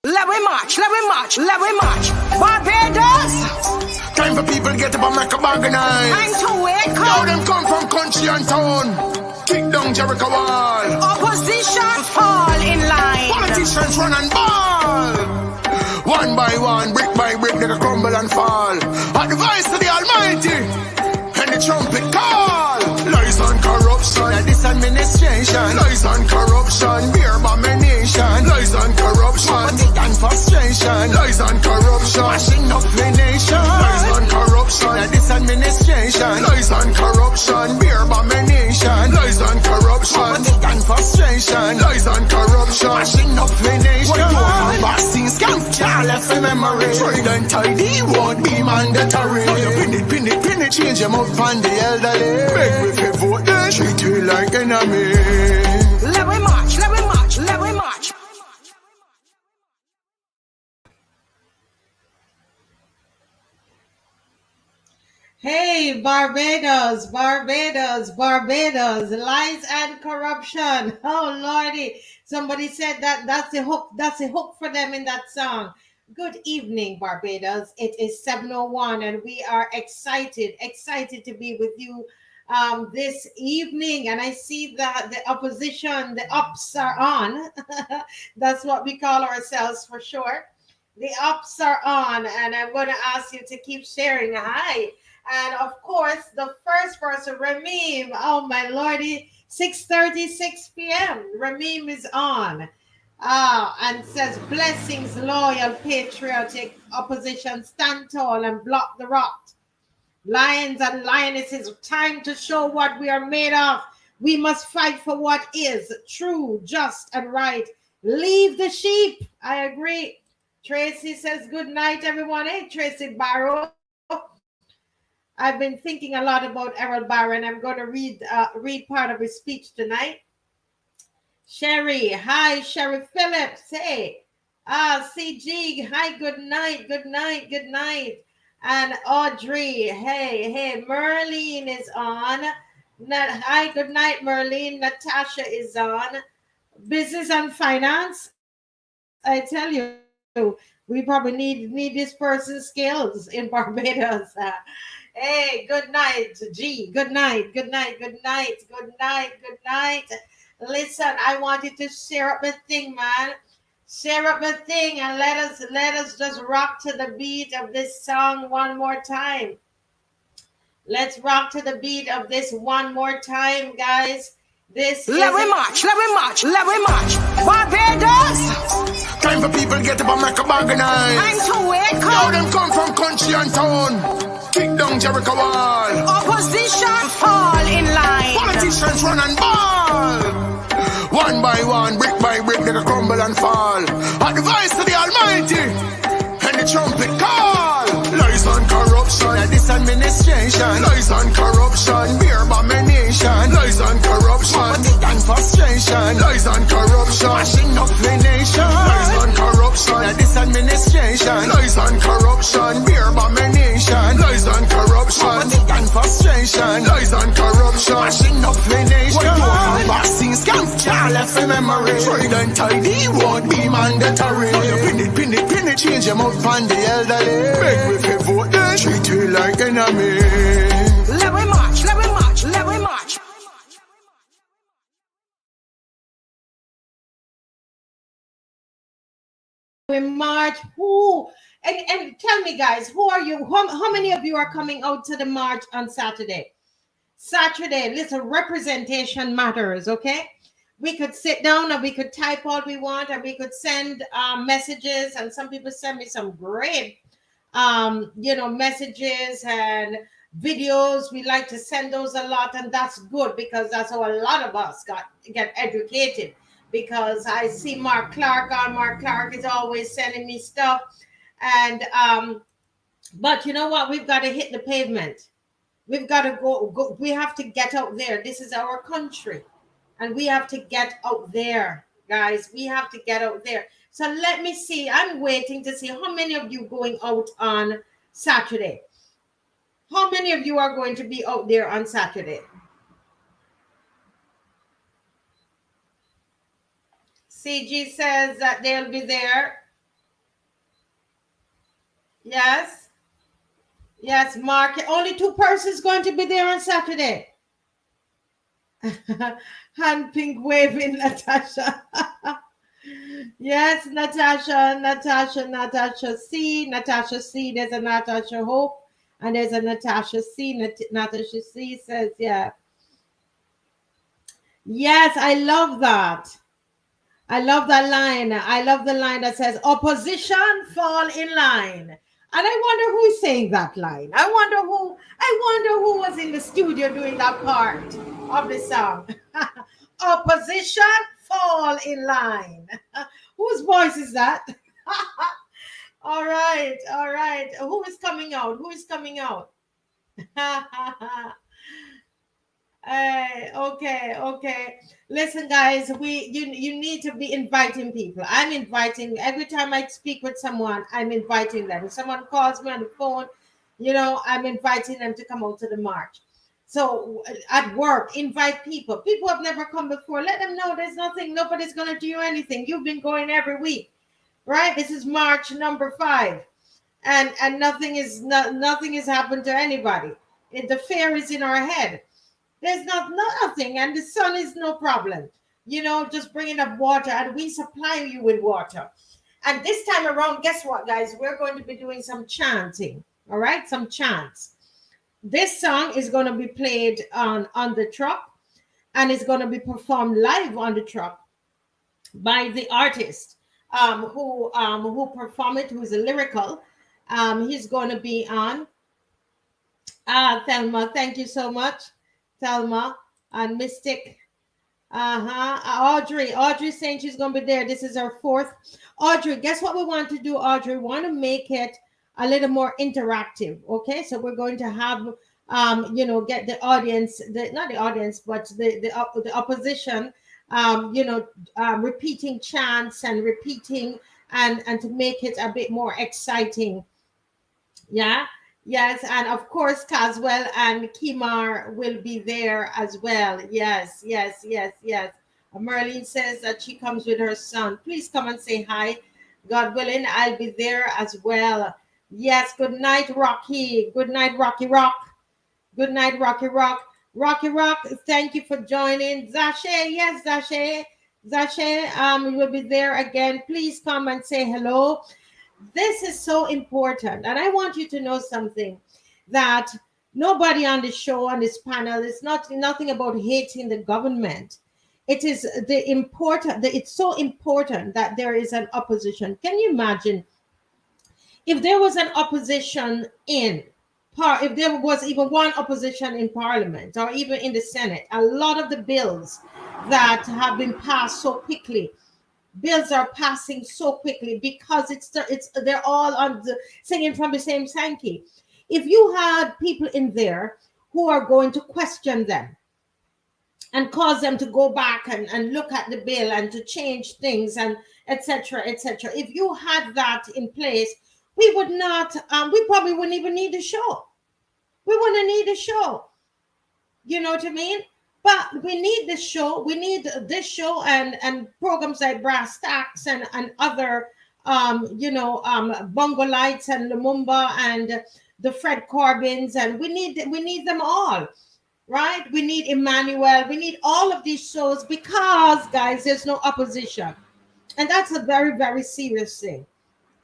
Let we march, let we march, let we march. Barbados! Time for people get up and make a organize. Time to wake Now up. them come from country and town. Kick down Jericho wall. Opposition fall in line. Politicians run and ball. One by one, brick by brick, they crumble and fall. At the voice of the Almighty, and the trumpet call. Lies and corruption at this administration. Lies and corruption, beer abomination. Lies and corruption, poverty and frustration. Lies and corruption, mashing up the nation. Lies and corruption at this administration. Lies and corruption, beer abomination. Lies and corruption, poverty and frustration. Lies and corruption, mashing up the nation. Vaccine scam, can't left the memory. Trident tidy won't be mandatory. Now you pin it, change your mouth on the elderly. Make me feel vote, then treat you like enemy. Let we march, let we march, let we march. Hey, Barbados, Barbados, Barbados, lies and corruption. Oh, Lordy. Somebody said that's a hook for them in that song. Good evening, Barbados. It is 7:01 and we are excited to be with you this evening. And I see that the opposition, the ups are on. That's what we call ourselves for short. The ups are on, and I'm going to ask you to keep sharing. Hi. And of course, the first person, Ramim. Oh, my Lordy, 6:36 p.m. Ramim is on. And says, blessings, loyal, patriotic opposition, stand tall and block the rot. Lions and lionesses, time to show what we are made of. We must fight for what is true, just, and right. Leave the sheep. I agree. Tracy says, good night, everyone. Hey, Tracy Barrow. I've been thinking a lot about Errol Barrow, and I'm going to read part of his speech tonight. Sherry, hi, Sherry Phillips, hey. CG, hi, good night, good night, good night. And Audrey, hey, Merlene is on. Hi, good night, Merlene. Natasha is on. Business and finance. I tell you, we probably need this person's skills in Barbados. Hey, good night, G. Good night, good night, good night, good night, good night. Listen, I wanted to share up the thing, man. Share up the thing and let us just rock to the beat of this song one more time. Let's rock to the beat of this one more time, guys. Let we march, let we march, let we march. Barbados! Time for people get up and make a organize. Time to wake Now up. them come from country and town. Kick down Jericho wall. Opposition fall in line. Politicians run and ball. One by one, brick by brick, they crumble and fall. At the voice of the Almighty, and the trumpet call. Lies and corruption at this administration. Lies and corruption, beer abomination. Lies and corruption, poverty and frustration. Lies and corruption, mashing up the nation. Lies and corruption at this administration. Lies and corruption, beer abomination. Lies and corruption, poverty and frustration. Lies and corruption, mashing up the nation. Vaccine scam, can't left the memory. Trident tidy won't be mandatory. Now you pin it, change your mouth on the elderly. Make me feel vote, then treat you like enemy. Let we march, let we march, let we march. We march. Who? And tell me, guys, who are you? How many of you are coming out to the march on Saturday? Saturday, listen, representation matters, okay? We could sit down and we could type all we want and we could send messages, and some people send me some great messages and videos. We like to send those a lot, and that's good because that's how a lot of us get educated. Because I see Mark Clark on. Mark Clark is always sending me stuff. And but you know what? We've got to hit the pavement. We've got to go. We have to get out there. This is our country. And we have to get out there, guys. We have to get out there. So let me see. I'm waiting to see how many of you going out on Saturday. How many of you are going to be out there on Saturday? CG says that they'll be there. Yes. Yes, Mark. Only two persons going to be there on Saturday. Hand pink waving, Natasha. Yes, Natasha C. Natasha C. There's a Natasha Hope, and there's a Natasha C. Natasha C says, yeah. Yes, I love that. I love that line. I love the line that says, opposition fall in line. And I wonder who is saying that line. I wonder who was in the studio doing that part of the song. Opposition fall in line. Whose voice is that? All right, all right. Who is coming out? Who is coming out? Okay, okay. Listen, guys, you need to be inviting people. I'm inviting every time I speak with someone, I'm inviting them. If someone calls me on the phone, I'm inviting them to come out to the march. So at work, invite people. People have never come before. Let them know there's nothing, nobody's gonna do anything. You've been going every week, right? This is March number 5. And nothing has happened to anybody. The fear is in our head. There's nothing, and the sun is no problem. Just bringing up water, and we supply you with water. And this time around, guess what, guys? We're going to be doing some chanting. All right, some chants. This song is going to be played on the truck, and it's going to be performed live on the truck by the artist who perform it, who's a lyrical. He's going to be on. Thelma, thank you so much, Thelma and Mystic. Audrey saying she's gonna be there. This is our 4th. Audrey, guess what we want to do, Audrey? We want to make it a little more interactive. Okay, so we're going to have get the audience, not the audience, but the opposition, repeating chants and repeating and to make it a bit more exciting. Yeah. Yes, and of course Caswell and Kimar will be there as well. Yes, yes, yes, yes. Merlin says that she comes with her son. Please come and say hi. God willing, I'll be there as well. Yes, good night, Rocky. Good night, Rocky Rock. Good night, Rocky Rock. Rocky Rock, thank you for joining. Zashe, yes, Zashe. Zashe, we will be there again. Please come and say hello. This is so important, and I want you to know something, that nobody on the show, on this panel, is nothing about hating the government. It is it's so important that there is an opposition. Can you imagine if there was an opposition if there was even one opposition in Parliament or even in the Senate? A lot of the bills that have been passed so quickly, bills are passing so quickly because they're all singing from the same sankey. If you had people in there who are going to question them and cause them to go back and look at the bill and to change things and etc., etc., if you had that in place, we would not we probably wouldn't even need a show. We wouldn't need a show. You know what I mean? But we need this show. We need this show and programs like Brass Tacks and other, Bongo Lights and Lumumba and the Fred Corbins, and we need them all, right? We need Emmanuel. We need all of these shows because, guys, there's no opposition, and that's a very, very serious thing.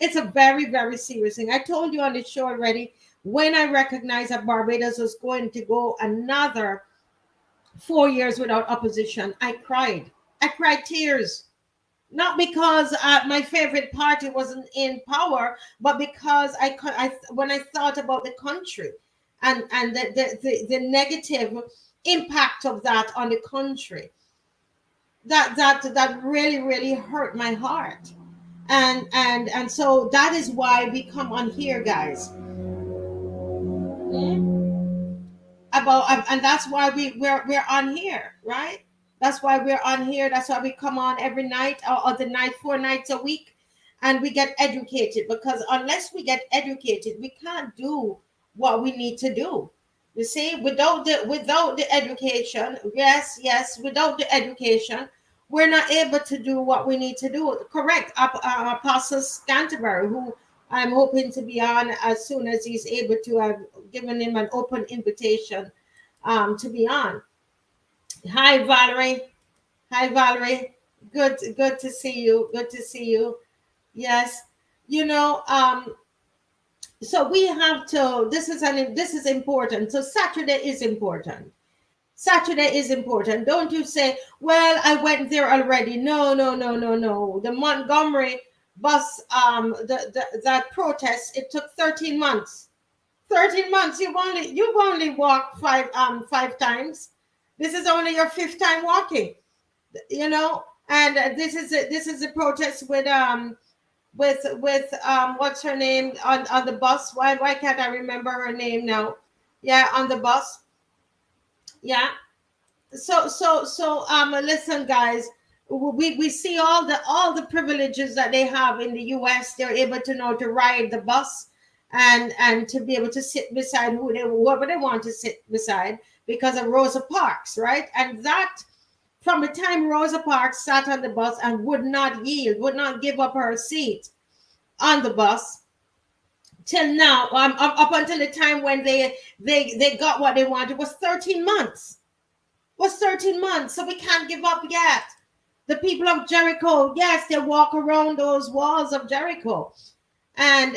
It's a very, very serious thing. I told you on the show already, when I recognized that Barbados was going to go another 4 years without opposition, I cried. I cried tears. Not because my favorite party wasn't in power, but because when I thought about the country and the negative impact of that on the country, that really, really hurt my heart. And so that is why we come on here, guys. And that's why we're on here, right? That's why we're on here. That's why we come on every night or the night 4 nights a week, and we get educated, because unless we get educated, we can't do what we need to do. You see, without the education, yes, without the education, we're not able to do what we need to do. Correct. Apostle Canterbury, I'm hoping to be on as soon as he's able to. I've given him an open invitation to be on. Hi, Valerie. Hi, Valerie. Good to see you. Good to see you. Yes. You know, so we have to, this is important. So Saturday is important. Saturday is important. Don't you say, well, I went there already. No, no, no, no, no. The Montgomery bus, that protest, it took 13 months. 13 months. You've only walked five times. This is only your fifth time walking, you know. And this is a protest with what's her name on the bus. Why can't I remember her name now? Yeah, on the bus. Yeah. So listen, guys, we see all the privileges that they have in the US. They're able to know to ride the bus and to be able to sit beside whoever they want to sit beside because of Rosa Parks, right? And that, from the time Rosa Parks sat on the bus and would not yield, would not give up her seat on the bus, till now, up until the time when they got what they wanted, was 13 months. Was 13 months. So we can't give up yet. The people of Jericho, yes, they walk around those walls of Jericho, and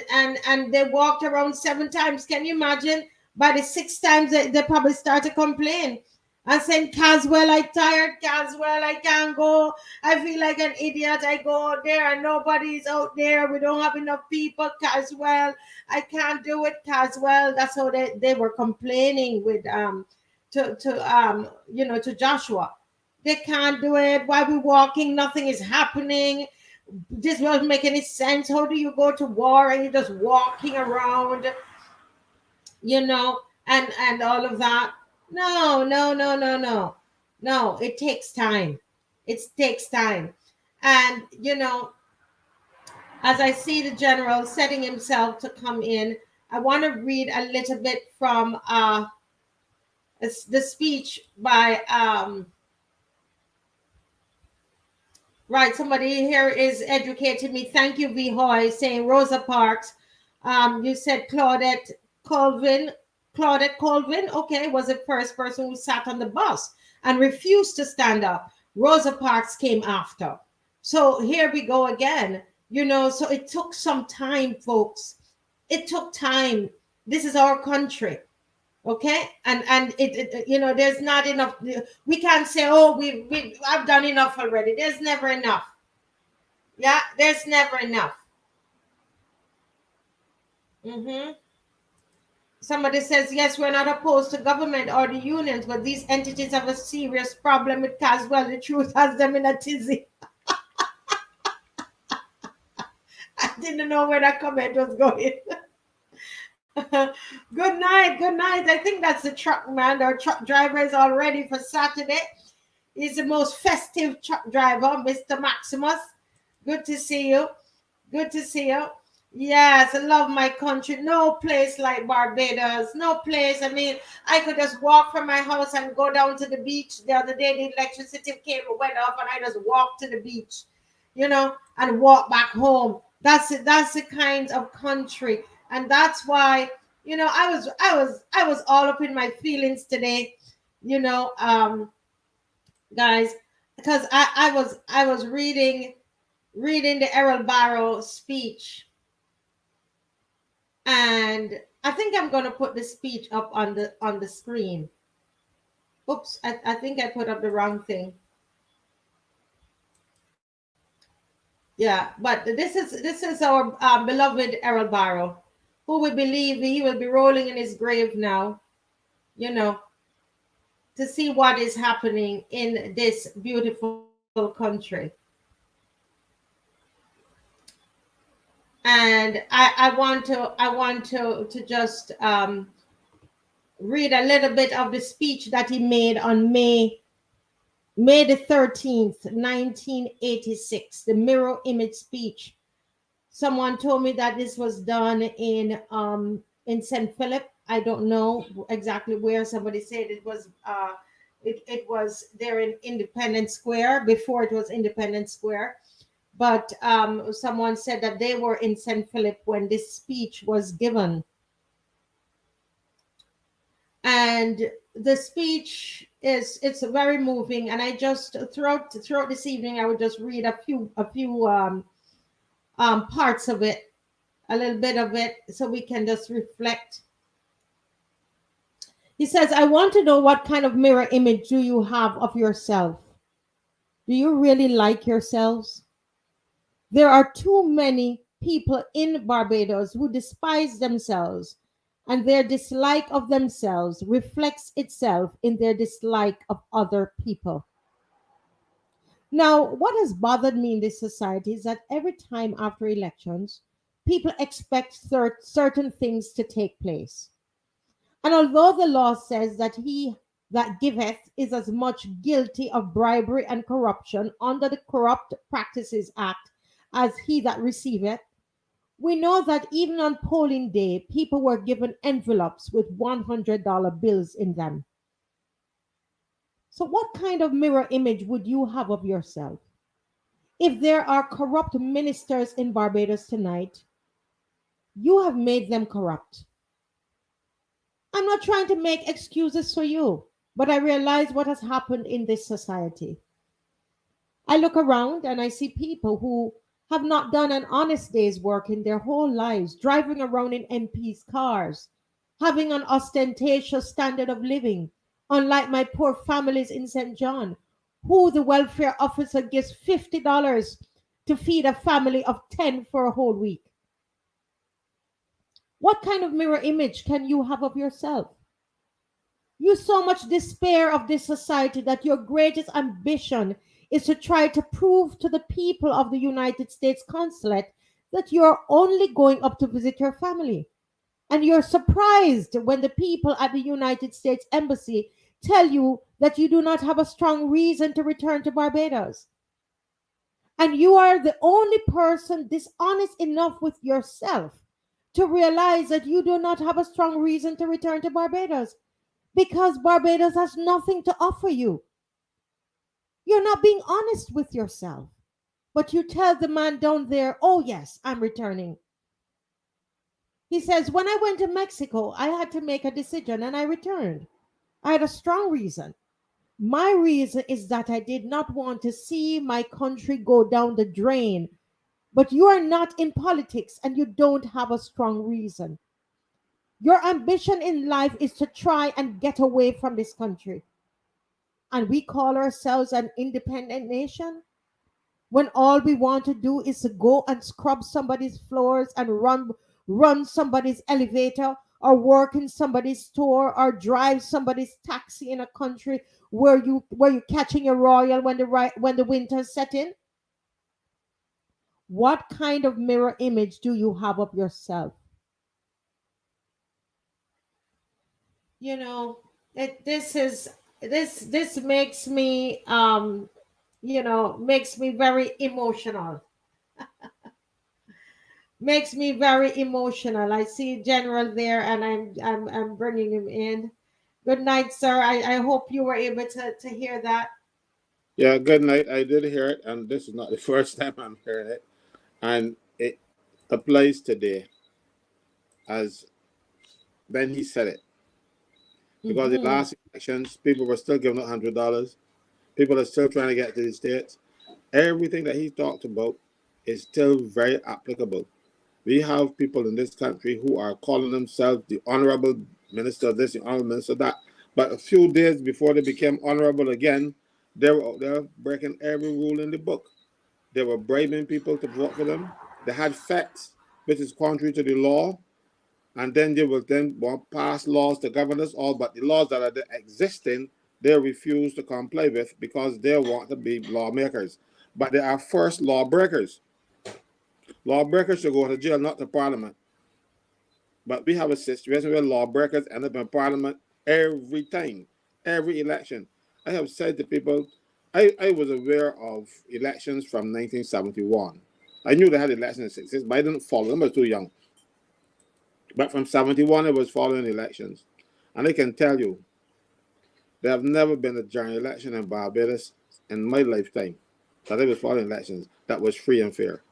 they walked around 7 times. Can you imagine? By the 6th time, they probably start to complain and saying, Caswell, I tired. Caswell, I can't go. I feel like an idiot. I go out there and nobody's out there. We don't have enough people. Caswell, I can't do it. Caswell. That's how they were complaining with to Joshua. They can't do it. Why we walking? Nothing is happening. This won't make any sense. How do you go to war and you're just walking around, you know, and all of that? No, no, no, no, no. No, it takes time. It takes time. And as I see the general setting himself to come in, I want to read a little bit from the speech by right, somebody here is educating me. Thank you, V Hoy, saying Rosa Parks. You said Claudette Colvin. Claudette Colvin, okay, was the first person who sat on the bus and refused to stand up. Rosa Parks came after. So here we go again. So it took some time, folks. It took time. This is our country. Okay, and there's not enough. We can't say, oh, I've done enough already. There's never enough. Yeah, there's never enough. Somebody says, yes, we're not opposed to government or the unions, but these entities have a serious problem with Caswell. The truth has them in a tizzy. I didn't know where that comment was going. Good night. Good night. I think that's the truck man. Our truck driver is all ready for Saturday. He's the most festive truck driver, Mr. Maximus. Good to see you. Good to see you. Yes, I love my country. No place like Barbados. No place. I mean, I could just walk from my house and go down to the beach. The other day, the electricity cable went off, and I just walked to the beach, and walk back home. That's it. That's the kind of country, and that's why I was all up in my feelings today, guys, because I was reading the Errol Barrow speech. And I think I'm going to put the speech up on the screen. Oops, I think I put up the wrong thing. Yeah, but this is our beloved Errol Barrow, who we believe he will be rolling in his grave now, to see what is happening in this beautiful country. And I want to just read a little bit of the speech that he made on May the 13th, 1986, the mirror image speech. Someone told me that this was done in St. Philip. I don't know exactly where. Somebody said it was it was there in Independence Square, before it was Independence Square. but someone said that they were in St. Philip when this speech was given. And the speech it's very moving, and I just throughout this evening I would just read a few parts of it, a little bit of it, so we can just reflect. He says, I want to know, what kind of mirror image do you have of yourself? Do you really like yourselves? There are too many people in Barbados who despise themselves, and their dislike of themselves reflects itself in their dislike of other people. Now, what has bothered me in this society is that every time after elections, people expect certain things to take place. And although the law says that he that giveth is as much guilty of bribery and corruption under the Corrupt Practices Act as he that receiveth, we know that even on polling day, people were given envelopes with $100 bills in them. So, what kind of mirror image would you have of yourself? If there are corrupt ministers in Barbados tonight, you have made them corrupt. I'm not trying to make excuses for you, but I realize what has happened in this society. I look around and I see people who have not done an honest day's work in their whole lives, driving around in MPs' cars, having an ostentatious standard of living, unlike my poor families in St. John, who the welfare officer gives $50 to feed a family of 10 for a whole week. What kind of mirror image can you have of yourself? You so much despair of this society that your greatest ambition is to try to prove to the people of the United States consulate that you're only going up to visit your family. And you're surprised when the people at the United States Embassy tell you that you do not have a strong reason to return to Barbados. And you are the only person dishonest enough with yourself to realize that you do not have a strong reason to return to Barbados, because Barbados has nothing to offer you. You're not being honest with yourself. But you tell the man down there, oh, yes, I'm returning. He says, when I went to Mexico, I had to make a decision and I returned. I had a strong reason. My reason is that I did not want to see my country go down the drain. But you are not in politics and you don't have a strong reason. Your ambition in life is to try and get away from this country. And we call ourselves an independent nation when all we want to do is to go and scrub somebody's floors and run somebody's elevator, or work in somebody's store, or drive somebody's taxi in a country where you're catching a royal when the winter set in. What kind of mirror image do you have of yourself? You know, this makes me makes me very emotional. Makes me very emotional. I see General there, and I'm bringing him in. Good night, sir. I hope you were able to hear that. Yeah, good night. I did hear it, and this is not the first time I'm hearing it. And it applies today as when he said it. Because the last elections, people were still giving out $100. People are still trying to get to the States. Everything that he talked about is still very applicable. We have people in this country who are calling themselves the honorable minister of this, the honorable minister of that. But a few days before they became honorable again, they were out there breaking every rule in the book. They were bribing people to vote for them. They had facts which is contrary to the law. And then they will then want pass laws to govern us all. But the laws that are existing, they refuse to comply with because they want to be lawmakers. But they are first lawbreakers. Lawbreakers should go to jail, not to parliament. But we have a situation where lawbreakers end up in parliament every time, every election. I have said to people, I was aware of elections from 1971. I knew they had elections in 66, but I didn't follow them. I was too young. But from 71, I was following elections. And I can tell you, there have never been a general election in Barbados in my lifetime. that they was following elections that was free and fair.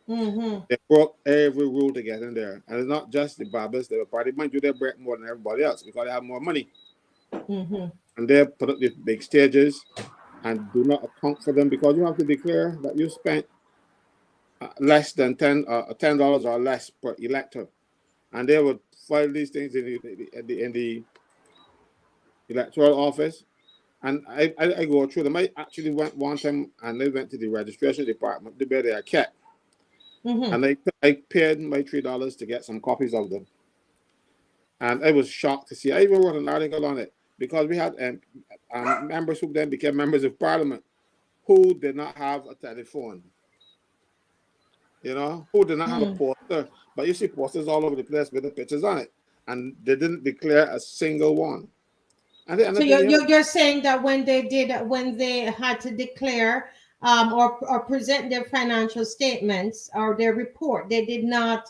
Mm-hmm. They broke every rule to get in there. And it's not just the Barbers, they were party. Mind you, they break more than everybody else because they have more money. Mm-hmm. And they put up these big stages and do not account for them because you have to declare that you spent less than $10 or less per elector. And they would file these things in the electoral office. And I go through them. I actually went one time and they went to the registration department, the bed they are kept. Mm-hmm. And I paid my $3 to get some copies of them. And I was shocked to see. I even wrote an article on it because we had members who then became members of parliament who did not have a telephone. You know, who did not have a poster. But you see posters all over the place with the pictures on it. And they didn't declare a single one. So you're saying that when they had to declare or present their financial statements or their report, they did not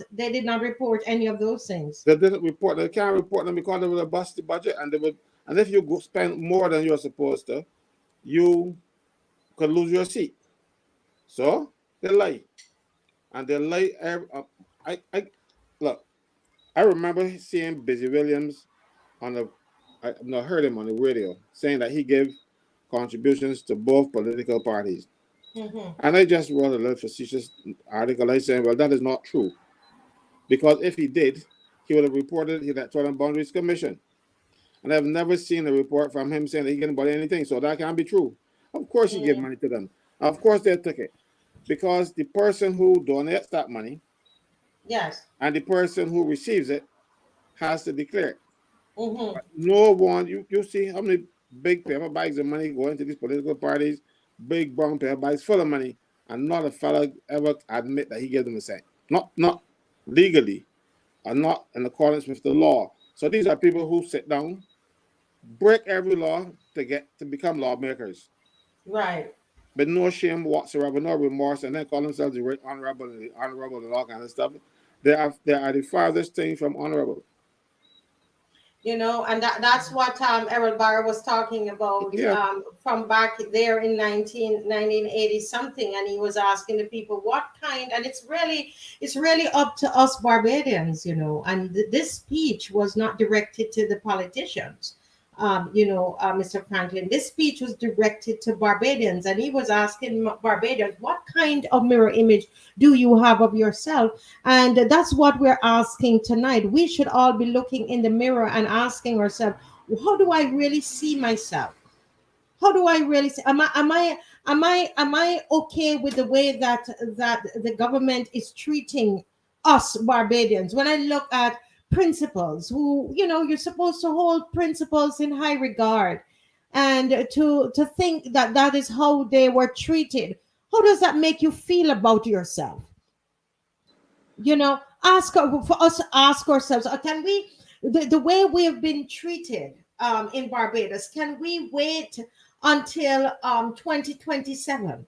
report any of those things. They didn't report. They can't report them because they would have busted the budget, and if you go spend more than you're supposed to, you could lose your seat. So they lie, and they lie. Look. I remember seeing Busy Williams I heard him on the radio saying that he gave contributions to both political parties. Mm-hmm. And I just wrote a little facetious article. I said, well, that is not true. Because if he did, he would have reported the Electoral and Boundaries Commission. And I've never seen a report from him saying that he didn't buy anything. So that can't be true. Of course he gave money to them. Of course they took it. Because the person who donates that money, yes, and the person who receives it has to declare it. Mm-hmm. No one, you see how many big paper bags of money go into these political parties, big brown paper bags full of money, and not a fella ever admit that he gave them a cent. Not legally, or not in accordance with the law. So these are people who sit down, break every law to become lawmakers. Right. But no shame whatsoever, no remorse, and then call themselves the right honorable and all kind of stuff. They are the farthest thing from honorable. You know, and that's what Errol Barrow was talking about from back there in 1980 something, and he was asking the people what kind, and it's really up to us Barbadians, you know, and this speech was not directed to the politicians. Mr. Franklin, this speech was directed to Barbadians, and he was asking Barbadians, what kind of mirror image do you have of yourself? And that's what we're asking tonight. We should all be looking in the mirror and asking ourselves, how do I really see myself? How do I really see? Am I okay with the way that the government is treating us Barbadians? When I look at principals who, you know, you're supposed to hold principals in high regard, and to think that that is how they were treated, how does that make you feel about yourself? You know, for us to ask ourselves, can we, the way we have been treated in Barbados, can we wait until 2027?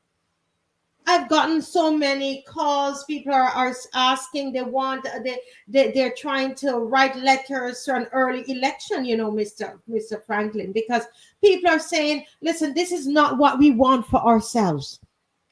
I've gotten so many calls. People are asking. They're trying to write letters for an early election. You know, Mr. Franklin, because people are saying, "Listen, this is not what we want for ourselves."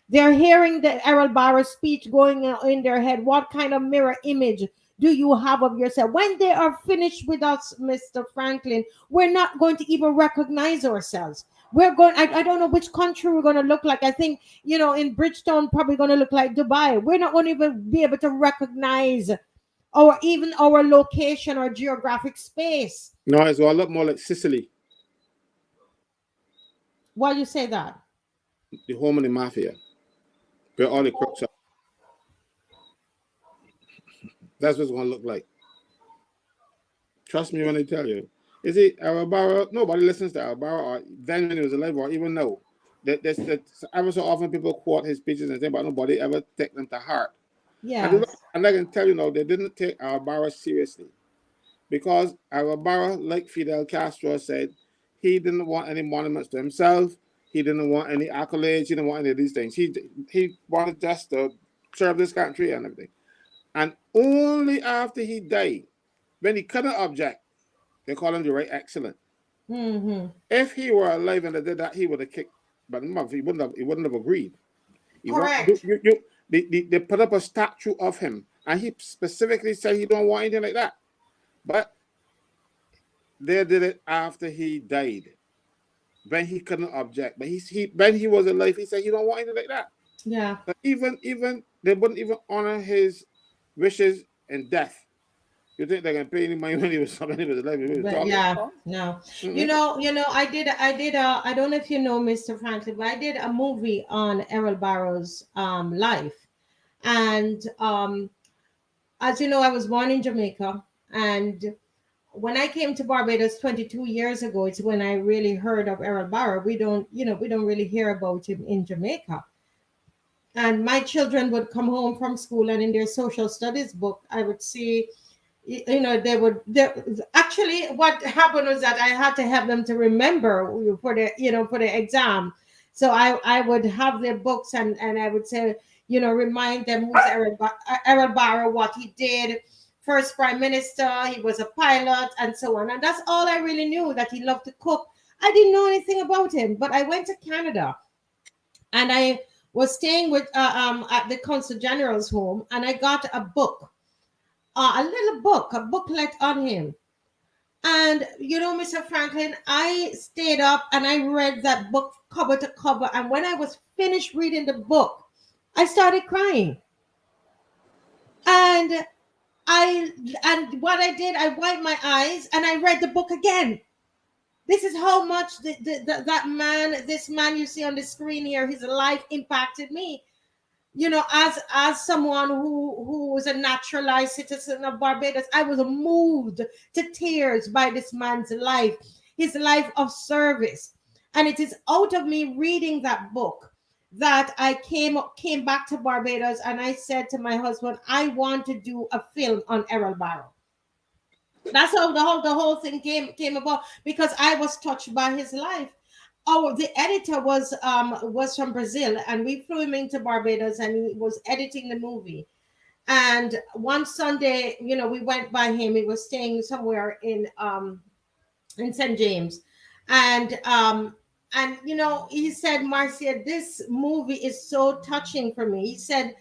They're hearing the Errol Barrow speech going in their head. What kind of mirror image do you have of yourself? When they are finished with us, Mr. Franklin, we're not going to even recognize ourselves. We're going, I don't know which country we're going to look like. I think, you know, in Bridgetown, probably going to look like Dubai. We're not going to even be able to recognize even our location or geographic space. No, it's a lot more like Sicily. Why do you say that? The home of the mafia. Where all the crooks are. That's what it's going to look like. Trust me when I tell you. Is it Errol Barrow? Nobody listens to Errol Barrow, or then when he was alive, or even now. Ever so often people quote his speeches and say, but nobody ever take them to heart. Yeah. And I can tell you now, they didn't take Errol Barrow seriously. Because Errol Barrow, like Fidel Castro said, he didn't want any monuments to himself. He didn't want any accolades. He didn't want any of these things. He wanted just to serve this country and everything. And only after he died, when he couldn't object, they call him the right excellent. Mm-hmm. If he were alive and they did that, he would have kicked, but he wouldn't have agreed. Correct. They put up a statue of him, and he specifically said he don't want anything like that. But they did it after he died, when he couldn't object. But when he was alive, he said he don't want anything like that. Yeah. But even they wouldn't even honor his wishes in death. You think they can pay any money when he was alive? But yeah, no. I don't know if you know Mr. Franklin, but I did a movie on Errol Barrow's life. And as you know, I was born in Jamaica, and when I came to Barbados 22 years ago, it's when I really heard of Errol Barrow. We don't really hear about him in Jamaica. And my children would come home from school, and in their social studies book, I would see, actually what happened was that I had to have them to remember for the exam. So I would have their books, and I would say, remind them who's Errol Barrow, what he did, first prime minister, he was a pilot, and so on. And that's all I really knew, that he loved to cook. I didn't know anything about him, but I went to Canada, and I was staying with at the consul general's home, and I got a book, a little book, a booklet on him. And Mr. Franklin, I stayed up and I read that book cover to cover. And when I was finished reading the book, I started crying. And what I did, I wiped my eyes and I read the book again. This is how much this man you see on the screen here, his life impacted me. As someone who was a naturalized citizen of Barbados, I was moved to tears by this man's life, his life of service. And it is out of me reading that book that I came back to Barbados, and I said to my husband, I want to do a film on Errol Barrow. That's how the whole thing came about, because I was touched by his life. The editor was from Brazil, and we flew him into Barbados, and he was editing the movie. And one Sunday, we went by him. He was staying somewhere in St. James, and he said, Marcia, this movie is so touching for me. He said,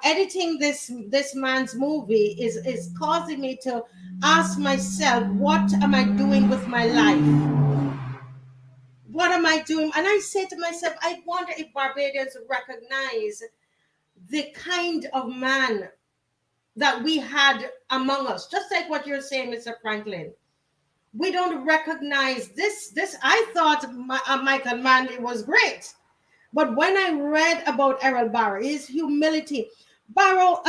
editing this man's movie is causing me to ask myself, what am I doing with my life? What am I doing? And I said to myself, I wonder if Barbadians recognize the kind of man that we had among us. Just like what you're saying, Mr. Franklin. We don't recognize this. I thought Michael Manley was great. But when I read about Errol Barrow, his humility, Barrow,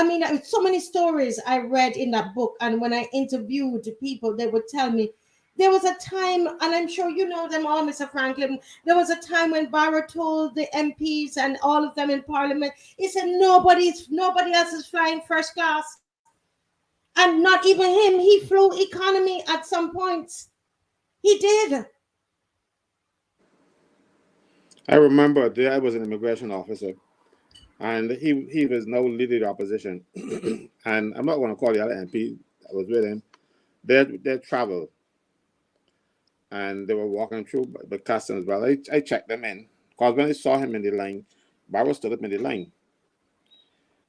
so many stories I read in that book. And when I interviewed people, they would tell me, there was a time, and I'm sure you know them all, Mr. Franklin, there was a time when Barrow told the MPs and all of them in Parliament, he said, nobody else is flying first class. And not even him, he flew economy at some points. He did. I remember there I was an immigration officer, and he was now leading the opposition. And I'm not going to call the other MP that was with him. They traveled, and they were walking through the customs. Well, I checked them in, because when I saw him in the line, Barrow stood up in the line,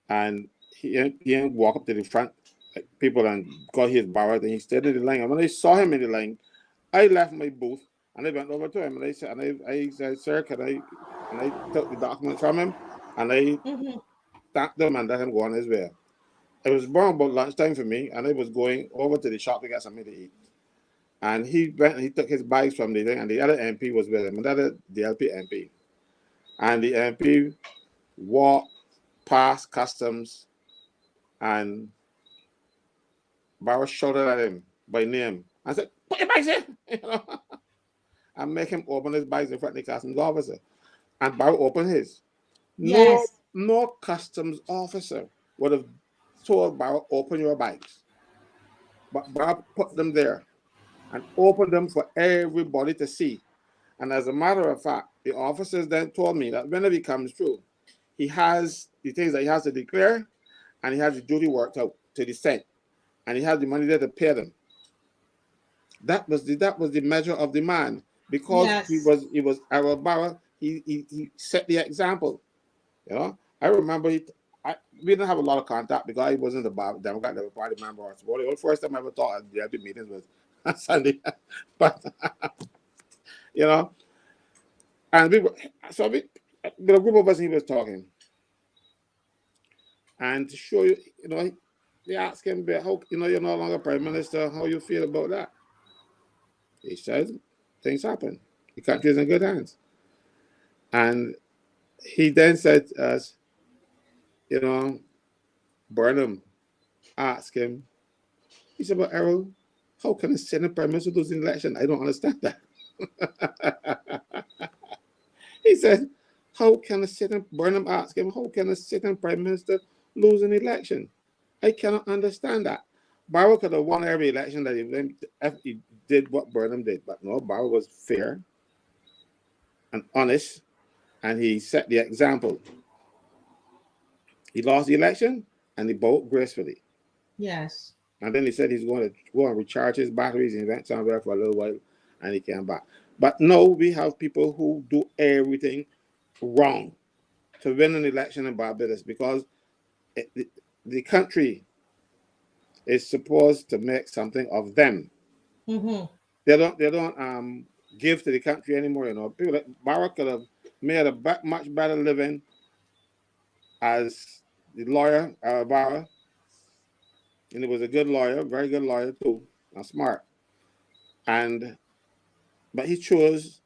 and he walked up to the front, people, and got his Barrow, and he stayed in the line. And when I saw him in the line, I left my booth and I went over to him, and I said, sir, can I? And I took the document from him, and I thanked him and let him go on his way. It was around about lunchtime for me, and I was going over to the shop to get something to eat. And he went and he took his bags from the thing, and the other MP was with him, another DLP MP. And the MP walked past customs, and Barrow shouted at him by name and said, put your bags in! And make him open his bags in front of the customs officer. And Barrow opened his. Yes. No customs officer would have told Barrow, open your bags. But Barrow put them there and opened them for everybody to see. And as a matter of fact, the officers then told me that whenever he comes through, he has the things that he has to declare, and he has the duty worked out to the cent, and he has the money there to pay them. That was the measure of the man, because he was Errol Barrow. He set the example. You know, I remember we didn't have a lot of contact because he wasn't a Democrat Party member or supporter. The first time I ever thought at the meetings was on Sunday, but you know, and we were so we, with a group of us, he was talking, and to show you, you know, they asked him, "How you're no longer prime minister? How you feel about that?" He said, "Things happen. The country is in good hands," and he then said to us, you know, Burnham asked him. He said, "But Errol, how can a sitting prime minister lose an election? I don't understand that." He said, "How can a sitting?" Burnham asked him, "How can a sitting prime minister lose an election? I cannot understand that." Barrow could have won every election that he did what Burnham did, but no, Barrow was fair and honest, and he set the example. He lost the election, and he voted gracefully. Yes. And then he said he's going to go and recharge his batteries. He went somewhere for a little while, and he came back. But no, we have people who do everything wrong to win an election in Barbados because the country is supposed to make something of them. Mm-hmm. They don't give to the country anymore. You know, people like Barrow could have made a much better living as the lawyer, Errol Barrow, and he was a good lawyer, very good lawyer too, and smart. But he chose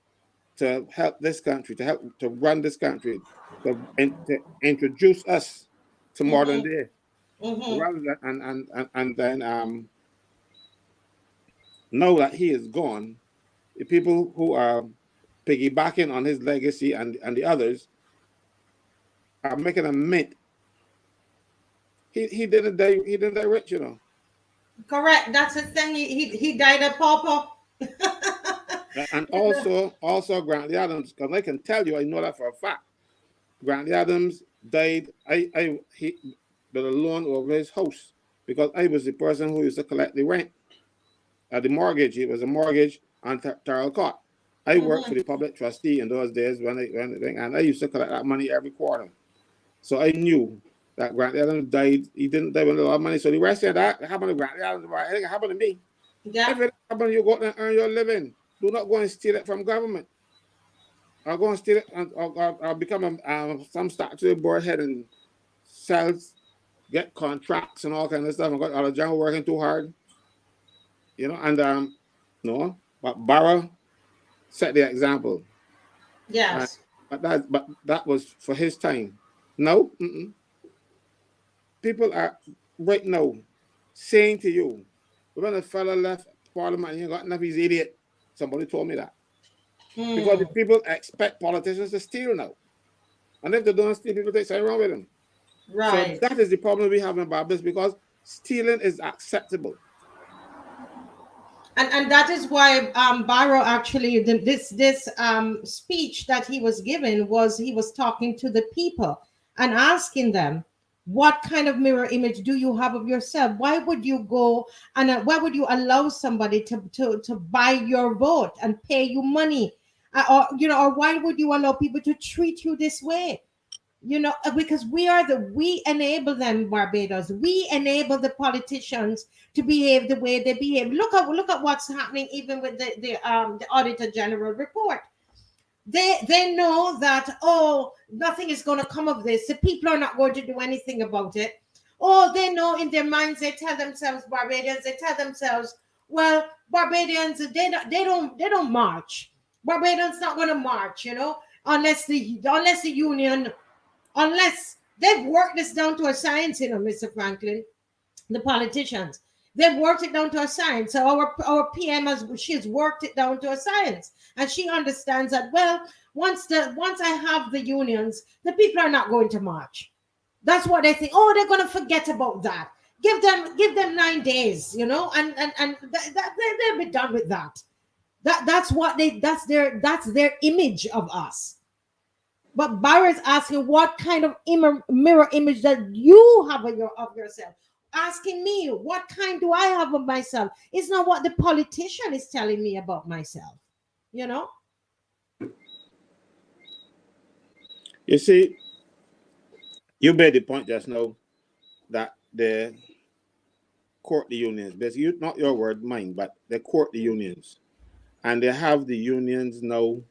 to help this country, to run this country, to introduce us to modern day. Mm-hmm. Rather than and then now that he is gone, the people who are piggybacking on his legacy and the others are making a mint. He didn't die. He didn't die rich, you know. Correct. That's the thing. He died a pauper. And also Grantley Adams, because I can tell you, I know that for a fact. Grantley Adams died. He with a loan over his house because I was the person who used to collect the rent, the mortgage. It was a mortgage on Terrell Court. I worked for the public trustee in those days and I used to collect that money every quarter. So I knew that Grantley Adams died. He didn't die with a lot of money. So the rest of that happened to Grantley Adams. I think it happened to me. Yeah. If it happened, you go out and earn your living. Do not go and steal it from government. Or go and steal it or become some statutory board head and sell, get contracts and all kinds of stuff and got out of jungle working too hard. You know, and no, but Barrow set the example. Yes. But that was for his time. No, people are right now saying to you, when a fella left Parliament, he got enough, he's an idiot. Somebody told me that. Because the people expect politicians to steal now. And if they don't steal, people take something wrong with them. Right. So that is the problem we have in Barbados because stealing is acceptable. And that is why Barrow actually this speech that he was given was he was talking to the people and asking them, what kind of mirror image do you have of yourself? Why would you go and why would you allow somebody to buy your vote and pay you money, or why would you allow people to treat you this way? Because we enable them, Barbados. We enable the politicians to behave the way they behave. Look at what's happening even with the Auditor General report. They know that, nothing is going to come of this. The people are not going to do anything about it. They know in their minds, they tell themselves, Barbadians, well, Barbadians, they don't march. Barbadians not going to march, unless the union. Unless they've worked this down to a science, Mr. Franklin, the politicians, they've worked it down to a science. So our PM she's worked it down to a science, and she understands that. Well, once I have the unions, the people are not going to march. That's what they think. They're going to forget about that. Give them 9 days, and they'll be done with that. That's their image of us. But Barrow is asking what kind of mirror image that you have of yourself. Asking me, what kind do I have of myself? It's not what the politician is telling me about myself. You see, You made the point just now that the court the unions, basically not your word, mine, but they court the unions. And they have the unions now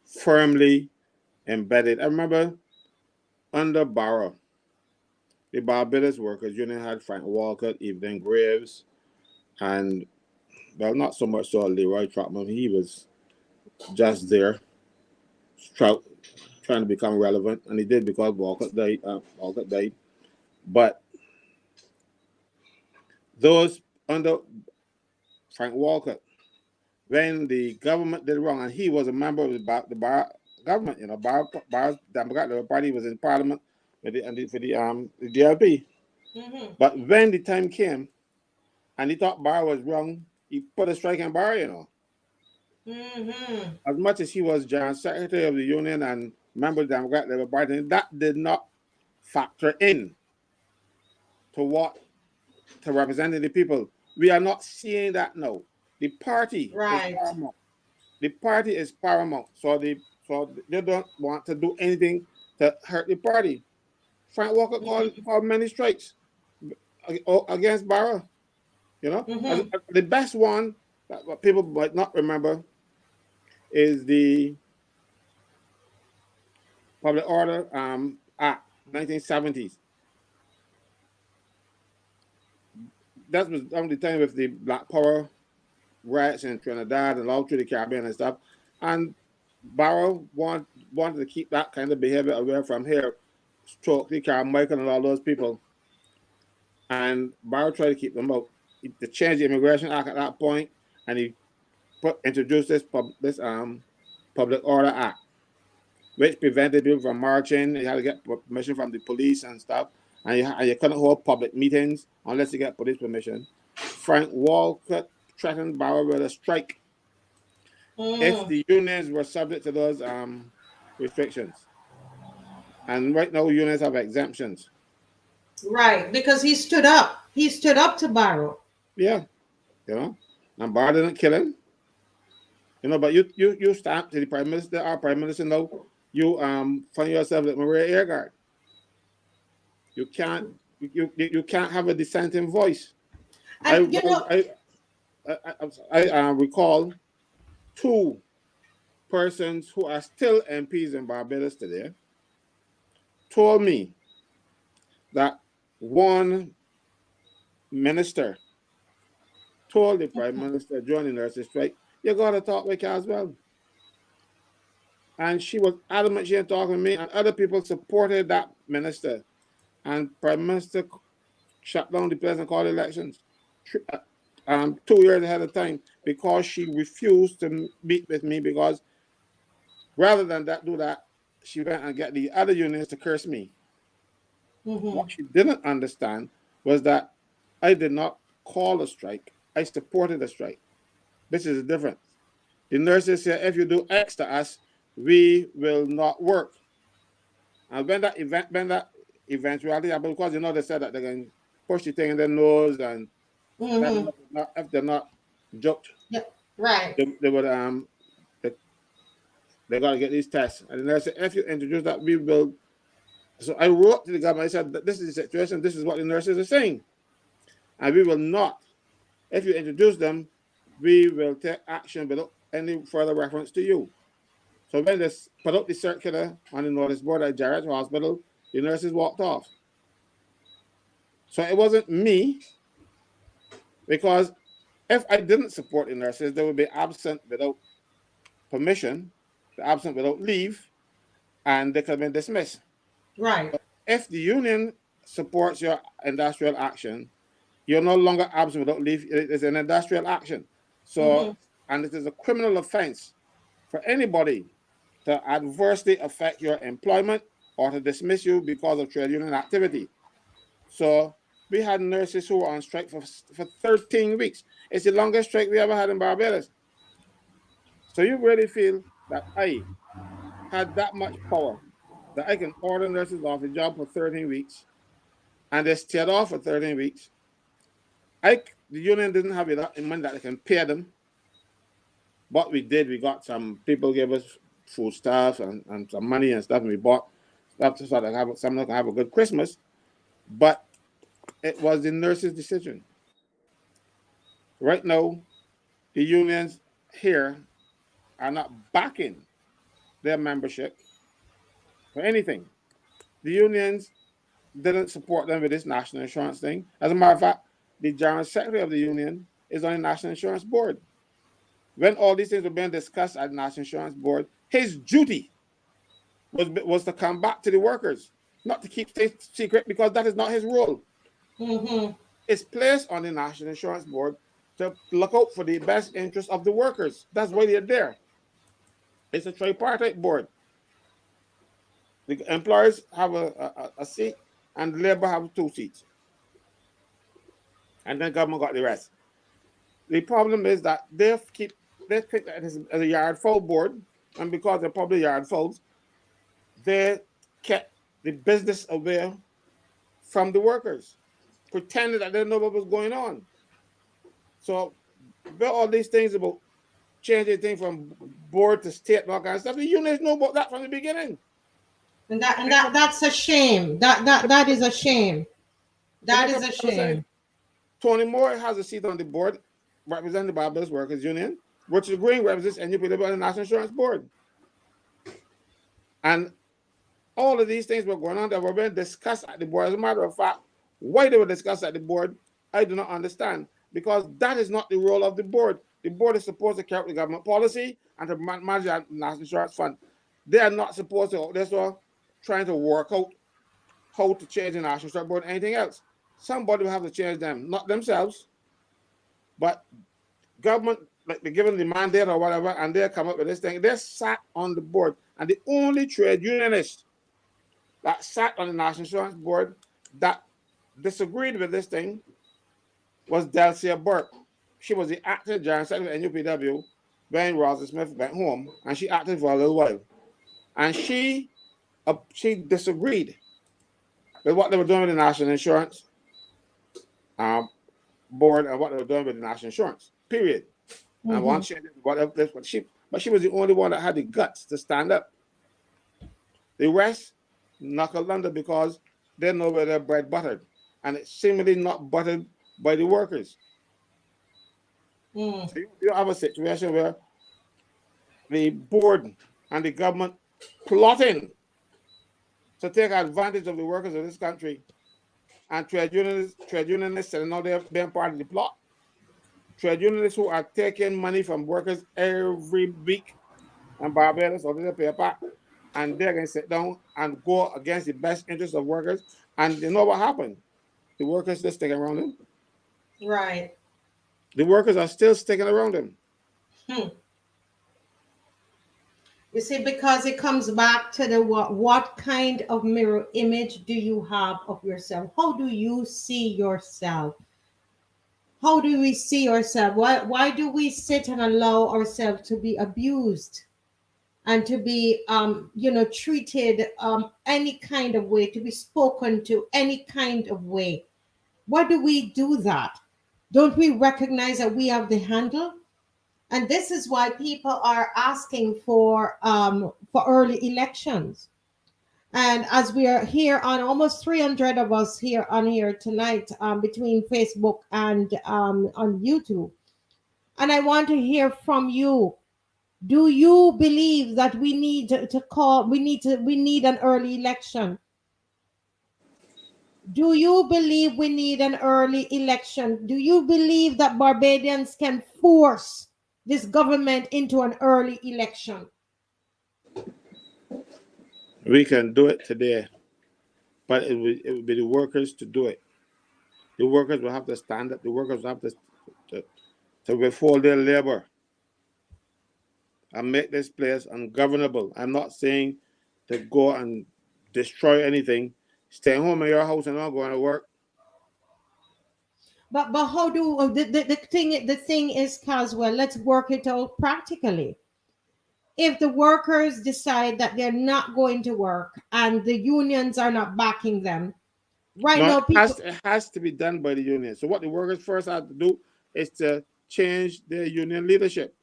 firmly embedded. I remember under Barrow, the Barbados Workers Union had Frank Walcott, Evelyn Graves, and, well, not so much so Leroy Trotman. He was just there, trying to become relevant, and he did because Walcott died. But those under Frank Walcott, when the government did wrong, and he was a member of the Bar government, Barrow's Democratic Party was in Parliament for the DLP. But when the time came, and he thought Barrow was wrong, he put a strike on Barrow. As much as he was General Secretary of the Union and member of the Democratic Party, that did not factor in to representing the people. We are not seeing that now. The party is paramount. The party is paramount. So they don't want to do anything to hurt the party. Frank Walker called many strikes against Barrow. The best one that what people might not remember is the Public Order Act, 1970s. That was on the time with the Black Power riots in Trinidad and all through the Caribbean and stuff. And Barrow wanted to keep that kind of behavior away from here, Stokely, Carmichael, and all those people. And Barrow tried to keep them out. He changed the Immigration Act at that point, and he introduced this Public Order Act, which prevented people from marching. You had to get permission from the police and stuff, and you couldn't hold public meetings unless you get police permission. Frank Walcott threatened Barrow with a strike if the unions were subject to those restrictions. And right now, unions have exemptions. Right, because he stood up. He stood up to Barrow. Yeah, and Barrow didn't kill him. But you stand to the Prime Minister, our Prime Minister now, you find yourself like Maria Airguard. You can't have a dissenting voice. And I recall two persons who are still MPs in Barbados today told me that one minister told the Prime Minister during the nurses' strike, you got to talk with her as well. And she was adamant she ain't talking to me, and other people supported that minister. And Prime Minister shut down the place and called elections 2 years ahead of time because she refused to meet with me, because rather than do that, she went and get the other unions to curse me. What she didn't understand was that I did not call a strike. I supported a strike. This is the difference. The nurses said, if you do X to us, we will not work. And when that eventuality happened, because they said that they're going to push the thing in their nose, and if they're not joked, right, they would they got to get these tests. And the nurse said, if you introduce that, we will. So I wrote to the government. I said, this is the situation. This is what the nurses are saying, and we will not. If you introduce them, we will take action without any further reference to you. So when they put out the circular on the notice board at Jarrett Hospital, the nurses walked off. So it wasn't me, because if I didn't support the nurses, they would be absent without permission, absent without leave, and they could have been dismissed. Right. But if the union supports your industrial action, you're no longer absent without leave. It is an industrial action. So, and it is a criminal offense for anybody to adversely affect your employment or to dismiss you because of trade union activity. So we had nurses who were on strike for 13 weeks. It's the longest strike we ever had in Barbados. So you really feel that I had that much power that I can order nurses off the job for 13 weeks, and they stayed off for 13 weeks. The union didn't have enough money that they can pay them. But we did. We got some people gave us food stuff and some money and stuff, and we bought so that someone can have a good Christmas, but it was the nurses' decision. Right now, the unions here are not backing their membership for anything. The unions didn't support them with this national insurance thing. As a matter of fact, the general secretary of the union is on the National Insurance Board. When all these things were being discussed at the National Insurance Board, his duty was to come back to the workers, not to keep things secret, because that is not his role. Mm-hmm. It's placed on the National Insurance Board to look out for the best interest of the workers. That's why they're there. It's a tripartite board. The employers have a seat, and the labor have 2 seats. And then government got the rest. The problem is that they pick that as a yard fowl board, and because they're probably yard fowls, they kept the business away from the workers, pretending that they didn't know what was going on. So, about all these things about changing things from board to state and all kind of stuff, the unions know about that from the beginning. And that's a shame. That is a shame. That is a shame. Tony Moore has a seat on the board representing the Barbados Workers Union, which is Green represents NUPW on the National Insurance Board. And all of these things were going on that were being discussed at the board. As a matter of fact, why they were discussed at the board, I do not understand, because that is not the role of the board. The board is supposed to carry out the government policy and to manage the National Insurance Fund. They are not supposed to, they're trying to work out how to change the National Insurance Board or anything else. Somebody will have to change them, not themselves, but government, like they're given the mandate or whatever, and they come up with this thing. They sat on the board, and the only trade unionist that sat on the National Insurance Board that disagreed with this thing was Delcia Burke. She was the acting general secretary of NUPW when Rosa Smith went home, and she acted for a little while. And she disagreed with what they were doing with the National Insurance Board and what they were doing with the National Insurance, period. Mm-hmm. And one change, whatever, but she was the only one that had the guts to stand up. The rest knuckled under because they know where their bread buttered, and it's seemingly not buttered by the workers. So you have a situation where the board and the government plotting to take advantage of the workers of this country, and trade unionists saying now they're being part of the plot. Trade unionists who are taking money from workers every week in Barbados or the paper, and they're going to sit down and go against the best interests of workers. And you know what happened? The workers just sticking around them. Right. The workers are still sticking around them. You see, because it comes back to the what kind of mirror image do you have of yourself? How do you see yourself? How do we see ourselves? Why do we sit and allow ourselves to be abused and to be treated any kind of way, to be spoken to any kind of way? Why do we do that? Don't we recognize that we have the handle? And this is why people are asking for early elections. And as we are here on almost 300 of us here tonight, between Facebook and on YouTube, and I want to hear from you. Do you believe that we need we need an early election? Do you believe we need an early election? Do you believe that Barbadians can force this government into an early election? We can do it today, but it would be the workers to do it. The workers will have to stand up. The workers will have to withhold their labor and make this place ungovernable. I'm not saying to go and destroy anything. Stay home in your house and not going to work. But how do the thing is, Caswell, let's work it out practically. If the workers decide that they're not going to work and the unions are not backing them, now it has to be done by the union. So what the workers first have to do is to change their union leadership.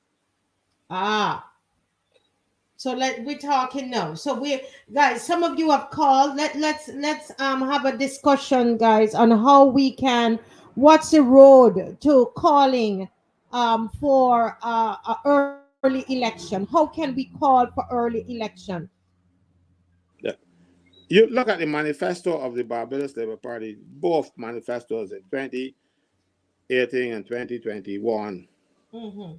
So we're talking now. So we guys, some of you have called. Let's have a discussion, guys, on how we can. What's the road to calling for a early election? How can we call for early election? Yeah. You look at the manifesto of the Barbados Labour Party, both manifestos in 2018 and 2021. Mm-hmm.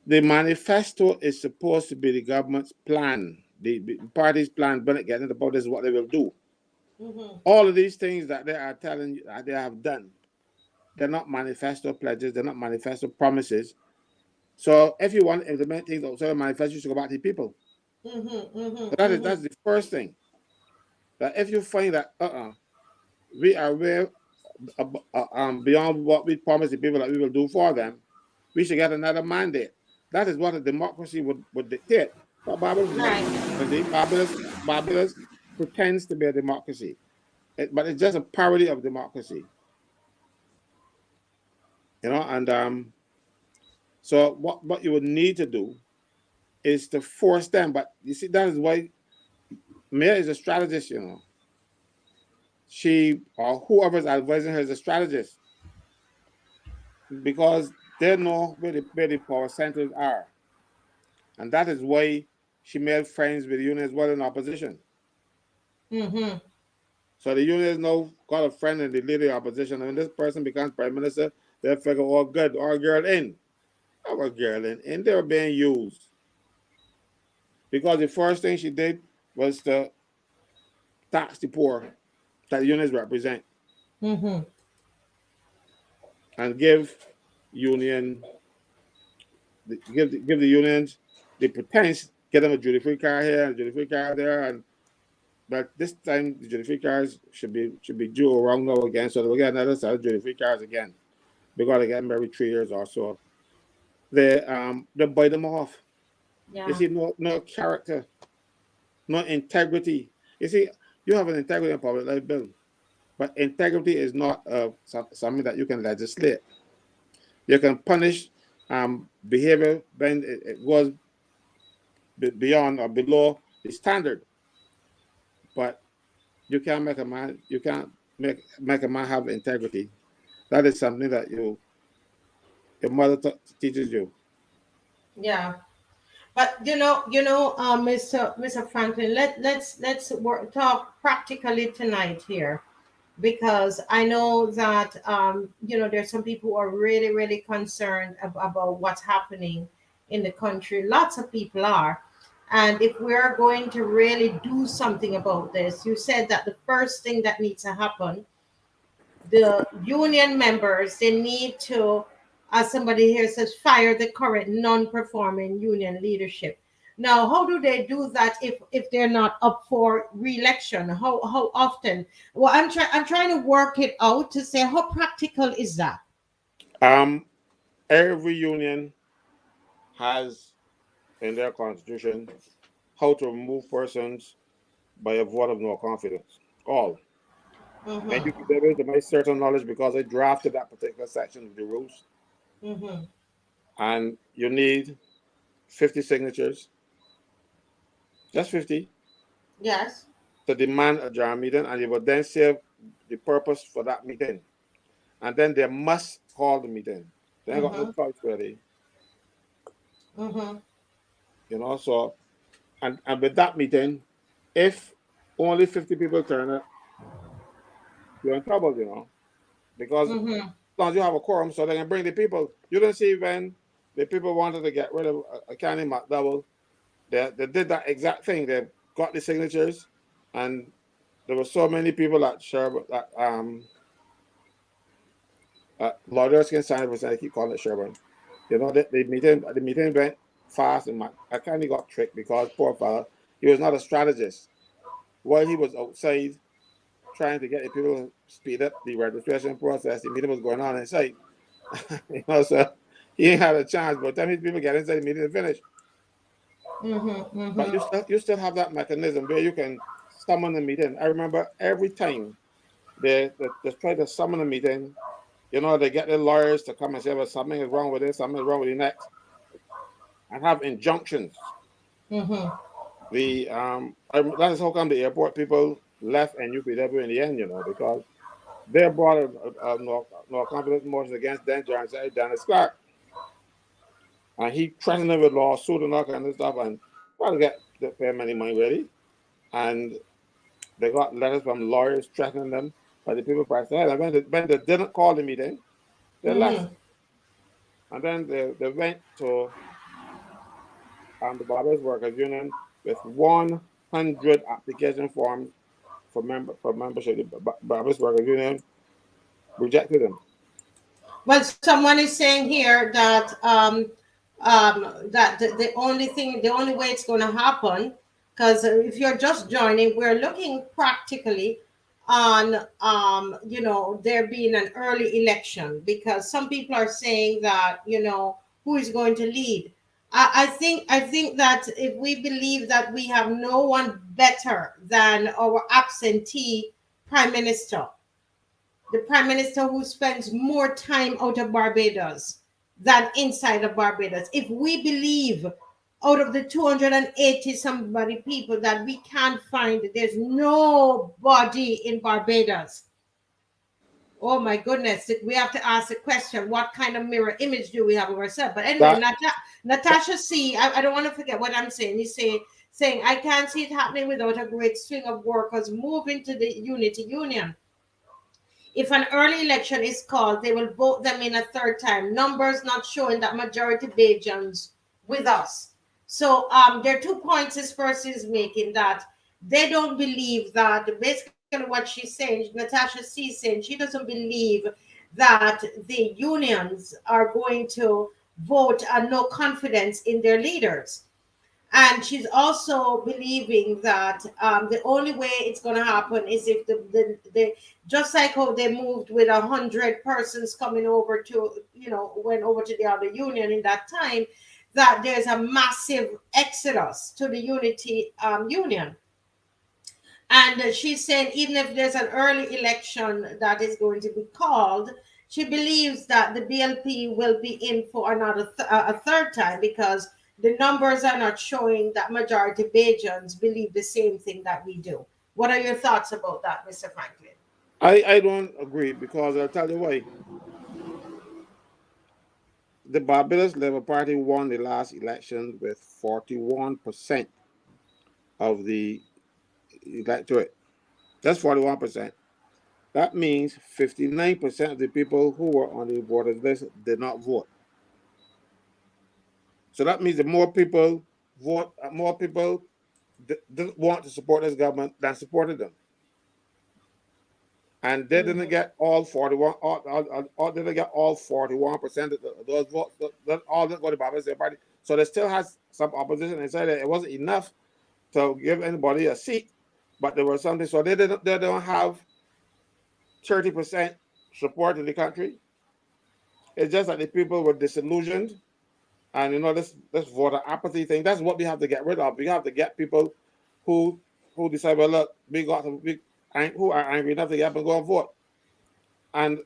The manifesto is supposed to be the government's plan, the party's plan, but getting about this is what they will do. Mm-hmm. All of these things that they are telling you that they have done, they're not manifesto pledges, they're not manifesto promises. So if you want to implement things outside the manifesto, you should go back to the people. Mm-hmm. So Mm-hmm. Mm-hmm. that's the first thing. That if you find that we are way beyond what we promised the people that we will do for them, we should get another mandate. That is what a democracy would dictate. But Barbados is not a Right. democracy. Barbados pretends to be a democracy, but it's just a parody of democracy. And so what you would need to do is to force them. But you see, that is why Mayor is a strategist. She or whoever's advising her is a strategist because they know where the power centers are. And that is why she made friends with the unions while in opposition. Mm-hmm. So the unions now got a friend in the leader of opposition. And when this person becomes prime minister, they figure, oh, good, our girl in. Our girl in. They were being used. Because the first thing she did was to tax the poor that the unions represent Mm-hmm. and give union give the unions the pretense, get them a duty-free car here and a duty-free car there, and but this time the duty-free cars should be due around now again, so they'll get another set of duty-free cars again. We gotta get them every 3 years or so. They buy them off. You Yeah. see, no character, no integrity. You see, you have an integrity in public life bill, but integrity is not something that you can legislate. You can punish behavior when it goes beyond or below the standard, but you can't make a man. You can't make a man have integrity. That is something that your mother teaches you. Yeah. But Mr. Franklin, let's talk practically tonight here, because I know that there's some people who are really really concerned about what's happening in the country. Lots of people are, and if we are going to really do something about this, you said that the first thing that needs to happen, the union members, they need to, as somebody here says, fire the current non-performing union leadership. Now, how do they do that if they're not up for re-election? How often? Well, I'm trying to work it out to say how practical is that. Um, every union has in their constitution how to remove persons by a vote of no confidence. All. And you Mm-hmm. can be able to make certain knowledge because I drafted that particular section of the rules. Mm-hmm. And you need 50 signatures, just 50, Yes. to demand a joint meeting, and you will then say the purpose for that meeting. And then they must call the meeting. They ain't got no Mm-hmm. choice really. Mm-hmm. So and with that meeting, if only 50 people turn up, you're in trouble. Because as Mm-hmm. long as you have a quorum, so they can bring the people. You don't see when the people wanted to get rid of a County McDowell, they did that exact thing. They got the signatures, and there were so many people that Sherburne, that Lord Erskine signed it, I keep calling it Sherburne. The meeting went fast, and I kind of got tricked because poor fella, he was not a strategist. While he was outside trying to get the people to speed up the registration process, the meeting was going on inside. So he ain't had a chance. By the time his people get inside, the meeting is finished. Mm-hmm. But Mm-hmm. you still have that mechanism where you can summon a meeting. I remember every time they try to summon a meeting, they get the lawyers to come and say, well, something is wrong with this, something is wrong with the next. and have injunctions. Mm-hmm. That is how come the airport people left and UPW in the end, because they brought a no confidence motion against Danger and said Dennis Clark. And he threatened them with lawsuit and all kind of stuff and trying to get the pay money ready. And they got letters from lawyers threatening them by the people press ahead. And when they didn't call the meeting, they left. And then they went to the Barbers Workers Union with 100 application forms for membership. The Barbers Workers Union rejected them. Well, someone is saying here that that the only way it's going to happen, because if you're just joining, we're looking practically on there being an early election, because some people are saying that who is going to lead. I think that if we believe that we have no one better than our absentee prime minister, the prime minister who spends more time out of Barbados than inside of Barbados. If we believe out of the 280 somebody people that we can't find, there's nobody in Barbados. Oh my goodness, we have to ask the question, what kind of mirror image do we have of ourselves? But anyway, Natasha C, I don't want to forget what I'm saying. He's saying, I can't see it happening without a great swing of workers moving to the Unity Union. If an early election is called, they will vote them in a third time. Numbers not showing that majority Bajans with us. So there are 2 points this person is making, that they don't believe that, basically what she's saying, Natasha C is saying, she doesn't believe that the unions are going to vote no confidence in their leaders. And she's also believing that the only way it's going to happen is if the just like how they moved with 100 persons coming over to, went over to the other union in that time, that there's a massive exodus to the Unity Union. And she's saying even if there's an early election that is going to be called, she believes that the BLP will be in for a third time, because the numbers are not showing that majority Bajans believe the same thing that we do. What are your thoughts about that, Mr. Franklin? I don't agree, because I'll tell you why. The Barbados Labour Party won the last election with 41% of the electorate. That's 41%. That means 59% of the people who were on the voters list did not vote. So that means that more people vote, more people didn't want to support this government than supported them. And they didn't get all 41, they didn't get all 41% of those votes. All didn't go to Barbados Labour Party. So they still has some opposition inside it. It wasn't enough to give anybody a seat, but there was something. So they don't have 30% support in the country. It's just that the people were disillusioned. And this voter apathy thing, that's what we have to get rid of. We have to get people who decide, well, look, who are angry enough to get up and go and vote. And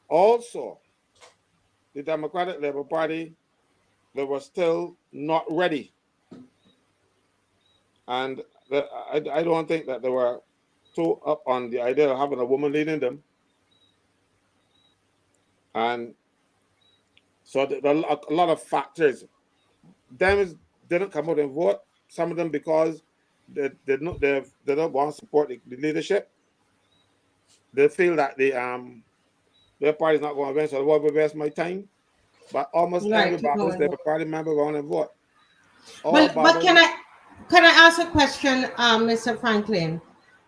also, the Democratic Labour Party, they were still not ready. And I don't think that they were too up on the idea of having a woman leading them. And so a lot of factors. Them didn't come out and vote. Some of them because they don't want to support the leadership. They feel that their party is not going to win, so they won't waste my time. But almost every Barbados Labour Party member going to vote. But can I ask a question, Mr. Franklin?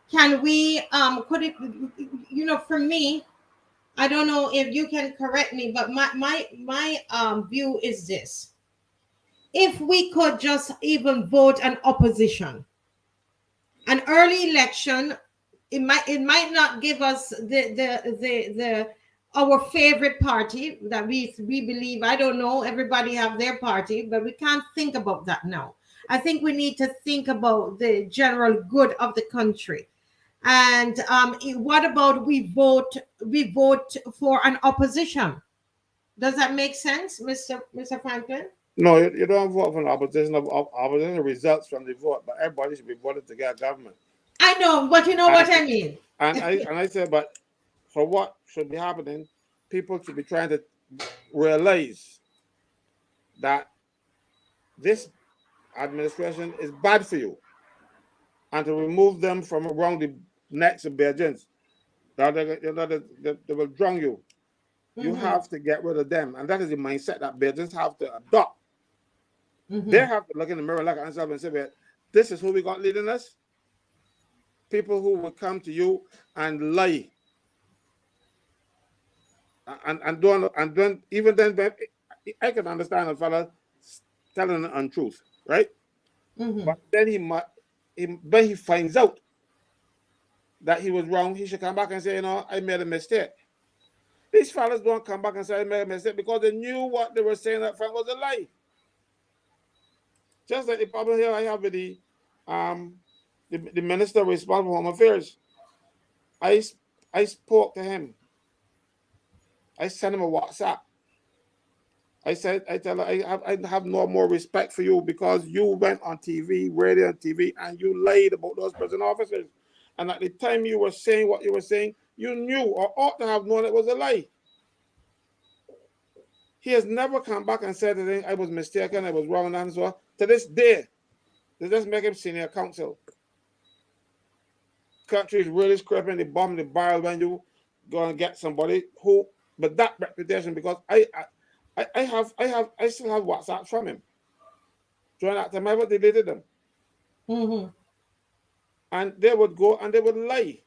Can we could it, for me, I don't know if you can correct me, but my view is this: if we could just even vote an opposition, an early election, it might not give us the our favorite party that we believe. I don't know, everybody have their party, but we can't think about that now. I think we need to think about the general good of the country. And what about we vote for an opposition? Does that make sense, Mr. Franklin? No, you don't vote for the opposition. Opposition results from the vote, but everybody should be voted to get government. I know, but you know what And I mean. I said, but for what should be happening, people should be trying to realize that this administration is bad for you, and to remove them from around the necks of Belgians, that they will drown you. You have to get rid of them, and that is the mindset that Belgians have to adopt. They have to look in the mirror, look at themselves, and say, well, "This is who we got leading us." People who will come to you and lie, and then even then, I can understand a fella telling the untruth, right? But then when he finds out that he was wrong, he should come back and say, I made a mistake. These fellas don't come back and say I made a mistake because they knew what they were saying up front was a lie. Just like the problem here I have with the minister responsible for Home Affairs. I spoke to him. I sent him a WhatsApp. I tell her, I have no more respect for you because you went on TV, radio and TV, and you lied about those prison officers. And at the time you were saying what you were saying, you knew or ought to have known it was a lie. He has never come back and said anything, I was mistaken, I was wrong, and so on. To this day, they just make him senior counsel. Country is really scraping the bottom of the barrel when you go and get somebody who, but that reputation, because I still have WhatsApps from him. During that time, I never deleted them. And they would go and they would lie.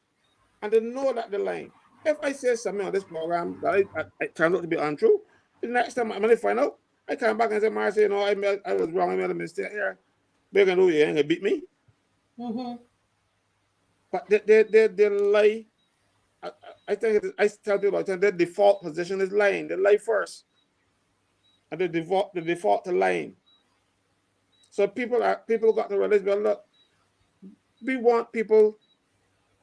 And they know that they're lying. If I say something on this program that I turned out to be untrue, the next time I'm going to find out, I come back and say, Marcy, I was wrong, I made a mistake here. They're going to do it, you ain't going to beat me. But they lie. I think I tell people, their default position is lying. They lie first. And they default to lying. So people got to realize, well, look, we want people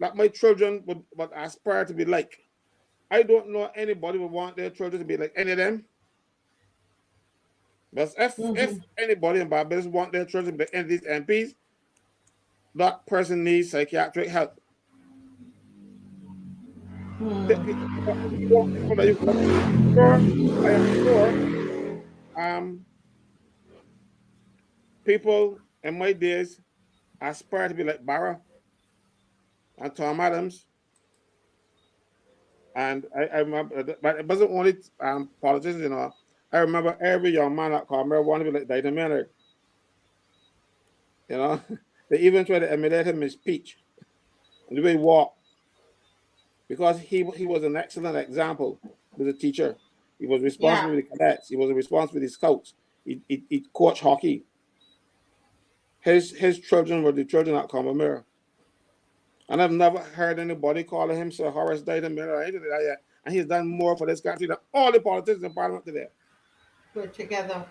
that my children would aspire to be like. I don't know anybody would want their children to be like any of them. But if anybody in Barbados want their children to be like any of these MPs, that person needs psychiatric help. People in my days aspire to be like Barrow and Tom Adams. And I remember, but it wasn't only politicians, I remember every young man that called me wanted to be like Dyson Maynard. They even tried to emulate him in speech and the way he walked. Because he was an excellent example as a teacher. He was responsible for the cadets. He was responsible for the scouts. He coached hockey. His children were the children at Combermere. And I've never heard anybody calling him Sir Horace Dyson Maynard or anything like that yet. And he's done more for this country than all the politicians in Parliament today. We're together.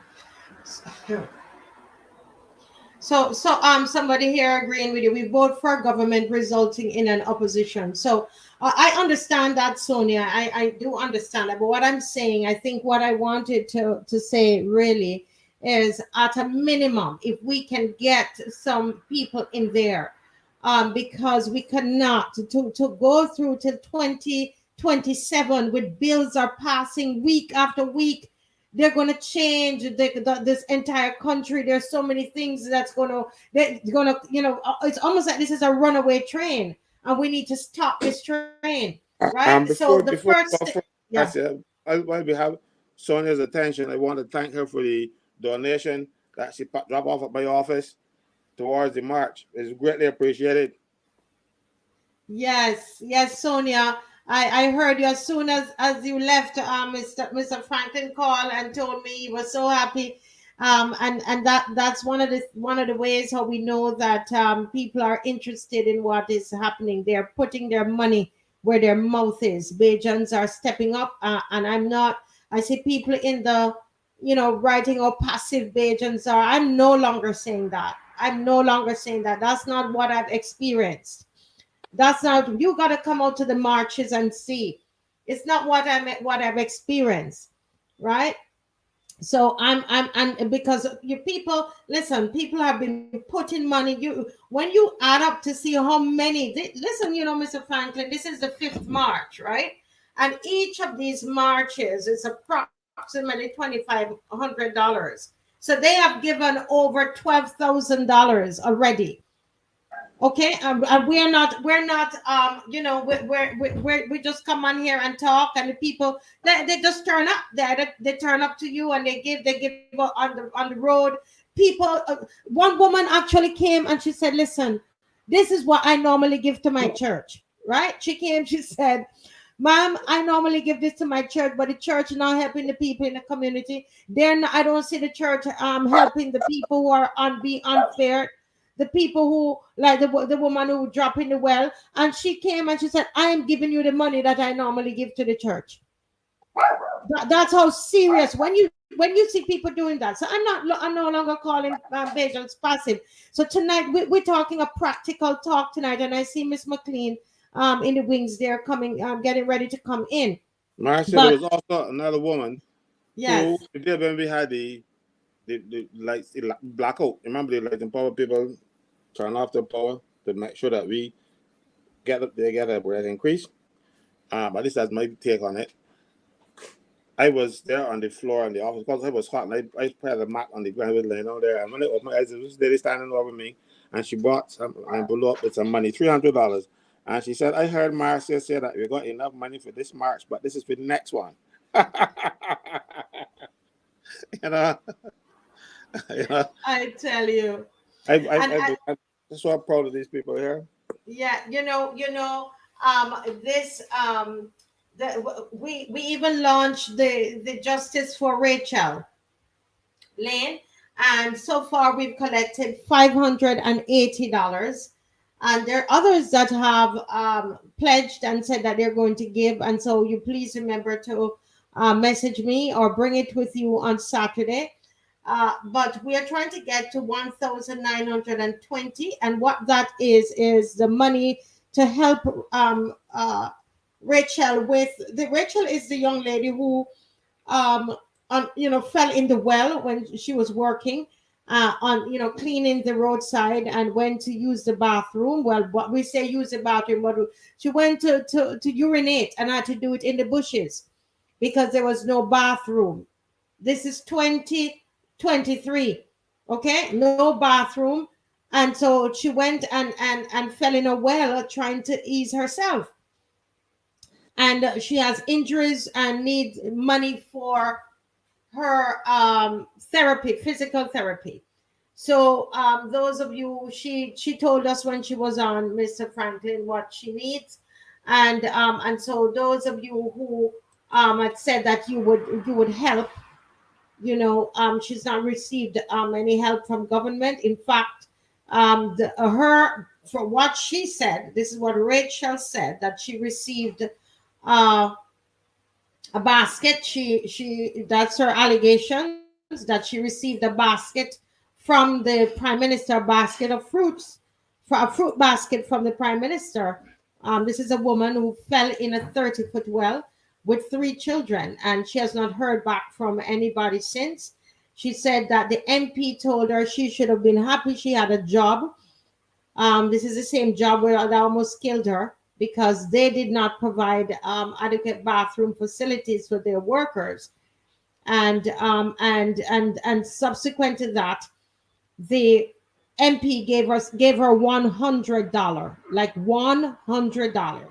So somebody here agreeing with you. We vote for government resulting in an opposition. So I understand that, Sonia. I do understand that. But what I'm saying, I think what I wanted to say really is at a minimum, if we can get some people in there, because we cannot to go through till 2027 with bills are passing week after week. They're going to change this entire country. There's so many things that's going to, it's almost like this is a runaway train and we need to stop this train, right? So the first thing, while we have Sonia's attention, I want to thank her for the donation that she dropped off at my office towards the march. It's greatly appreciated. Yes, Sonia. I heard you as soon as you left. Mr. Franklin called and told me he was so happy, and that's one of the ways how we know that people are interested in what is happening. They're putting their money where their mouth is. Bajans are stepping up, and I see people in the writing how passive Bajans are. I'm no longer saying that. That's not what I've experienced. That's not, you got to come out to the marches and see. It's not what I've experienced, right? So and because you people listen, people have been putting money. You when you add up to see how many. Listen, Mr. Franklin, this is the fifth march, right? And each of these marches is approximately $2,500. So they have given over $12,000 already. Okay, and we're not we just come on here and talk, and the people, they just turn up. They turn up to you, and they give on the road. People, one woman actually came and she said, listen, this is what I normally give to my church, right? She came, she said, ma'am, I normally give this to my church, but the church not helping the people in the community. I don't see the church helping the people who are being unfair, the people who, like the woman who dropped in the well. And she came and she said, I am giving you the money that I normally give to the church. That's how serious when you see people doing that. So I'm no longer calling Bajans passive. So tonight we're talking a practical talk tonight, and I see Miss McLean in the wings there, coming getting ready to come in. Marcia, there But was also another woman who yes, did when we had the lights, the blackout. Remember the light and power people turn off the power to make sure that they get a rate increase. But this is my take on it. I was there on the floor in the office because it was hot, and I put a mat on the ground, laying down there. And when I opened my eyes, it was lady standing over me, and she bought some envelope with some money, $300. And she said, I heard Marcia say that we got enough money for this march, but this is for the next one. you know, you know, I tell you, and I'm so proud of these people here. yeah, this we even launched the Justice for Rachel Lane, and so far we've collected $580. And there are others that have pledged and said that they're going to give. And so you please remember to message me or bring it with you on Saturday. But we are trying to get to 1,920, and what that is the money to help Rachel with the Rachel is the young lady who um fell in the well when she was working on cleaning the roadside, and went to use the bathroom. Well, what we say use the bathroom, but she went to urinate and had to do it in the bushes because there was no bathroom. This is 2023. Okay, no bathroom. And so she went and fell in a well trying to ease herself, and she has injuries and needs money for her therapy, physical therapy. So those of you, she told us when she was on Mr. Franklin what she needs, and so those of you who had said that you would help, she's not received any help from government. In fact, her, for what she said, this is what Rachel said, that she received uh, a basket. She That's her allegations, that she received a basket from the prime minister, a basket of fruits, for a fruit basket from the prime minister. This is a woman who fell in a 30-foot well with three children, and she has not heard back from anybody since. She said that the MP told her she should have been happy she had a job. This is the same job where that almost killed her, because they did not provide adequate bathroom facilities for their workers. And subsequent to that, the MP gave her $100, like $100,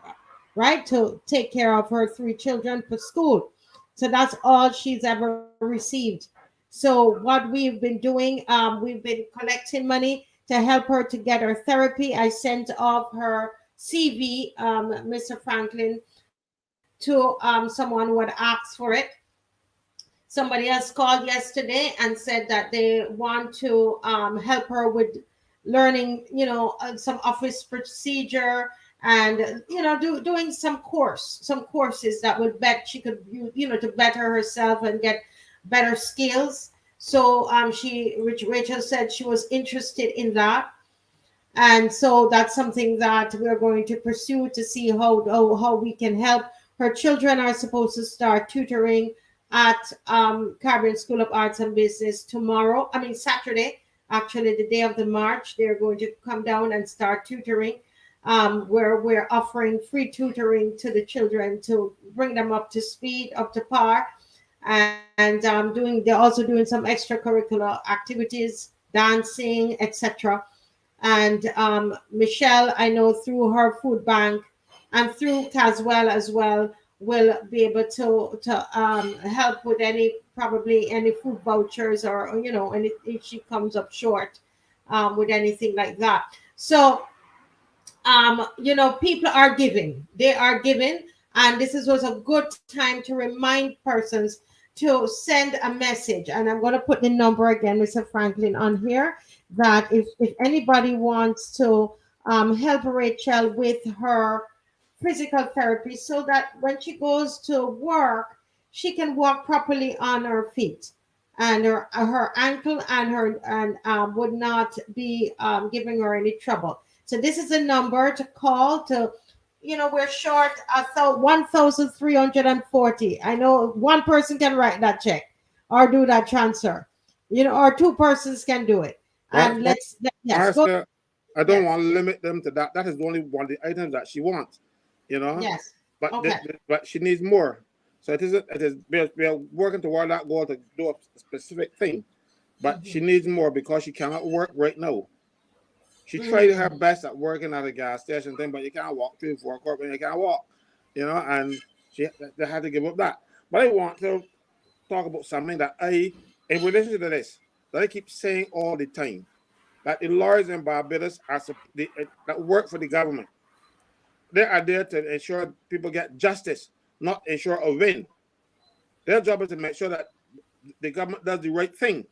right, to take care of her three children for school. So that's all she's ever received. So what we've been doing, we've been collecting money to help her to get her therapy. I sent off her CV, Mr. Franklin, to someone who had asked for it. Somebody else called yesterday and said that they want to help her with learning, some office procedure, and doing some courses that would bet she could, to better herself and get better skills. So Rachel said she was interested in that, and so that's something that we're going to pursue to see how we can help. Her children are supposed to start tutoring at Caribbean School of Arts and Business tomorrow. I mean, Saturday, actually, the day of the march. They're going to come down and start tutoring, where we're offering free tutoring to the children to bring them up to speed, up to par. And they're also doing some extracurricular activities, dancing, etc. And Michelle, I know through her food bank and through Caswell as well, will be able to help with any, probably any food vouchers, or any, if she comes up short with anything like that. So people are giving, they are giving, and this was a good time to remind persons to send a message. And I'm going to put the number again, Mr. Franklin, on here, that if anybody wants to help Rachel with her physical therapy, so that when she goes to work, she can walk properly on her feet, and her ankle and her and would not be giving her any trouble. So this is a number to call to, we're short 1,340. I know one person can write that check or do that transfer, or two persons can do it. And yes, go. I don't Yes. want to limit them to that. That is the only one of the items that she wants, Yes. But Okay. but she needs more. So we are working toward that goal to do a specific thing, but she needs more because she cannot work right now. She tried her best at working at a gas station thing, but you can't walk 3 or 4 court when you can't walk, and they had to give up that. But I want to talk about something that in relation to this, that I keep saying all the time, that the lawyers in Barbados that work for the government. They are there to ensure people get justice, not ensure a win. Their job is to make sure that the government does the right thing.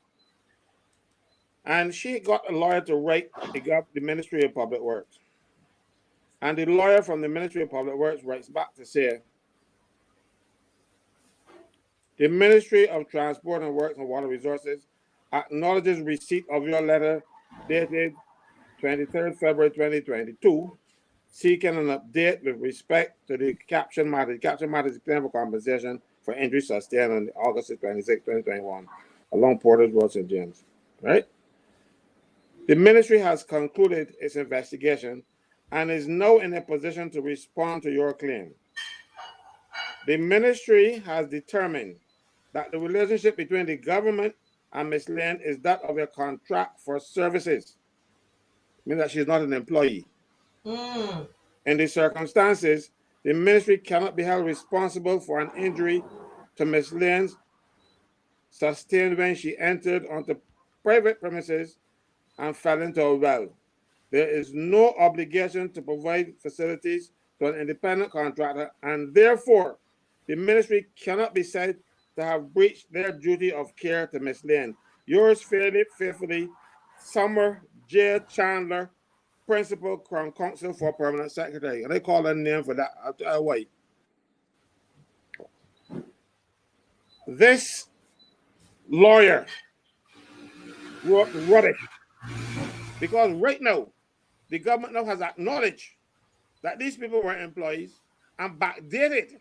And she got a lawyer to write the Ministry of Public Works. And the lawyer from the Ministry of Public Works writes back to say, the Ministry of Transport and Works and Water Resources acknowledges receipt of your letter dated 23rd February 2022, seeking an update with respect to the caption matter. The caption matter is claim for compensation for injuries sustained on August 26, 2021, along Porter's Road, St. James. Right? The ministry has concluded its investigation and is now in a position to respond to your claim. The ministry has determined that the relationship between the government and Ms. Lane is that of a contract for services, meaning that she's not an employee. In these circumstances, the ministry cannot be held responsible for an injury to Ms. Lane's sustained when she entered onto private premises and fell into a well. There is no obligation to provide facilities to an independent contractor, and therefore, the ministry cannot be said to have breached their duty of care to Ms. Lane. Yours faithfully, Summer J. Chandler, Principal Crown Counsel for Permanent Secretary. And they call her name for that. I'll tell you why. This lawyer wrote rubbish because right now, the government now has acknowledged that these people were employees and backdated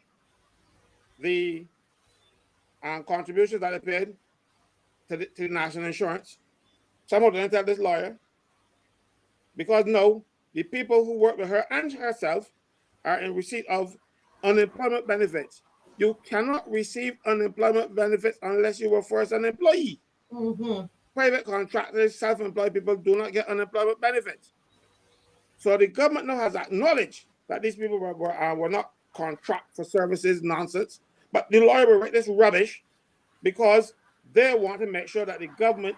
the contributions that they paid to the national insurance. Somehow didn't tell this lawyer, because no, the people who work with her and herself are in receipt of unemployment benefits. You cannot receive unemployment benefits unless you were first an employee. Private contractors, self-employed people do not get unemployment benefits. So the government now has acknowledged that these people were not contract for services nonsense, but the lawyer will write this rubbish because they want to make sure that the government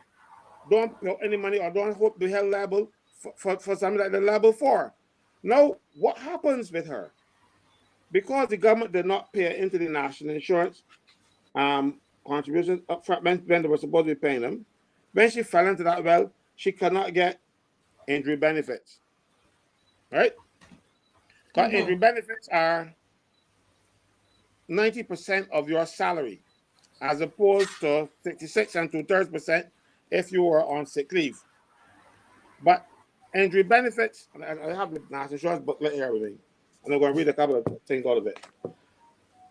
don't pay any money or don't hope to be held liable for something that they're liable for. Now, what happens with her? Because the government did not pay into the national insurance contributions up front when they were supposed to be paying them, when she fell into that well, she cannot get injury benefits. Right? Because injury benefits are 90% of your salary, as opposed to 66 and 2/3% if you were on sick leave. But injury benefits, and I have the national insurance booklet here with me, and I'm going to read a couple of things out of it.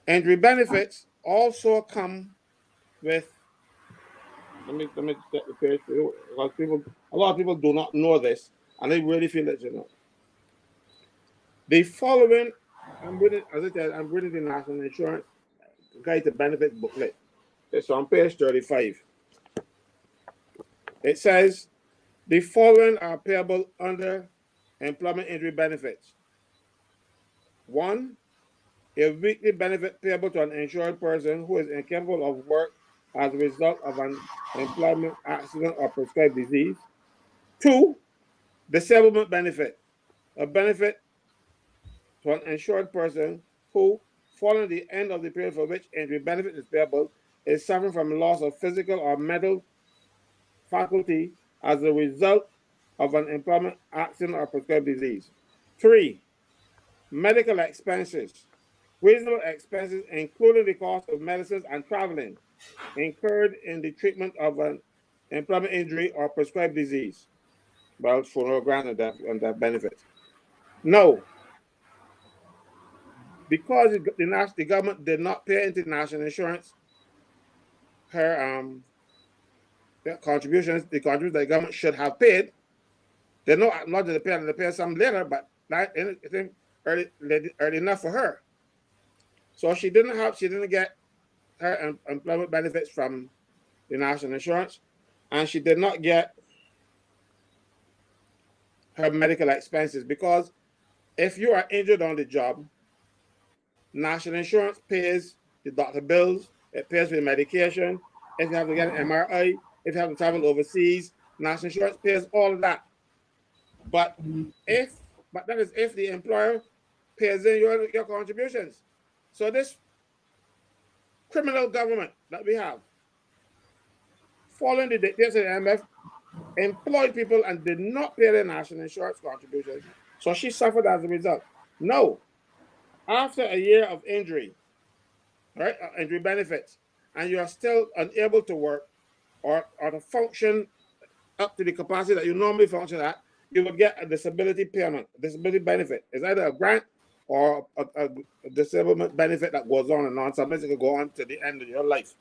Injury benefits also come with, let me get the page for you, because a lot of people do not know this, and they really feel that you know. The following, as I said, I'm reading the National Insurance Guide to Benefits booklet. It's on page 35. It says the following are payable under employment injury benefits. 1, a weekly benefit payable to an insured person who is incapable of work as a result of an employment accident or prescribed disease. 2, disablement benefit, a benefit to an insured person who, following the end of the period for which injury benefit is payable, is suffering from loss of physical or mental faculty as a result of an employment accident or prescribed disease. 3, medical expenses, reasonable expenses including the cost of medicines and traveling incurred in the treatment of an employment injury or prescribed disease. Well, for no grant and that benefit. No, because the government did not pay into national insurance her contributions, the contributions the government should have paid. They know not that they pay some later, but not anything early enough for her. So she didn't get her employment benefits from the national insurance, and she did not get her medical expenses, because if you are injured on the job, national insurance pays the doctor bills, it pays for the medication. If you have to get an MRI, if you have to travel overseas, national insurance pays all of that. But that is if the employer pays in your contributions. So this criminal government that we have, following the dictates of the IMF, employed people and did not pay their national insurance contributions. So she suffered as a result. No, after a year of injury, right, injury benefits, and you are still unable to work or to function up to the capacity that you normally function at, you will get a disability payment, disability benefit. It's either a grant or a disablement benefit that goes on and on. Sometimes it can go on to the end of your life,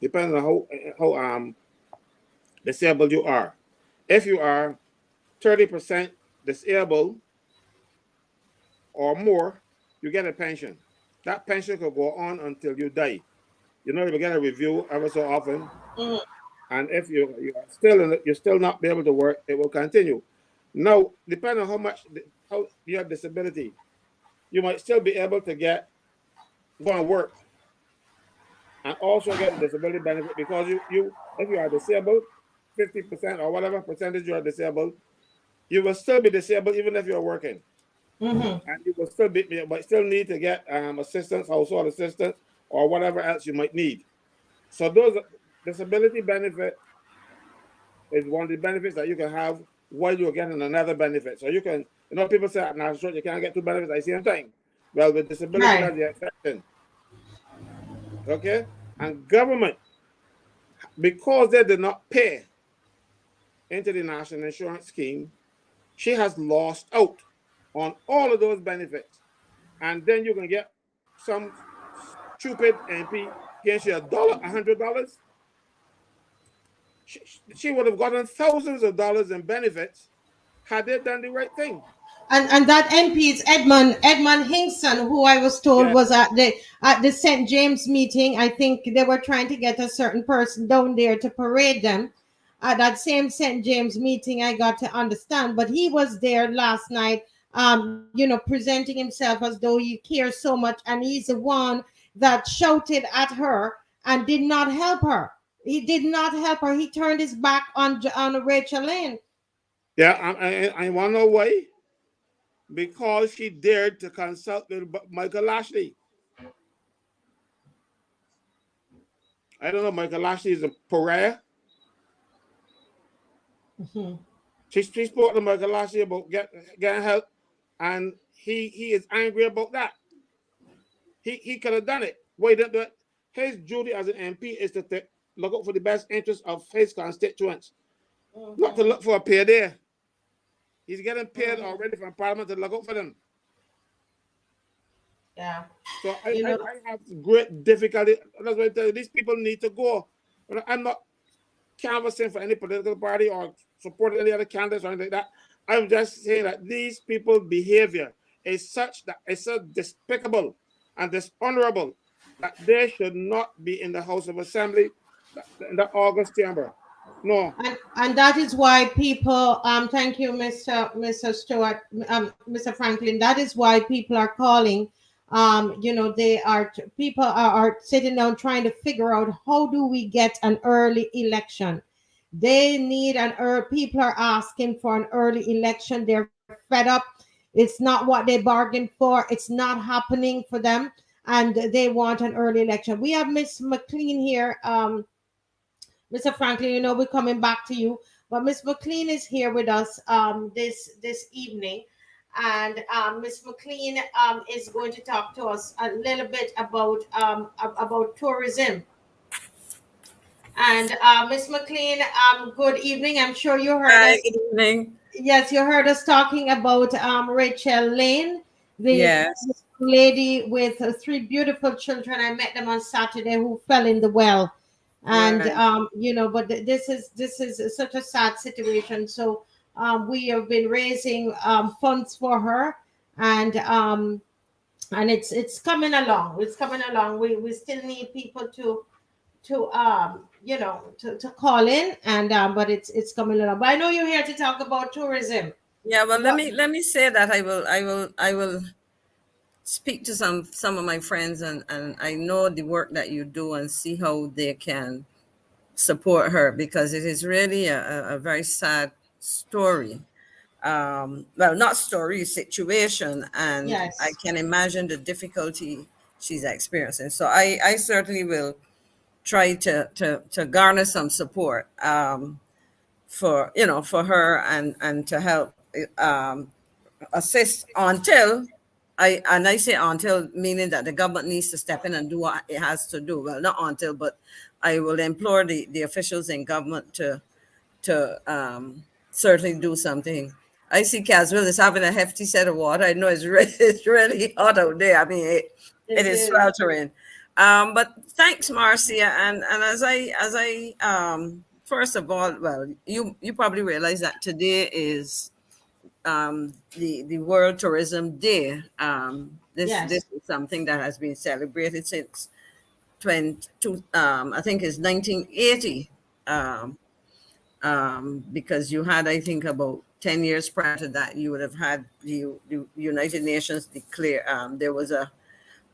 depending on how disabled you are. If you are 30% disabled or more, you get a pension. That pension could go on until you die. You know, you get a review every so often. Mm. And if you're still not be able to work, it will continue. Now, depending on how you have disability, you might still be able to go and work and also get a disability benefit, because if you are disabled, 50% or whatever percentage you are disabled, you will still be disabled even if you're working. Mm-hmm. And you will still need to get assistance, household assistance, or whatever else you might need. So those disability benefit is one of the benefits that you can have while you're getting another benefit. So you can, people say at national you can't get 2 benefits at the same time. Well, with disability, right, that's the exception. Okay? And government, because they did not pay into the national insurance scheme, she has lost out on all of those benefits. And then you can get some stupid MP gives you $100. She would have gotten thousands of dollars in benefits had they done the right thing. And that MP is Edmund Hinkson, who I was told was at the St. James meeting. I think they were trying to get a certain person down there to parade them. At that same St. James meeting, I got to understand, but he was there last night, presenting himself as though he cares so much, and he's the one that shouted at her and did not help her. He did not help her. He turned his back on Rachel Lynn. Yeah, I want to know why. Because she dared to consult with Michael Ashley. I don't know, Michael Ashley is a pariah. Mm-hmm. She spoke to Michael Ashley about getting help, and he is angry about that. He could have done it. Why didn't do it? His duty as an MP is to look out for the best interests of his constituents, mm-hmm, not to look for a payday. He's getting paid already from Parliament to look out for them. Yeah. So You know, I have great difficulty. That's why I tell you, these people need to go. I'm not canvassing for any political party or supporting any other candidates or anything like that. I'm just saying that these people's behavior is such that it's so despicable and dishonorable that they should not be in the House of Assembly, in the August chamber. No. and that is why people, thank you, Mr. Stewart, Mr. Franklin. That is why people are calling. You know, people are sitting down trying to figure out how do we get an early election. They need people are asking for an early election. They're fed up. It's not what they bargained for. It's not happening for them, and they want an early election. We have Miss McLean here. Mr. Franklin, you know we're coming back to you, but Miss McLean is here with us this evening, and Miss McLean is going to talk to us a little bit about tourism. And Miss McLean, good evening. I'm sure you heard Hi, us. good evening. Yes, you heard us talking about Rachel Lane, the Yes, lady with three beautiful children. I met them on Saturday who fell in the well, and right. you know, but this is such a sad situation. So we have been raising funds for her, and it's coming along. It's coming along. We still need people to call in, and but it's coming along. But I know you're here to talk about tourism. Yeah, well, let What? me say that I will speak to some of my friends, and I know the work that you do and see how they can support her, because it is really a very sad story. Well, not story, situation, and I Yes. can imagine the difficulty she's experiencing. So I certainly will try to garner some support. For for her, and to help um, assist until I say until, meaning that the government needs to step in and do what it has to do. Well, not until, but I will implore the officials in government to certainly do something. I see Caswell is having a hefty set of water. I know it's really, it's really hot out there. I mean, it It is is. sweltering. But thanks, Marcia. And as I first of all, well, you probably realize that today is the World Tourism Day. This Yes. is something that has been celebrated since 22, I think it's 1980. Um, because you had, I think, about 10 years prior to that, you would have had the United Nations declare, there was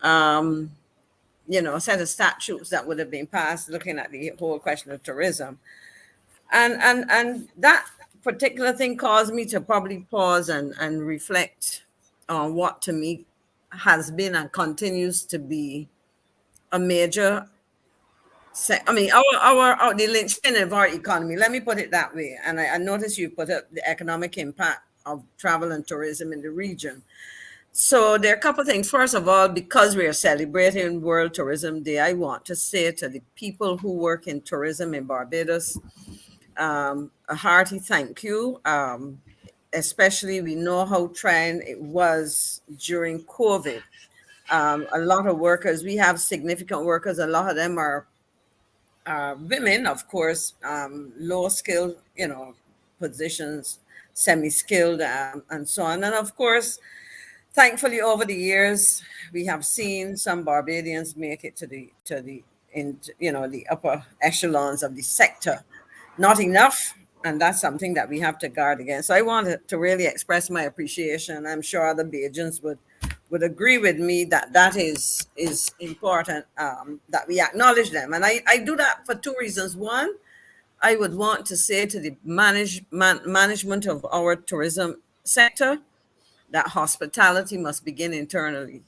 um, a set of statutes that would have been passed looking at the whole question of tourism. And that particular thing caused me to probably pause and reflect on what to me has been and continues to be a major I mean, our the linchpin of our economy. Let me put it that way. And I notice you put up the economic impact of travel and tourism in the region. So there are a couple of things. First of all, because we are celebrating World Tourism Day, I want to say to the people who work in tourism in Barbados, a hearty thank you. Especially, we know how trying it was during COVID. A lot of workers, we have significant workers. A lot of them are women, of course, low skilled, positions, semi skilled, and so on. And of course, thankfully, over the years, we have seen some Barbadians make it to the upper echelons of the sector. Not enough, and that's something that we have to guard against. So I wanted to really express my appreciation. I'm sure other Bajans would agree with me that that is important, that we acknowledge them. And I do that for two reasons. One, I would want to say to the management of our tourism sector that hospitality must begin internally.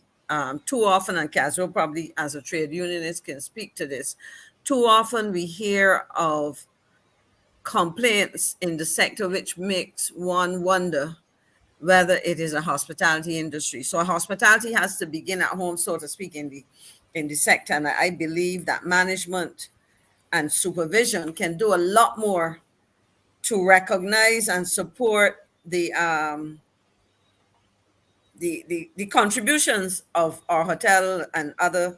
Too often, and Caswell probably as a trade unionist can speak to this, too often we hear of complaints in the sector which makes one wonder whether it is a hospitality industry. So hospitality has to begin at home, so to speak, in the sector. And I believe that management and supervision can do a lot more to recognize and support the contributions of our hotel and other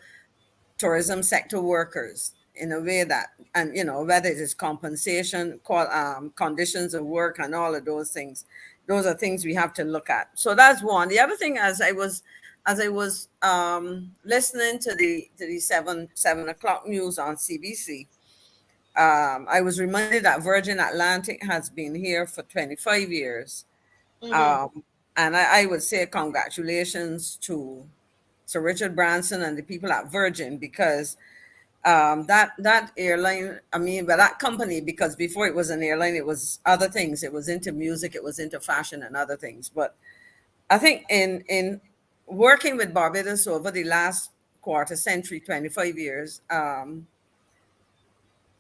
tourism sector workers in a way that, and whether it is compensation, conditions of work, and all of those things, those are things we have to look at. So that's one. The other thing, as I was listening to the 7 o'clock news on CBC, I was reminded that Virgin Atlantic has been here for 25 years. And I would say congratulations to Sir Richard Branson and the people at Virgin, because that airline, but that company, because before it was an airline, it was other things. It was into music, it was into fashion and other things. But I think in working with Barbados over the last quarter century, 25 years,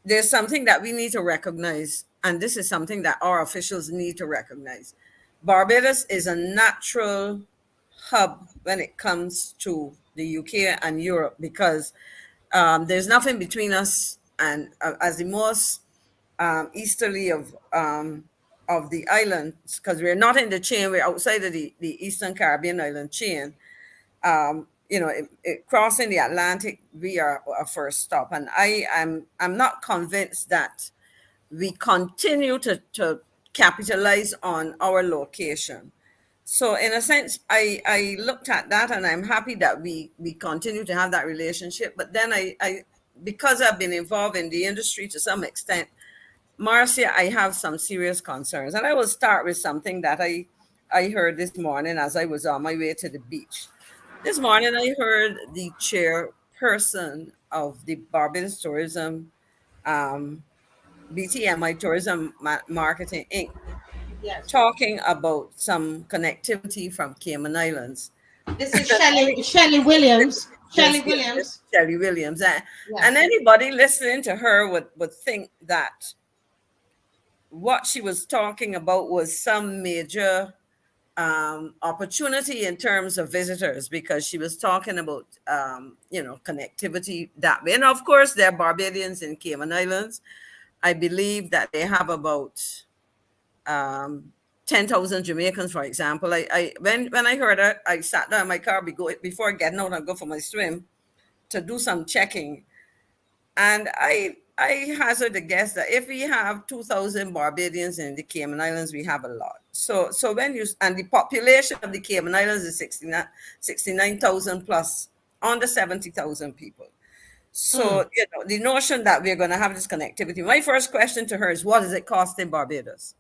there's something that we need to recognize, and this is something that our officials need to recognize. Barbados is a natural hub when it comes to the UK and Europe, because there's nothing between us and as the most easterly of the islands, because we're not in the chain, we're outside of the Eastern Caribbean island chain. Crossing the Atlantic, we are a first stop, and I'm not convinced that we continue to capitalize on our location. So in a sense, I looked at that, and I'm happy that we continue to have that relationship. But then I because I've been involved in the industry to some extent, Marcia, I have some serious concerns. And I will start with something that I heard this morning as I was on my way to the beach. This morning, I heard the chairperson of the Barbados Tourism, BTMI Tourism Marketing Inc., Yes. talking about some connectivity from Cayman Islands. This is Shelley Williams. Shelley Yes, Williams. Shelley Williams. Yes. And anybody listening to her would think that what she was talking about was some major opportunity in terms of visitors, because she was talking about connectivity that way. And of course, there are Barbadians in Cayman Islands. I believe that they have about 10,000 Jamaicans, for example. When I heard her, I sat down in my car before getting out and go for my swim to do some checking, and I hazard a guess that if we have 2,000 Barbadians in the Cayman Islands, we have a lot. So and the population of the Cayman Islands is 69,000 plus, under 70,000 people. So, the notion that we're going to have this connectivity. My first question to her is, what does it cost in Barbados?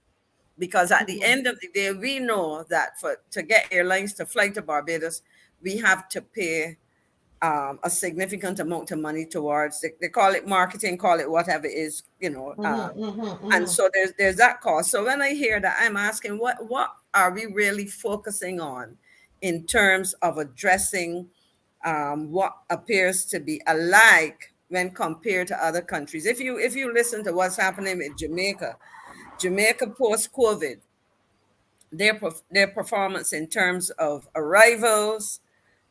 Because at the end of the day, we know that to get airlines to fly to Barbados, we have to pay a significant amount of money towards, they call it marketing, call it whatever it is, and so there's that cost. So when I hear that, I'm asking, what are we really focusing on in terms of addressing what appears to be alike when compared to other countries? If you listen to what's happening with Jamaica post-COVID, their performance in terms of arrivals,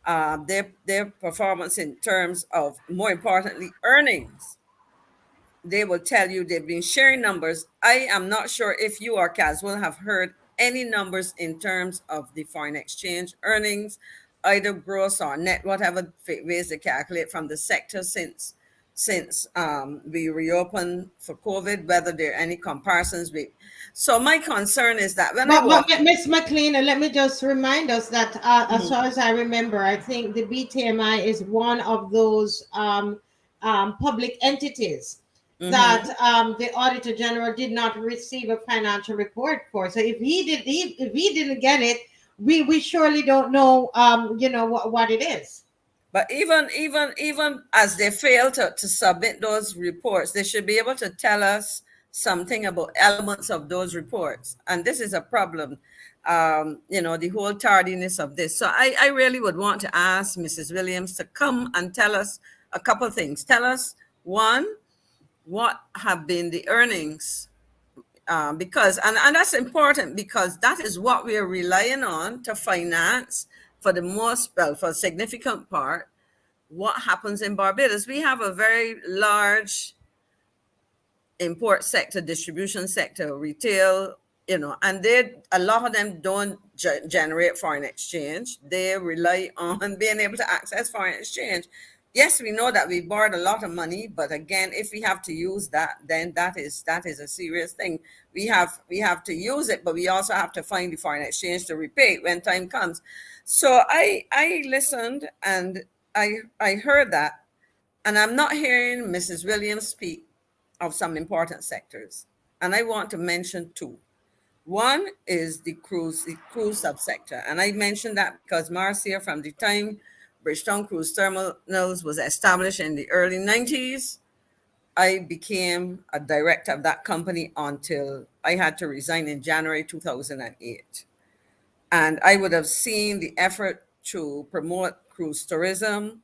their performance in terms of, more importantly, earnings. They will tell you they've been sharing numbers. I am not sure if you or Caswell have heard any numbers in terms of the foreign exchange earnings, either gross or net, whatever ways they calculate from the sector since we reopened for COVID, whether there are any comparisons with. So my concern is that but Ms. McLean, let me just remind us that as far as I remember, I think the BTMI is one of those public entities that the Auditor General did not receive a financial report for. So if he didn't get it, we surely don't know what it is. But even as they fail to submit those reports, they should be able to tell us something about elements of those reports. And this is a problem, the whole tardiness of this. So I really would want to ask Mrs. Williams to come and tell us a couple of things. Tell us, one, what have been the earnings? Because that's important, because that is what we are relying on to finance, for a significant part, what happens in Barbados. We have a very large import sector, distribution sector, retail, and a lot of them don't generate foreign exchange. They rely on being able to access foreign exchange. Yes, we know that we borrowed a lot of money, but again, if we have to use that, then that is a serious thing. We have to use it, but we also have to find the foreign exchange to repay it when time comes. So I listened, and I heard that, and I'm not hearing Mrs. Williams speak of some important sectors, and I want to mention two. One is the cruise subsector. And I mentioned that because Marcia, from the time Bridgetown Cruise Terminals was established in the early 90s, I became a director of that company until I had to resign in January 2008. And I would have seen the effort to promote cruise tourism.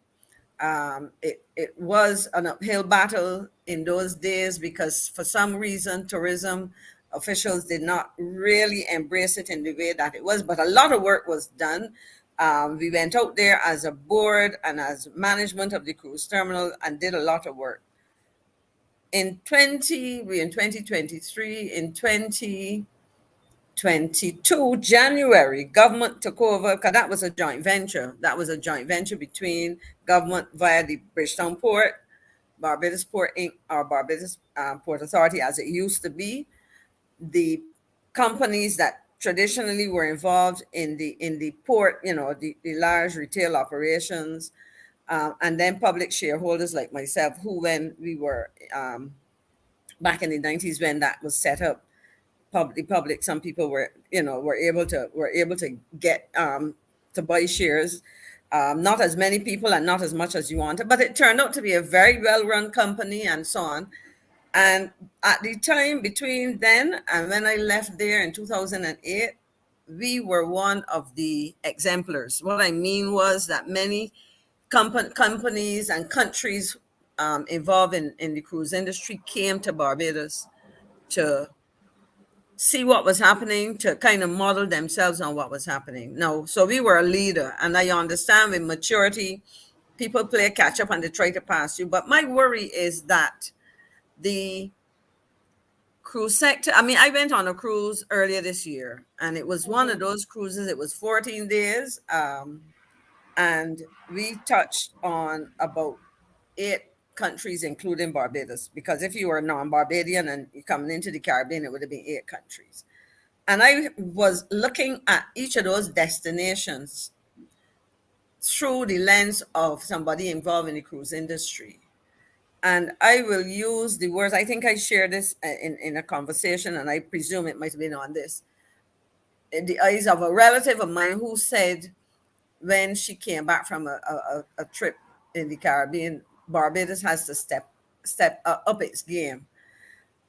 It was an uphill battle in those days because for some reason tourism officials did not really embrace it in the way that it was, but a lot of work was done. We went out there as a board and as management of the cruise terminal and did a lot of work. We're in 2023, in 2022 January, government took over, because that was a joint venture. That was a joint venture between government via the Bridgetown Port, Barbados Port Inc., or Barbados Port Authority as it used to be. The companies that traditionally were involved in the port, the large retail operations, and then public shareholders like myself, who, when we were back in the 90s when that was set up, public, some people were able to get to buy shares. Not as many people and not as much as you wanted, but it turned out to be a very well-run company and so on. And at the time between then and when I left there in 2008, we were one of the exemplars. What I mean was that many companies and countries involved in the cruise industry came to Barbados to see what was happening, to kind of model themselves on what was happening. No, so we were a leader, and I understand with maturity, people play catch up and they try to pass you. But my worry is that the cruise sector, I mean, I went on a cruise earlier this year, and it was one of those cruises. It was 14 days, and we touched on about 8 countries, including Barbados, because if you were non-Barbadian and you're coming into the Caribbean, it would have been 8 countries. And I was looking at each of those destinations through the lens of somebody involved in the cruise industry. And I will use the words, I think I shared this in a conversation, and I presume it might have been on this, in the eyes of a relative of mine who said when she came back from a trip in the Caribbean, Barbados has to step up its game.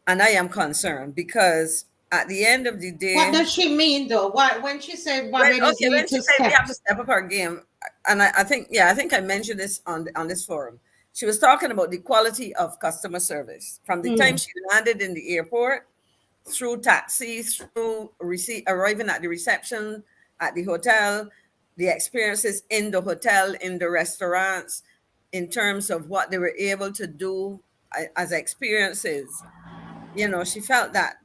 And I am concerned because at the end of the day, What does she mean though? What, when she said Barbados when needs she to said we step? have to step up our game, and I think I mentioned this on this forum. She was talking about the quality of customer service from the time she landed in the airport, through taxis, through arriving at the reception at the hotel, the experiences in the hotel, in the restaurants, in terms of what they were able to do as experiences. She felt that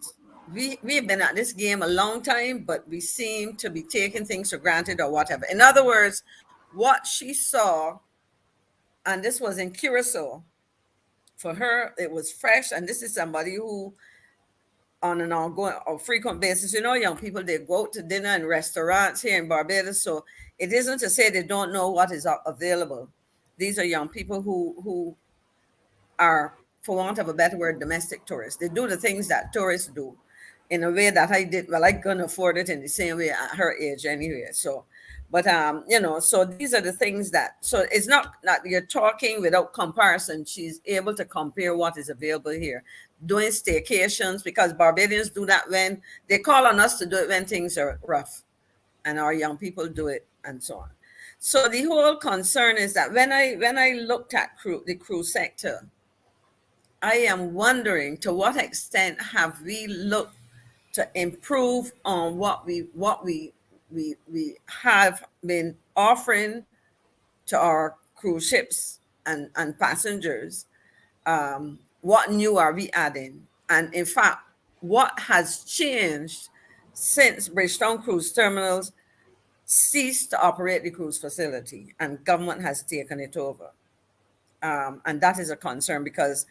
we've been at this game a long time, but we seem to be taking things for granted or whatever. In other words, what she saw, and this was in Curacao, for her, it was fresh. And this is somebody who, on an ongoing or frequent basis, young people, they go out to dinner in restaurants here in Barbados. So it isn't to say they don't know what is available. These are young people who are, for want of a better word, domestic tourists. They do the things that tourists do in a way that I did. Well, I couldn't afford it in the same way at her age anyway. So, but, so these are the things so it's not that you're talking without comparison. She's able to compare what is available here. Doing staycations, because Barbadians do that when they call on us to do it when things are rough, and our young people do it, and so on. So the whole concern is that when I looked at the cruise sector, I am wondering to what extent have we looked to improve on what we have been offering to our cruise ships and passengers. What new are we adding? And in fact, what has changed since Bridgetown Cruise Terminals ceased to operate the cruise facility and government has taken it over. And that is a concern because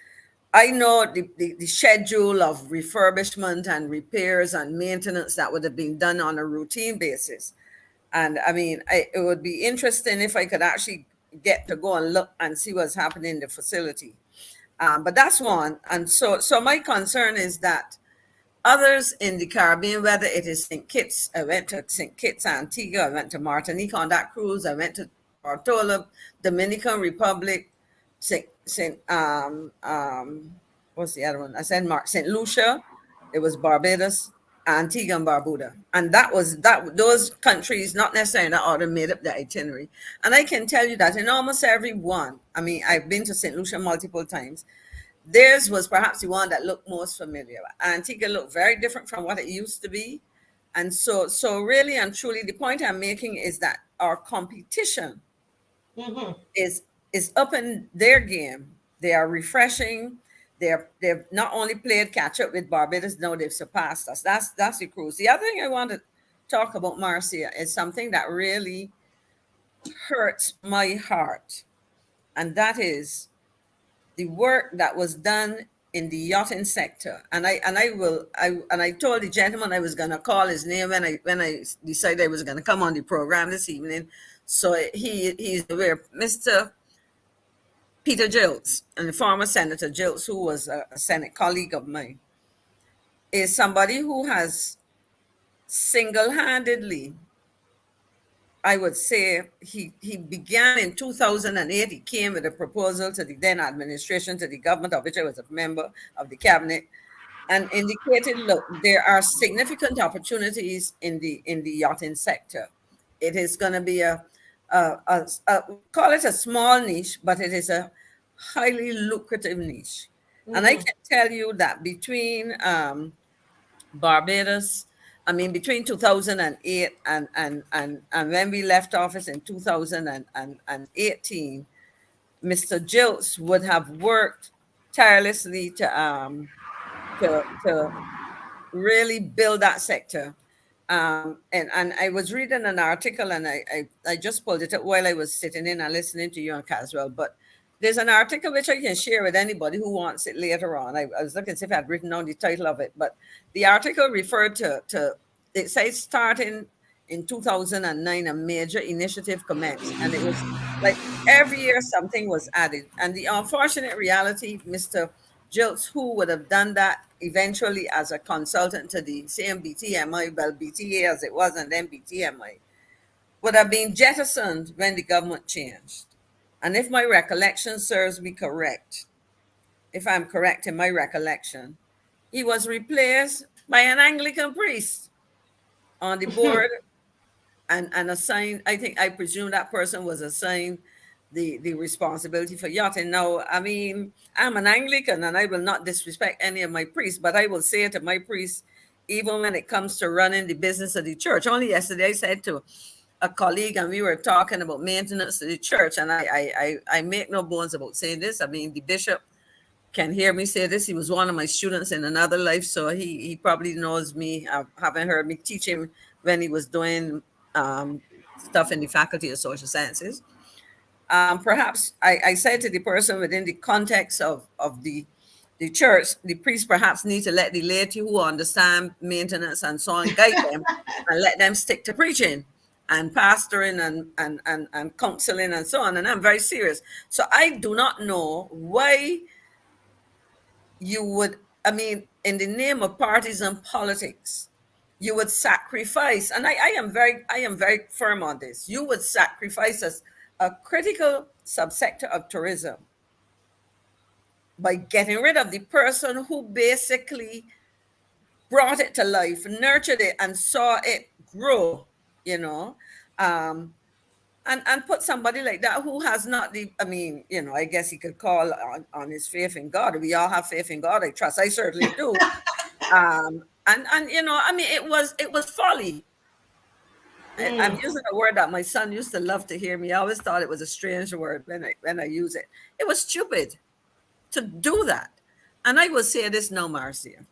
I know the schedule of refurbishment and repairs and maintenance that would have been done on a routine basis. And I mean, it would be interesting if I could actually get to go and look and see what's happening in the facility. But that's one. And so my concern is that others in the Caribbean, whether it is St. Kitts, I went to St. Kitts, Antigua, I went to Martinique on that cruise, I went to Bartola, Dominican Republic, what's the other one? I said St. Lucia, it was Barbados, Antigua and Barbuda. And those countries, not necessarily in that order, made up the itinerary. And I can tell you that in almost every one, I mean, I've been to St. Lucia multiple times, theirs was perhaps the one that looked most familiar. Antigua looked very different from what it used to be. And so really and truly, the point I'm making is that our competition is up in their game. They are refreshing. They've not only played catch up with Barbados, now they've surpassed us. That's the cruise. The other thing I want to talk about, Marcia, is something that really hurts my heart. And that is the work that was done in the yachting sector. And I told the gentleman I was going to call his name when I decided I was going to come on the program this evening. So he's aware, Mr. Peter Gilts, and the former Senator Gilts, who was a Senate colleague of mine, is somebody who has single-handedly, I would say, he began in 2008. He came with a proposal to the then administration, to the government, of which I was a member of the cabinet, and indicated, look, there are significant opportunities in the yachting sector. It is going to be call it a small niche, but it is a highly lucrative niche. And I can tell you that between Barbados, I mean, between 2008 and when we left office in 2018, Mr. Gilts would have worked tirelessly to really build that sector. And I was reading an article, and I just pulled it up while I was sitting in and listening to you and Caswell. But there's an article which I can share with anybody who wants it later on. I was looking to see if I had written down the title of it, but the article referred to it says starting in 2009, a major initiative commenced, and it was like every year something was added. And the unfortunate reality, Mr. Gilts, who would have done that eventually as a consultant to the same BTMI, well, BTA as it was, and then BTMI, would have been jettisoned when the government changed. And if my recollection serves me correct, if I'm correct in my recollection, he was replaced by an Anglican priest on the board and assigned, I presume that person was assigned the responsibility for yachting. Now, I mean, I'm an Anglican and I will not disrespect any of my priests, but I will say to my priests, even when it comes to running the business of the church. Only yesterday I said to a colleague, and we were talking about maintenance of the church, and I make no bones about saying this. I mean, the bishop can hear me say this. He was one of my students in another life, so he probably knows me. I haven't heard me teach him when he was doing stuff in the Faculty of Social Sciences. Perhaps I said to the person, within the context of the church, the priest perhaps need to let the laity who understand maintenance and so on guide them and let them stick to preaching and pastoring and counseling and so on. And I'm very serious. So I do not know why you would, I mean, in the name of partisan politics, you would sacrifice, and I am very firm on this, you would sacrifice a critical subsector of tourism by getting rid of the person who basically brought it to life, nurtured it, and saw it grow, you know, and put somebody like that who has not the, I mean, you know, I guess he could call on his faith in God. We all have faith in God, I trust. I certainly do. And you know, I mean, it was folly. I'm using a word that my son used to love to hear me. I always thought it was a strange word when I use it. It was stupid to do that. And I will say this now, Marcia.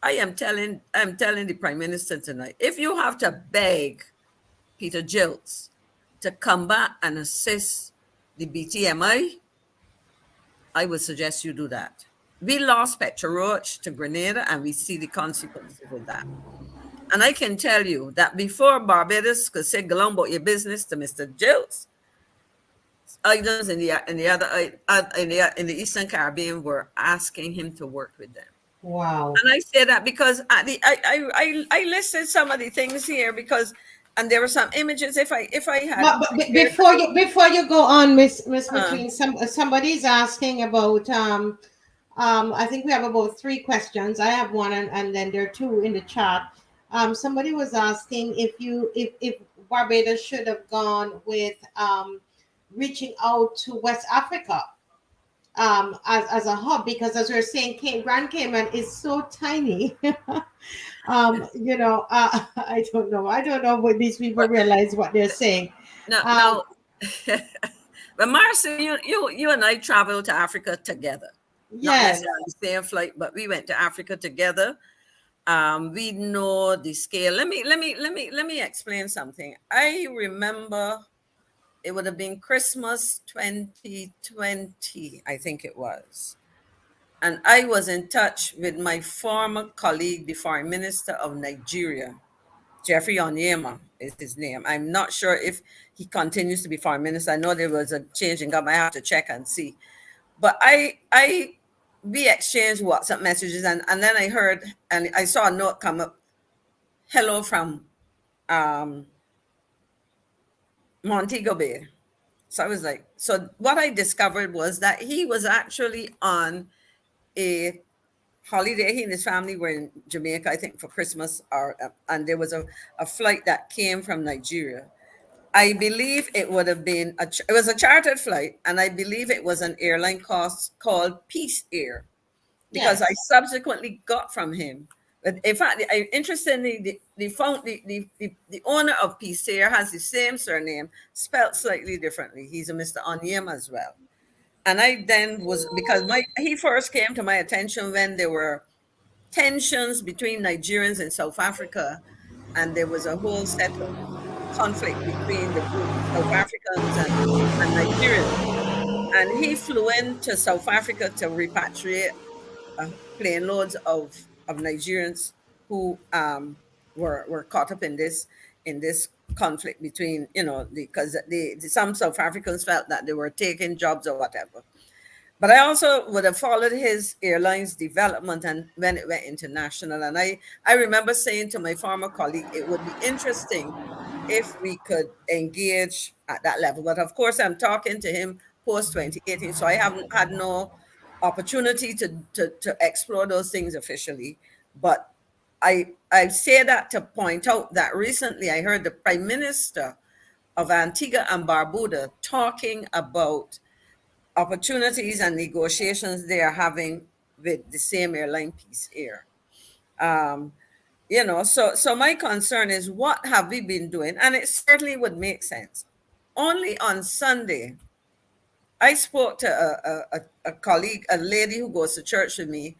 I'm telling the Prime Minister tonight, if you have to beg Peter Jilts to come back and assist the BTMI, I would suggest you do that. We lost Petra Roach to Grenada, and we see the consequences of that. And I can tell you that before Barbados could say, "Go on about your business" to Mr. Jilts, islands in the Eastern Caribbean were asking him to work with them. Wow. And I say that because I listed some of the things here because, and there were some images. If I had But before you go on, Miss uh, McLean, somebody's asking about I think we have about three questions. I have one, and then there are two in the chat. Somebody was asking if Barbados should have gone with reaching out to West Africa as a hub, because as we are saying, Grand Cayman is so tiny. I don't know. I don't know what these people but realize what they're saying. now, but Marcy, you and I traveled to Africa together, not Yes. necessarily the same flight, but we went to Africa together. We know the scale. Let me explain something. I remember it would have been Christmas 2020, I think it was. And I was in touch with my former colleague, the Foreign Minister of Nigeria, Jeffrey Onyema is his name. I'm not sure if he continues to be Foreign Minister. I know there was a change in government. I have to check and see. But we exchanged WhatsApp messages, and then I heard and I saw a note come up, "Hello from um, Montego Bay." So I was like, so what I discovered was that he was actually on a holiday. He and his family were in Jamaica, I think, for Christmas, and there was a flight that came from Nigeria. I believe it would have been it was a chartered flight, and I believe it was an airline cost called Peace Air, because I Yes. subsequently got from him. But in fact, interestingly, the owner of Peace Air has the same surname, spelled slightly differently. He's a Mr. Onyema as well. And I then was, because he first came to my attention when there were tensions between Nigerians and South Africa, and there was a whole set of conflict between the group, South Africans and Nigerians. And he flew into South Africa to repatriate plane loads of Nigerians who were caught up in this conflict between, because some South Africans felt that they were taking jobs or whatever. But I also would have followed his airline's development and when it went international. And I remember saying to my former colleague, it would be interesting if we could engage at that level. But of course, I'm talking to him post 2018, so I haven't had no opportunity to explore those things officially. But I say that to point out that recently I heard the Prime Minister of Antigua and Barbuda talking about opportunities and negotiations they are having with the same airline, Peace Air. So my concern is, what have we been doing? And it certainly would make sense. Only on Sunday, I spoke to a colleague, a lady who goes to church with me,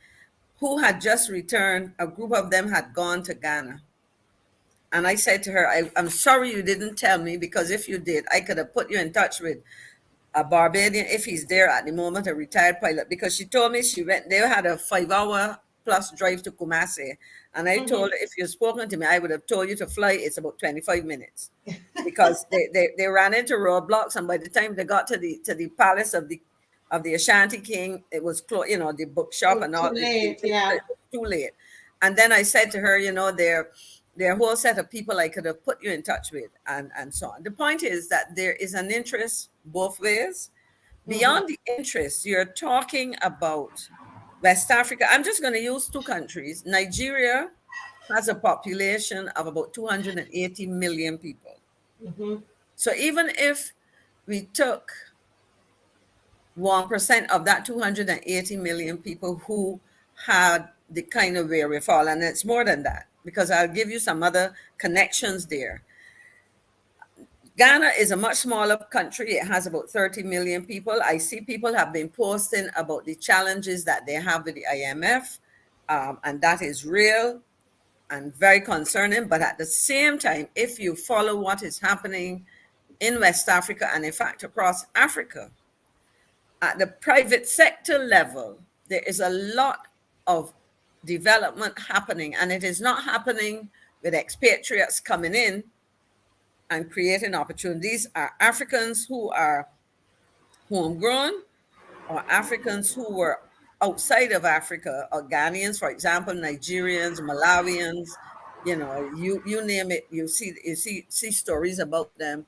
who had just returned. A group of them had gone to Ghana. And I said to her, I'm sorry you didn't tell me, because if you did, I could have put you in touch with a Barbadian, if he's there at the moment, a retired pilot, because she told me they had a 5-hour plus drive to Kumasi. And I told her, if you'd spoken to me, I would have told you to fly. It's about 25 minutes because they ran into roadblocks. And by the time they got to the palace of the Ashanti King, it was closed, the bookshop and all. Too late, yeah. It was too late. And then I said to her, there are a whole set of people I could have put you in touch with, and so on. The point is that there is an interest both ways. Beyond the interest, you're talking about West Africa. I'm just going to use two countries. Nigeria has a population of about 280 million people. So even if we took 1% of that 280 million people who had the kind of wherewithal, and it's more than that, because I'll give you some other connections there. Ghana is a much smaller country. It has about 30 million people. I see people have been posting about the challenges that they have with the IMF. And that is real and very concerning. But at the same time, if you follow what is happening in West Africa and in fact across Africa, at the private sector level, there is a lot of development happening, and it is not happening with expatriates coming in and creating opportunities. Are Africans who are homegrown or Africans who were outside of Africa, or Ghanaians, for example, Nigerians, Malawians, you name it, you see stories about them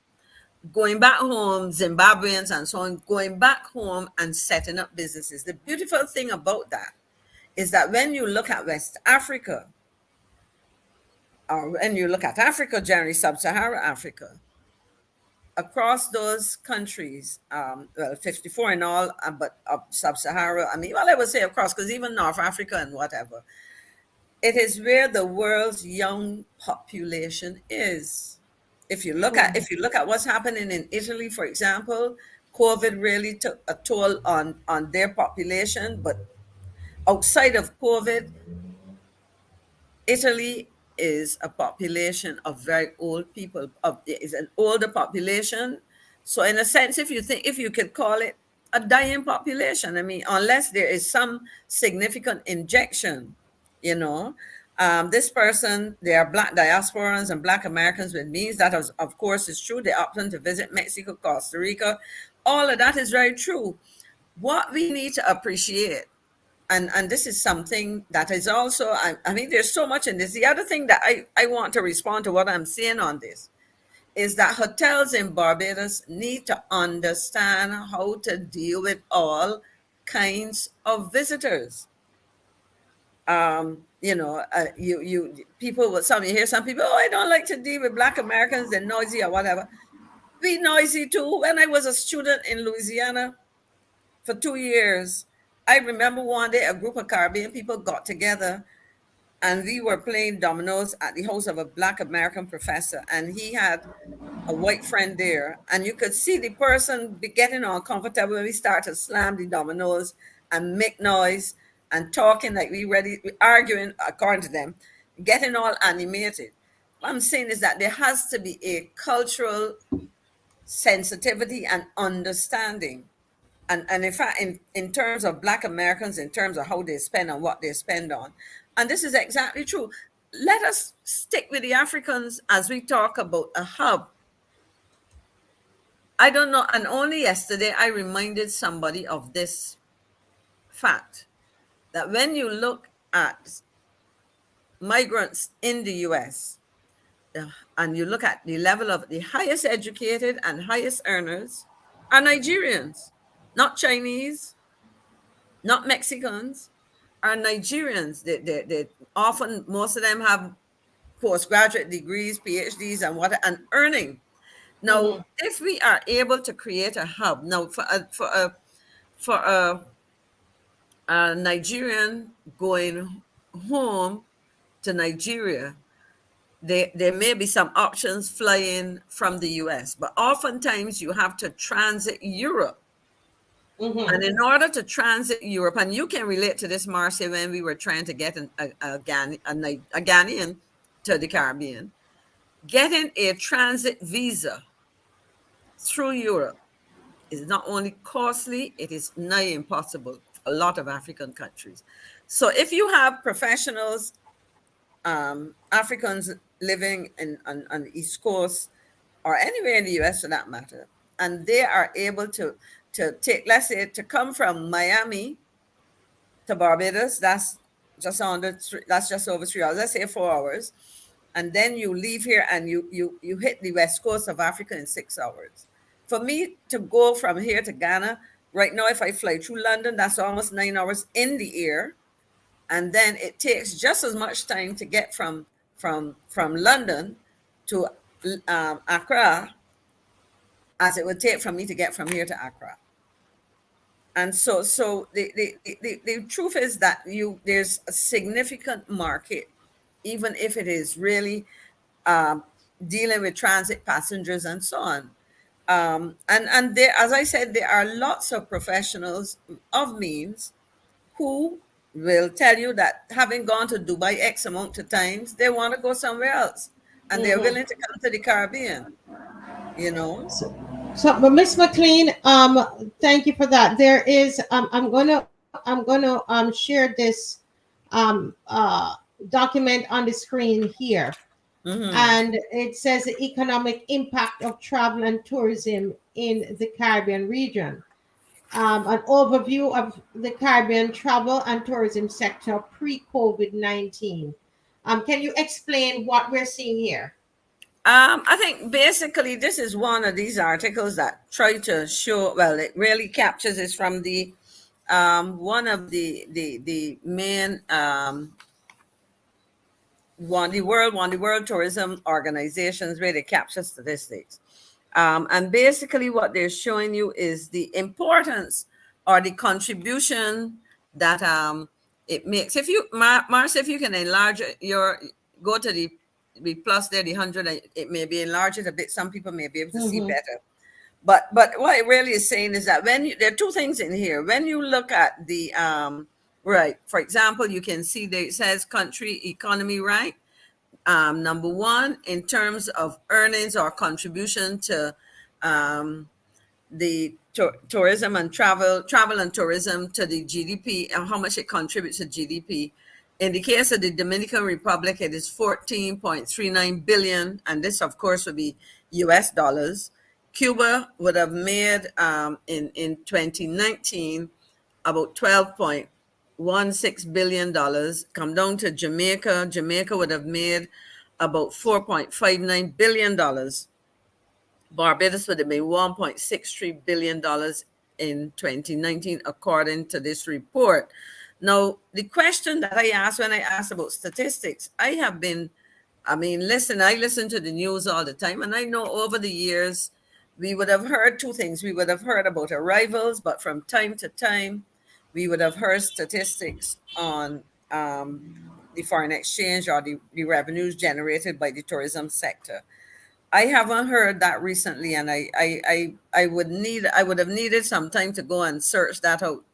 going back home, Zimbabweans and so on, going back home and setting up businesses. The beautiful thing about that is that when you look at West Africa, or when you look at Africa generally, Sub-Saharan Africa, across those countries, well, 54 in all, but Sub-Sahara, I mean, well, I would say across, because even North Africa and whatever, it is where the world's young population is. If you look at what's happening in Italy, for example, COVID really took a toll on their population. But outside of COVID, Italy is a population of very old people. Is an older population. So in a sense, if you could call it a dying population, I mean, unless there is some significant injection, you know, this person, they are Black diasporans and Black Americans, which means that of course is true. They often to visit Mexico, Costa Rica. All of that is very true. What we need to appreciate, and this is something that is also, I mean, there's so much in this. The other thing that I want to respond to what I'm saying on this is that hotels in Barbados need to understand how to deal with all kinds of visitors. You people will some you hear some people, oh, I don't like to deal with Black Americans, they're noisy or whatever. Be noisy too. When I was a student in Louisiana for 2 years, I remember one day a group of Caribbean people got together and we were playing dominoes at the house of a Black American professor, and he had a white friend there, and you could see the person be getting uncomfortable when we start to slam the dominoes and make noise and talking like we arguing according to them, getting all animated. What I'm saying is that there has to be a cultural sensitivity and understanding. And in fact, in terms of Black Americans, in terms of how they spend and what they spend on. And this is exactly true. Let us stick with the Africans as we talk about a hub. I don't know, and only yesterday I reminded somebody of this fact, that when you look at migrants in the US, and you look at the level of the highest educated and highest earners are Nigerians, not Chinese, not Mexicans, are Nigerians. They often, most of them have postgraduate degrees, PhDs, and earning. Now, if we are able to create a hub, now for a Nigerian going home to Nigeria, there may be some options flying from the US, but oftentimes you have to transit Europe. And in order to transit Europe, and you can relate to this, Marcia, when we were trying to get a Ghanaian to the Caribbean, getting a transit visa through Europe is not only costly, it is nigh impossible for a lot of African countries. So if you have professionals, Africans living on the East Coast or anywhere in the US for that matter, and they are able to take, let's say, to come from Miami to Barbados, that's just over 3 hours, let's say 4 hours, and then you leave here and you hit the west coast of Africa in 6 hours. For me to go from here to Ghana right now, if I fly through London, that's almost 9 hours in the air, and then it takes just as much time to get from London to Accra as it would take from me to get from here to Accra. And so the truth is that there's a significant market, even if it is really dealing with transit passengers and so on. And there, as I said, there are lots of professionals of means who will tell you that having gone to Dubai X amount of times, they want to go somewhere else, and they're willing to come to the Caribbean. You know. So, but Miss McLean, thank you for that. There is, I'm gonna share this, document on the screen here, Mm-hmm. and it says the economic impact of travel and tourism in the Caribbean region. An overview of the Caribbean travel and tourism sector pre-COVID-19. Can you explain what we're seeing here? I think basically this is one of these articles that try to show. Well, it really captures this from the one of the main one the world tourism organizations really capture statistics. And basically what they're showing you is the importance or the contribution that it makes. If you, Marcia, if you can enlarge your, go to the plus there, the 100, it may be enlarged a bit. Some people may be able to see better. But what it really is saying is that when you, there are two things in here. When you look at the, right, for example, you can see that it says country economy, right? Number one, in terms of earnings or contribution to the tourism and travel and tourism to the GDP, and how much it contributes to GDP. In the case of the Dominican Republic, it is 14.39 billion, and this, of course, would be US dollars. Cuba would have made in 2019 about $12.16 billion. Come down to Jamaica. Jamaica would have made about $4.59 billion. Barbados would have made $1.63 billion in 2019, according to this report. Now, the question that I asked when I asked about statistics, I listen to the news all the time, and I know over the years, we would have heard two things. We would have heard about arrivals, but from time to time, we would have heard statistics on the foreign exchange or the revenues generated by the tourism sector. I haven't heard that recently, and I would have needed some time to go and search that out.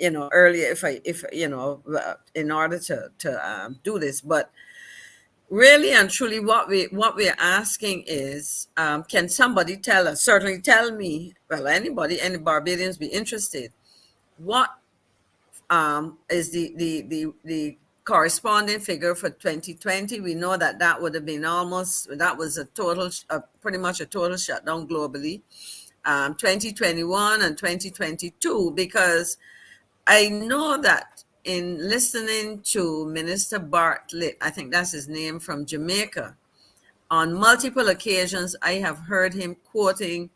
Earlier if in order to do this, but really and truly, what we're asking is, can somebody tell us? Certainly, tell me. Well, any Barbadians be interested. What is the corresponding figure for 2020? We know that would have been that was pretty much a total shutdown globally. 2021 and 2022, because I know that in listening to Minister Bartlett, I think that's his name, from Jamaica, on multiple occasions, I have heard him quoting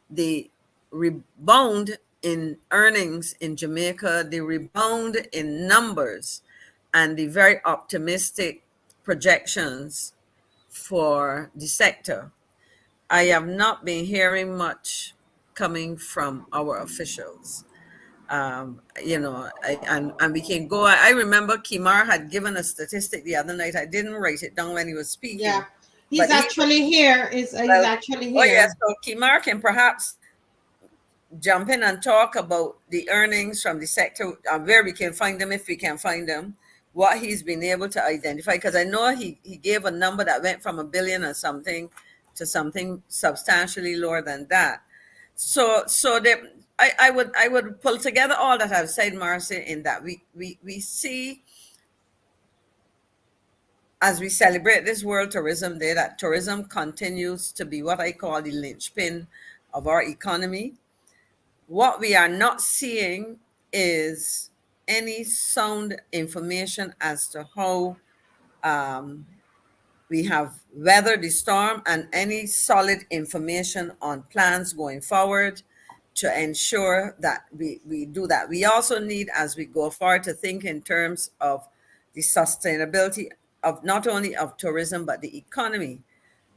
the rebound in earnings in Jamaica, the rebound in numbers, and the very optimistic projections for the sector. I have not been hearing much coming from our officials. And we can go. I remember Kimar had given a statistic the other night. I didn't write it down when he was speaking. Yeah, he's actually here. He's actually here. Oh yes, so Kimar can perhaps jump in and talk about the earnings from the sector, where we can find them, if we can find them, what he's been able to identify. Because I know he gave a number that went from $1 billion or something to something substantially lower than that. So I would pull together all that I've said, Marcy, in that we see, as we celebrate this World Tourism Day, that tourism continues to be what I call the linchpin of our economy. What we are not seeing is any sound information as to how we have weathered the storm, and any solid information on plans going forward to ensure that we do that. We also need, as we go forward, to think in terms of the sustainability of not only of tourism, but the economy.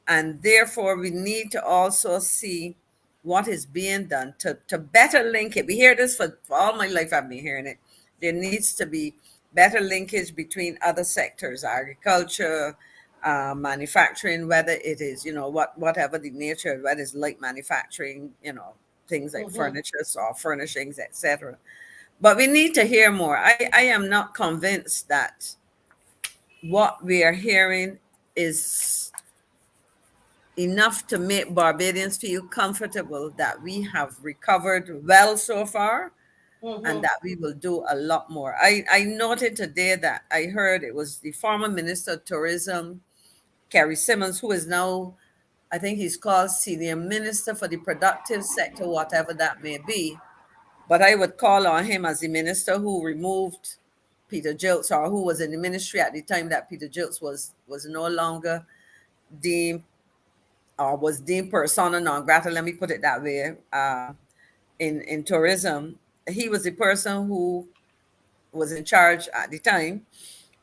And therefore, we need to also see what is being done to better link it. We hear this for all my life, I've been hearing it. There needs to be better linkage between other sectors, agriculture, manufacturing, whether it is, whatever the nature, whether it's light manufacturing, things like furniture or furnishings, etc. But we need to hear more. I am not convinced that what we are hearing is enough to make Barbadians feel comfortable that we have recovered well so far and that we will do a lot more. I noted today that I heard it was the former Minister of Tourism, Kerry Simmons, who is now, I think he's called Senior Minister for the Productive Sector, whatever that may be. But I would call on him as the minister who removed Peter Jilts, or who was in the ministry at the time that Peter Jilts was no longer deemed, or was deemed persona non grata, let me put it that way, in tourism. He was the person who was in charge at the time.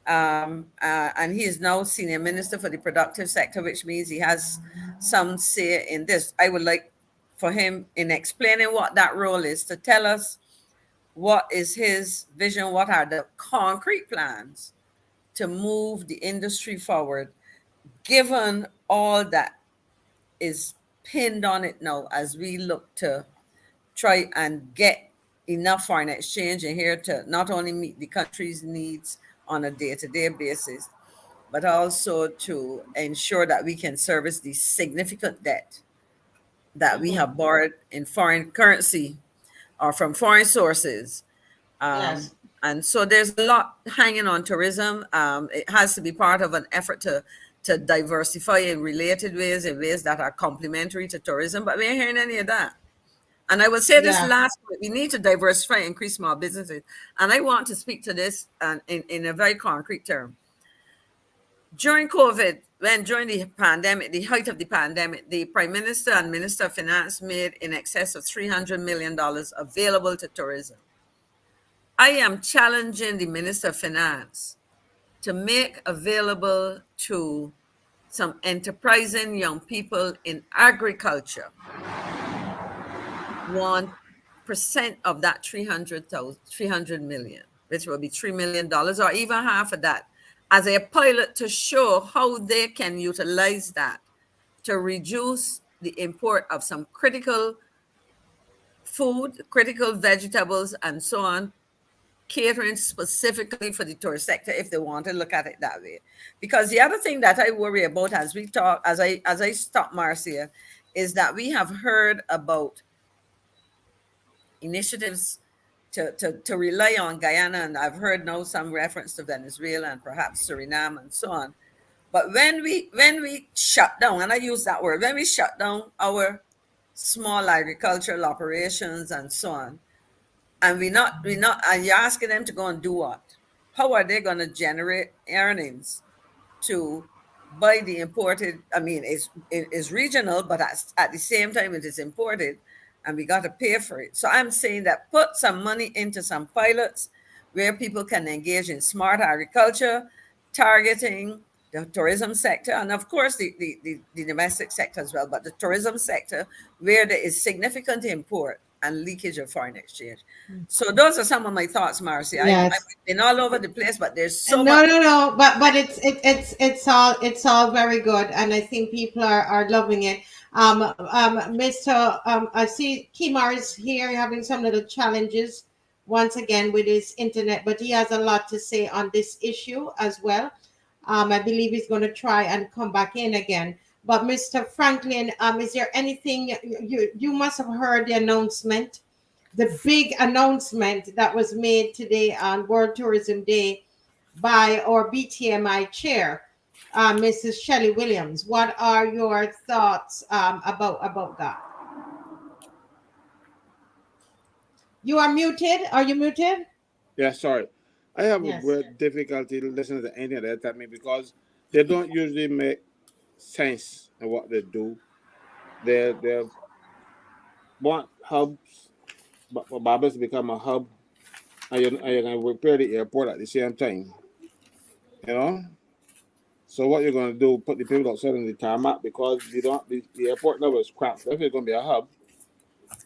And he is now senior minister for the productive sector, which means he has some say in this. I would like for him, in explaining what that role is, to tell us what is his vision, what are the concrete plans to move the industry forward, given all that is pinned on it now as we look to try and get enough foreign exchange in here to not only meet the country's needs on a day-to-day basis, but also to ensure that we can service the significant debt that we have borrowed in foreign currency or from foreign sources. Yes. And so there's a lot hanging on tourism. It has to be part of an effort to diversify in related ways, in ways that are complementary to tourism, but we ain't hearing any of that. And I will say this last, we need to diversify and increase small businesses. And I want to speak to this in a very concrete term. During COVID, during the pandemic, the height of the pandemic, the Prime Minister and Minister of Finance made in excess of $300 million available to tourism. I am challenging the Minister of Finance to make available to some enterprising young people in agriculture 1% of that 300 million, which will be $3 million, or even half of that, as a pilot to show how they can utilize that to reduce the import of some critical food, critical vegetables, and so on, catering specifically for the tourist sector, if they want to look at it that way. Because the other thing that I worry about as we talk, as I stop Marcia, is that we have heard about initiatives to rely on Guyana, and I've heard now some reference to Venezuela and perhaps Suriname and so on. But when we shut down, and I use that word, when we shut down our small agricultural operations and so on, and and you're asking them to go and do what? How are they going to generate earnings to buy the imported? I mean, it's regional, but at the same time it is imported, and we got to pay for it. So I'm saying that put some money into some pilots where people can engage in smart agriculture, targeting the tourism sector, and of course the domestic sector as well, but the tourism sector where there is significant import and leakage of foreign exchange. So those are some of my thoughts, Marcy. Yes. I've been all over the place, but there's so much. No. But it's all very good, and I think people are loving it. Mr. I see Kimar is here having some little challenges once again with his internet, but he has a lot to say on this issue as well. I believe he's going to try and come back in again. But Mr. Franklin, is there anything you must have heard the announcement, the big announcement that was made today on World Tourism Day by our BTMI chair, Mrs. Shelley Williams? What are your thoughts about that? You are muted. Are you muted? Yeah, sorry. I have Yes. a great difficulty listening to any of that at me because they don't usually make sense in what they do. They want hubs, but for Barbados to become a hub, and you're going to repair the airport at the same time. You know? So what you're going to do, put the people outside in the tarmac because you don't. The airport now is crap. If it's going to be a hub,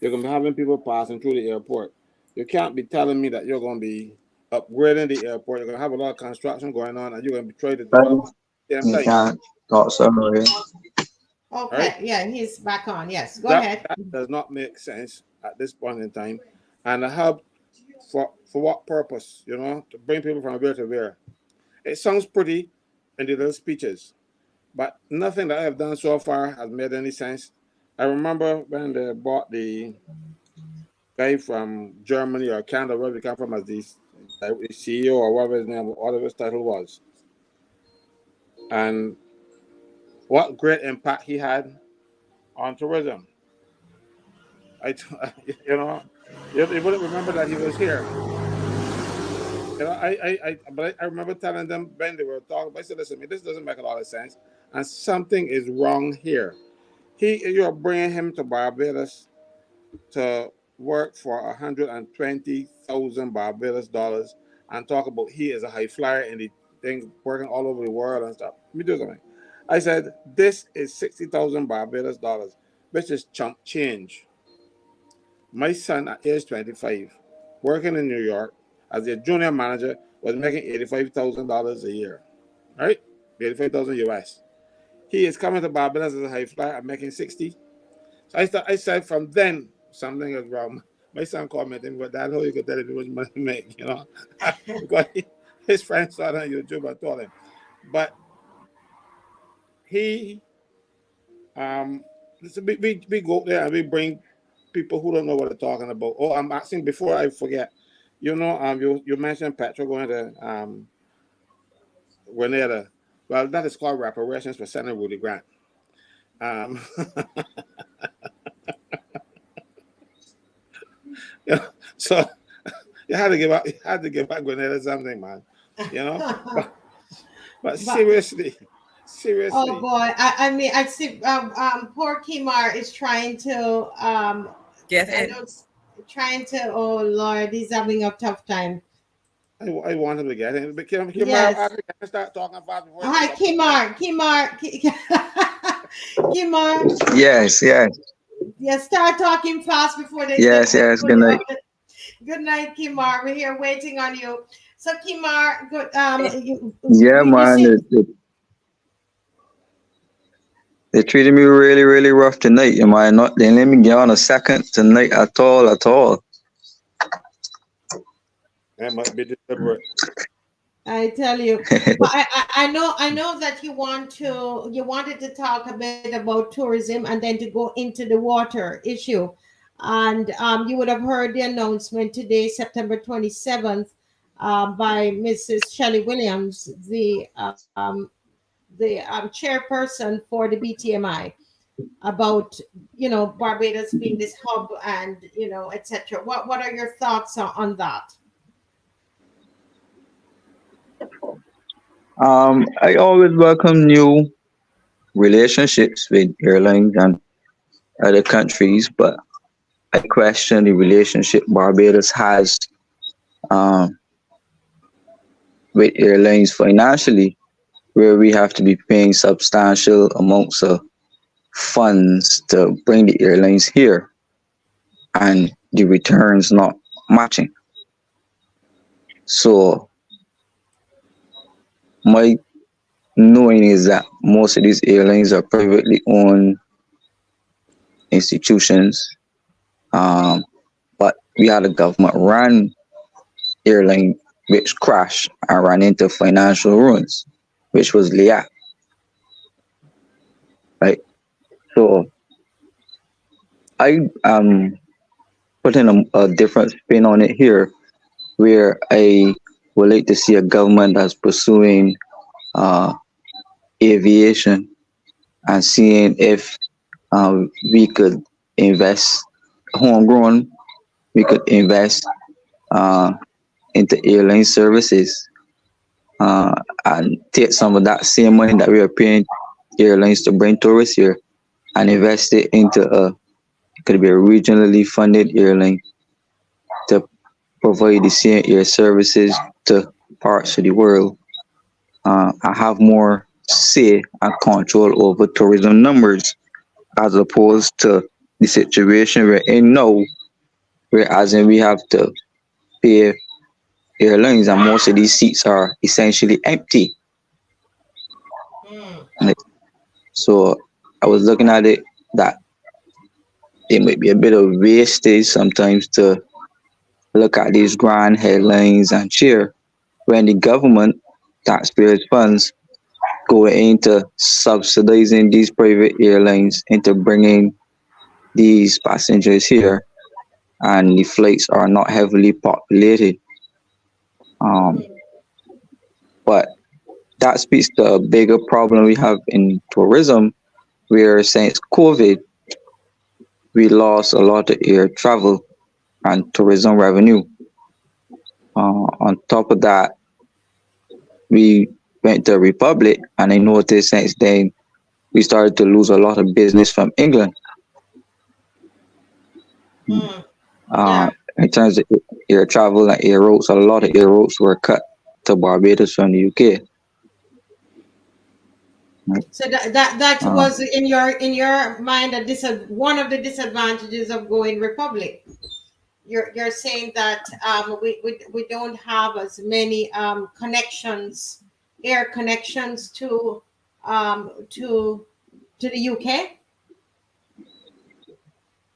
you're going to be having people passing through the airport. You can't be telling me that you're going to be upgrading the airport. You're going to have a lot of construction going on, and you're going to be trying to develop at the same You time. can't got summary. Okay. Right? Yeah, he's back on. Yes. Go That ahead. does not make sense at this point in time. And a hub for what purpose? You know, to bring people from where to where. It sounds pretty in the little speeches, but nothing that I have done so far has made any sense. I remember when they bought the guy from Germany or Canada, where we come from, as the CEO or whatever his name, whatever his title was, and what great impact he had on tourism. I, you know, you wouldn't remember that he was here. You know, but I remember telling them when they were talking. I said, "Listen, this doesn't make a lot of sense, and something is wrong here." You're bringing him to Barbados to work for 120,000 Barbados dollars and talk about he is a high flyer and the thing working all over the world and stuff. Let me do something. I said, this is 60,000 Barbados dollars, which is chump change. My son at age 25, working in New York as a junior manager, was making $85,000 a year, right? 85,000 US. He is coming to Barbados as a high flyer and making 60. So I said from then, something is wrong. My son called me and said, "Dad, how you could tell him how much money he make, you know?" Because his friends saw it on YouTube. I told him. But he, we go there and we bring people who don't know what they're talking about. Oh, I'm asking before I forget. You know, you mentioned Petra going to Grenada. Well, that is called reparations for Senator Rudy Grant. You know, so you had to give back Grenada something, man. You know, but seriously. Oh boy, I mean, I see. Poor Kimar is trying to Get I it. know, trying to. Oh Lord, he's having a tough time. I want him to get it. But Kim, Yes. I can start talking fast before. Hi, Kimar. Kimar. Yes, yes, Yeah, start talking fast before they yes, yes. pull Good you night. up. Good night, Kimar. We're here waiting on you. So, Kimar, good. Yeah, You man. said They treated me really, really rough tonight. You might not. They let me get on a second tonight at all, at all. That must be deliberate. I tell you, but I know that you wanted to talk a bit about tourism and then to go into the water issue, and you would have heard the announcement today, September 27th, by Mrs. Shelley Williams, the chairperson for the BTMI, about Barbados being this hub and etc. What are your thoughts on that? I always welcome new relationships with airlines and other countries, but I question the relationship Barbados has um, with airlines financially, where we have to be paying substantial amounts of funds to bring the airlines here, and the returns not matching. So my knowing is that most of these airlines are privately owned institutions, but we had a government run airline which crashed and ran into financial ruins, which was LIAT. Right. So I am putting a different spin on it here, where I would like to see a government that's pursuing aviation and seeing if we could invest homegrown, we could invest uh, into airline services and take some of that same money that we are paying airlines to bring tourists here and invest it into it could be a regionally funded airline to provide the same air services to parts of the world. I have more say and control over tourism numbers as opposed to the situation we're in now, whereas we have to pay airlines and most of these seats are essentially empty. Mm. Like, so I was looking at it that it might be a bit of wastage sometimes to look at these grand headlines and cheer when the government taxpayers' funds go into subsidizing these private airlines into bringing these passengers here, and the flights are not heavily populated. Um, but that speaks to a bigger problem we have in tourism, where since COVID, we lost a lot of air travel and tourism revenue. On top of that, we went to Republic, and I noticed since then we started to lose a lot of business from England. Yeah. In terms of air travel and air routes, a lot of air routes were cut to Barbados from the UK. So that Uh, was in your mind one of the disadvantages of going Republic. You're saying that we don't have as many connections, air connections to the UK.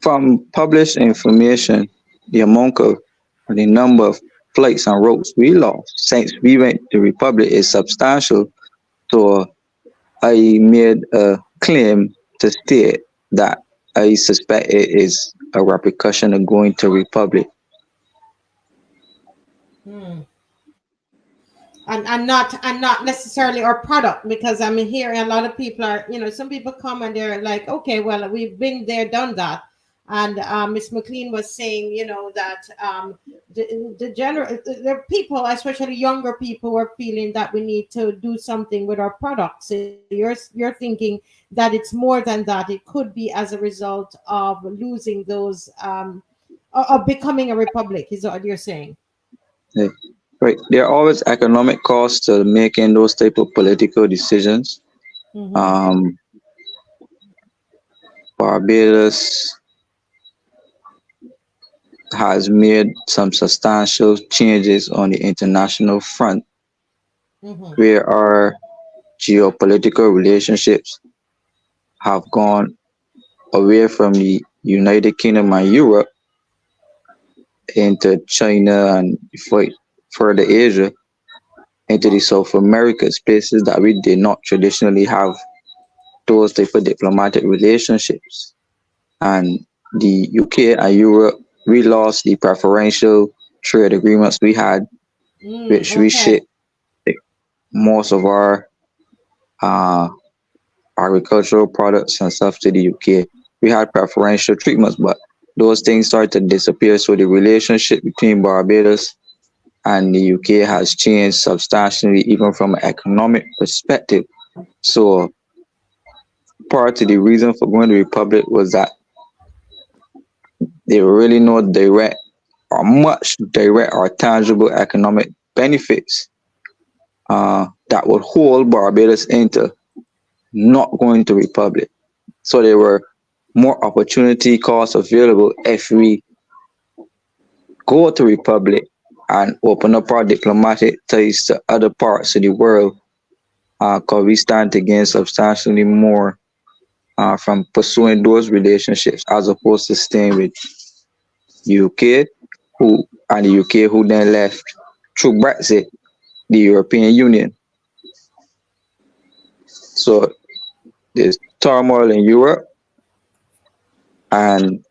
from published information, the number of flights and routes we lost since we went to Republic is substantial. So I made a claim to state that I suspect it is a repercussion of going to Republic. And not necessarily our product, because I'm hearing a lot of people are, some people come and they're like, okay, well, we've been there, done that. And Miss McLean was saying, that the people, especially younger people, were feeling that we need to do something with our products. So you're thinking that it's more than that. It could be as a result of losing those, of becoming a republic, is what you're saying. Yeah. Right. There are always economic costs to making those type of political decisions. Um, Barbados has made some substantial changes on the international front, where our geopolitical relationships have gone away from the United Kingdom and Europe into China and further Asia, into the South America, spaces that we did not traditionally have those type of diplomatic relationships. And the UK and Europe, we lost the preferential trade agreements we had, which we Okay. ship most of our uh, agricultural products and stuff to the UK. We had preferential treatments, but those things started to disappear. So the relationship between Barbados and the UK has changed substantially, even from an economic perspective. So part of the reason for going to the Republic was that there were really no direct or much direct or tangible economic benefits that would hold Barbados into not going to Republic. So there were more opportunity costs available if we go to Republic and open up our diplomatic ties to other parts of the world, because we stand to gain substantially more from pursuing those relationships as opposed to staying with UK, the UK who then left through Brexit the European Union. So there's turmoil in Europe, and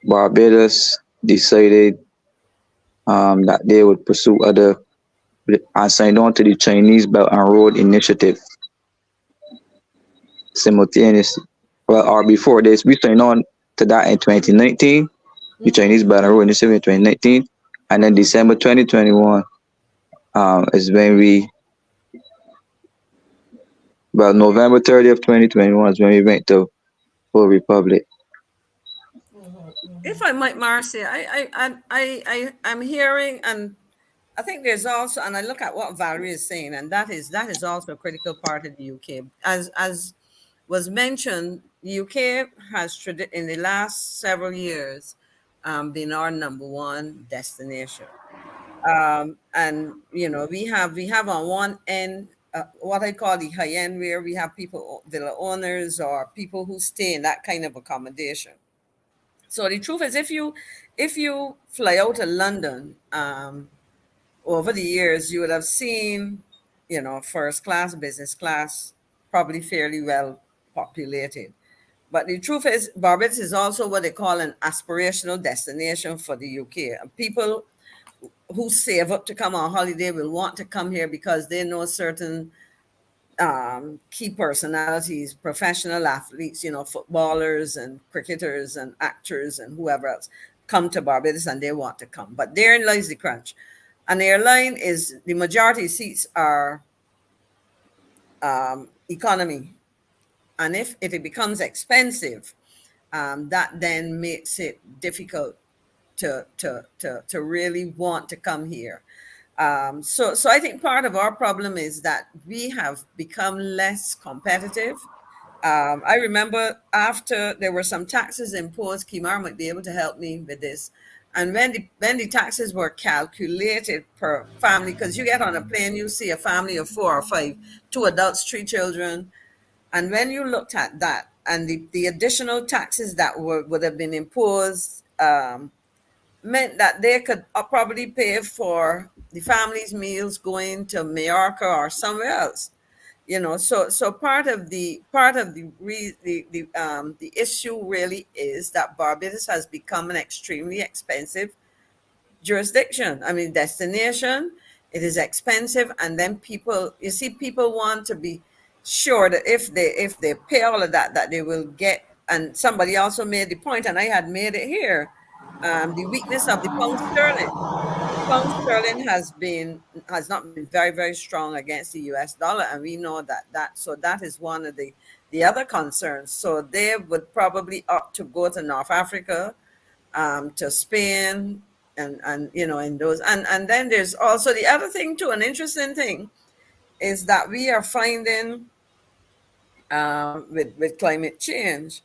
Barbados decided that they would pursue other and signed on to the Chinese Belt and Road Initiative simultaneously. Well, or before this, we signed on to that in 2019, the Chinese Belt and Road Initiative in 2019, and then December 2021 is when November 30th, 2021 is when we went to Full Republic. If I might, Marcy, I'm hearing, and I think there's also, and I look at what Valerie is saying, and that is also a critical part of the UK. As was mentioned, the UK has in the last several years been our number one destination. And we have on one end what I call the high end, where we have people, villa owners, or people who stay in that kind of accommodation. So the truth is, if you fly out of London, over the years, you would have seen, first class, business class, probably fairly well populated. But the truth is, Barbados is also what they call an aspirational destination for the UK. People who save up to come on holiday will want to come here because they know certain key personalities, professional athletes, footballers and cricketers and actors and whoever else come to Barbados and they want to come. But therein lies the crunch. An airline is the majority seats are economy. And if it becomes expensive, that then makes it difficult to really want to come here. So I think part of our problem is that we have become less competitive. I remember after there were some taxes imposed, Kimar might be able to help me with this. And when the taxes were calculated per family, because you get on a plane, you see a family of 4 or 5, 2 adults, 3 children. And when you looked at that and the additional taxes that would have been imposed, meant that they could probably pay for the family's meals going to Mallorca or somewhere else. So the issue really is that Barbados has become an extremely expensive jurisdiction. I mean, destination. It is expensive, and then people want to be sure that if they pay all of that, that they will get. And somebody also made the point, and I had made it here. The weakness of the pound sterling. The pound sterling has not been very, very strong against the US dollar, and we know so that is one of the other concerns. So they would probably opt to go to North Africa, to Spain, and in those, and then there's also the other thing too. An interesting thing is that we are finding, with climate change,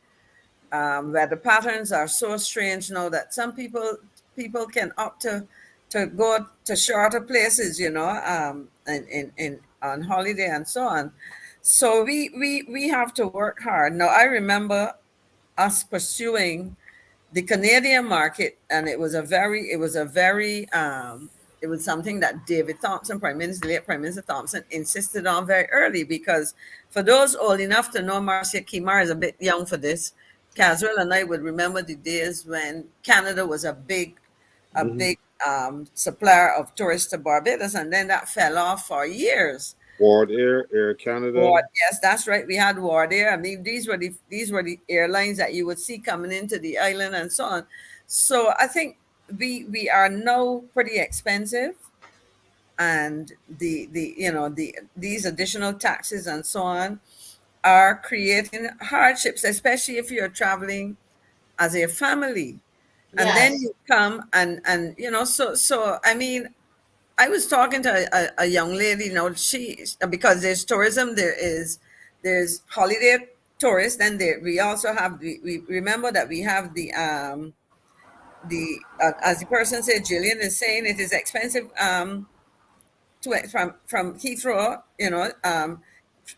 where the patterns are so strange now that some people can opt to go to shorter places, in on holiday and so on. So we have to work hard. Now I remember us pursuing the Canadian market, and it was something that David Thompson, late Prime Minister Thompson, insisted on very early, because for those old enough to know, Marcia Kimar is a bit young for this. Caswell and I would remember the days when Canada was a big supplier of tourists to Barbados, and then that fell off for years. Ward Air Canada. Ward, yes, that's right. We had Ward Air. I mean, these were the airlines that you would see coming into the island and so on. So I think we are now pretty expensive, and these additional taxes and so on are creating hardships, especially if you're traveling as a family. And then Yes. you come and so I mean, I was talking to a young lady, because there's tourism, there's holiday tourists, and we also have we remember that we have the as the person said, Jillian is saying, it is expensive from Heathrow,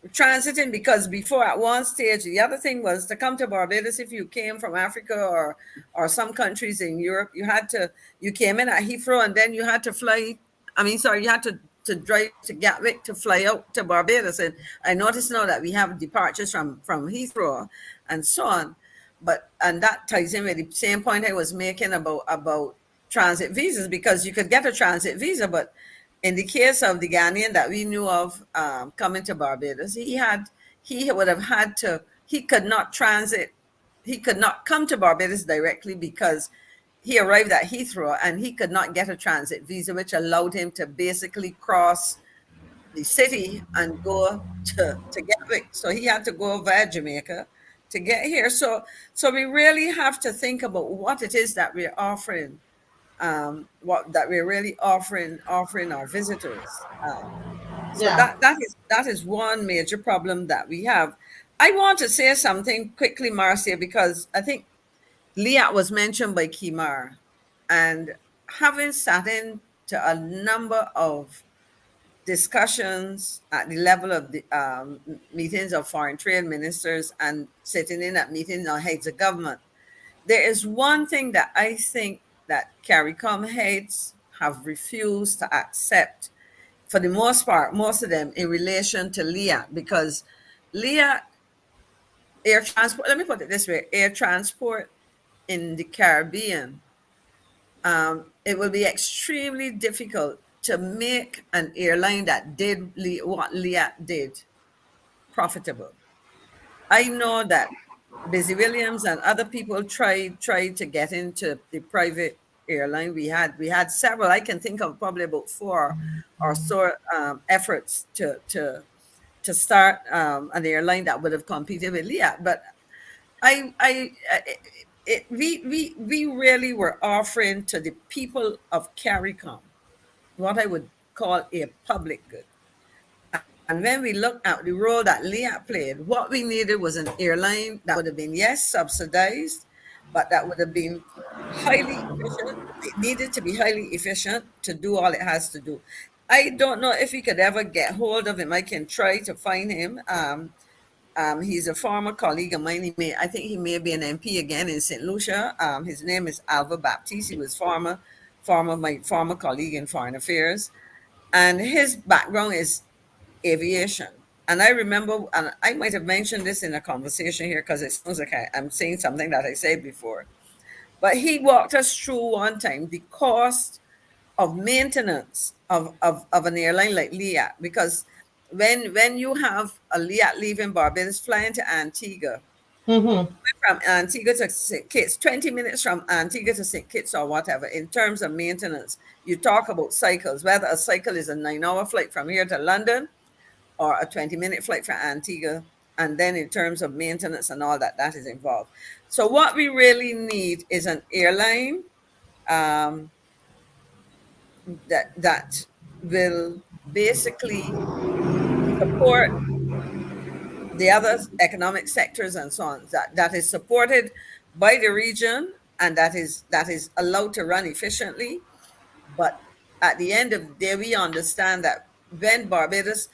transiting, because before, at one stage, the other thing was to come to Barbados. If you came from Africa or some countries in Europe, you came in at Heathrow, and then you had to fly. You had to drive to Gatwick to fly out to Barbados. And I noticed now that we have departures from Heathrow and so on. And that ties in with the same point I was making about transit visas, because you could get a transit visa, but in the case of the Ghanaian that we knew of, coming to Barbados, he could not transit, he could not come to Barbados directly, because he arrived at Heathrow and he could not get a transit visa, which allowed him to basically cross the city and go to Gatwick. So he had to go via Jamaica to get here. So we really have to think about what it is that we're offering, what that we're really offering our visitors. So Yeah. that is one major problem that we have. I want to say something quickly, Marcia, because I think LIAT was mentioned by Kimar, and having sat in to a number of discussions at the level of the meetings of foreign trade ministers, and sitting in at meetings of heads of government, there is one thing that I think that CARICOM heads have refused to accept for the most part, most of them in relation to LIAT, because LIAT, air transport, let me put it this way, air transport in the Caribbean, it will be extremely difficult to make an airline that did what LIAT did profitable. I know that Busy Williams and other people tried to get into the private airline. We had several. I can think of probably about four or so efforts to start an airline that would have competed with LIAT. But we really were offering to the people of CARICOM what I would call a public good. And when we looked at the role that LIAT played, what we needed was an airline that would have been, yes, subsidized, but that would have been highly efficient. It needed to be highly efficient to do all it has to do. I don't know if we could ever get hold of him. I can try to find him. He's a former colleague of mine. I think he may be an MP again in St. Lucia. His name is Alva Baptiste. He was my former colleague in foreign affairs, and his background is aviation. And I remember, and I might have mentioned this in a conversation here because it sounds like I'm saying something that I said before. But he walked us through one time the cost of maintenance of an airline like LIAT, because when you have a LIAT leaving Barbados flying to Antigua, Mm-hmm. from Antigua to St. Kitts, 20 minutes from Antigua to St. Kitts or whatever, in terms of maintenance, you talk about cycles, whether a cycle is a 9-hour flight from here to London or a 20-minute flight from Antigua. And then in terms of maintenance and all that, that is involved. So what we really need is an airline that will basically support the other economic sectors and so on, that is supported by the region and that is allowed to run efficiently. But at the end of the day, we understand that when Barbados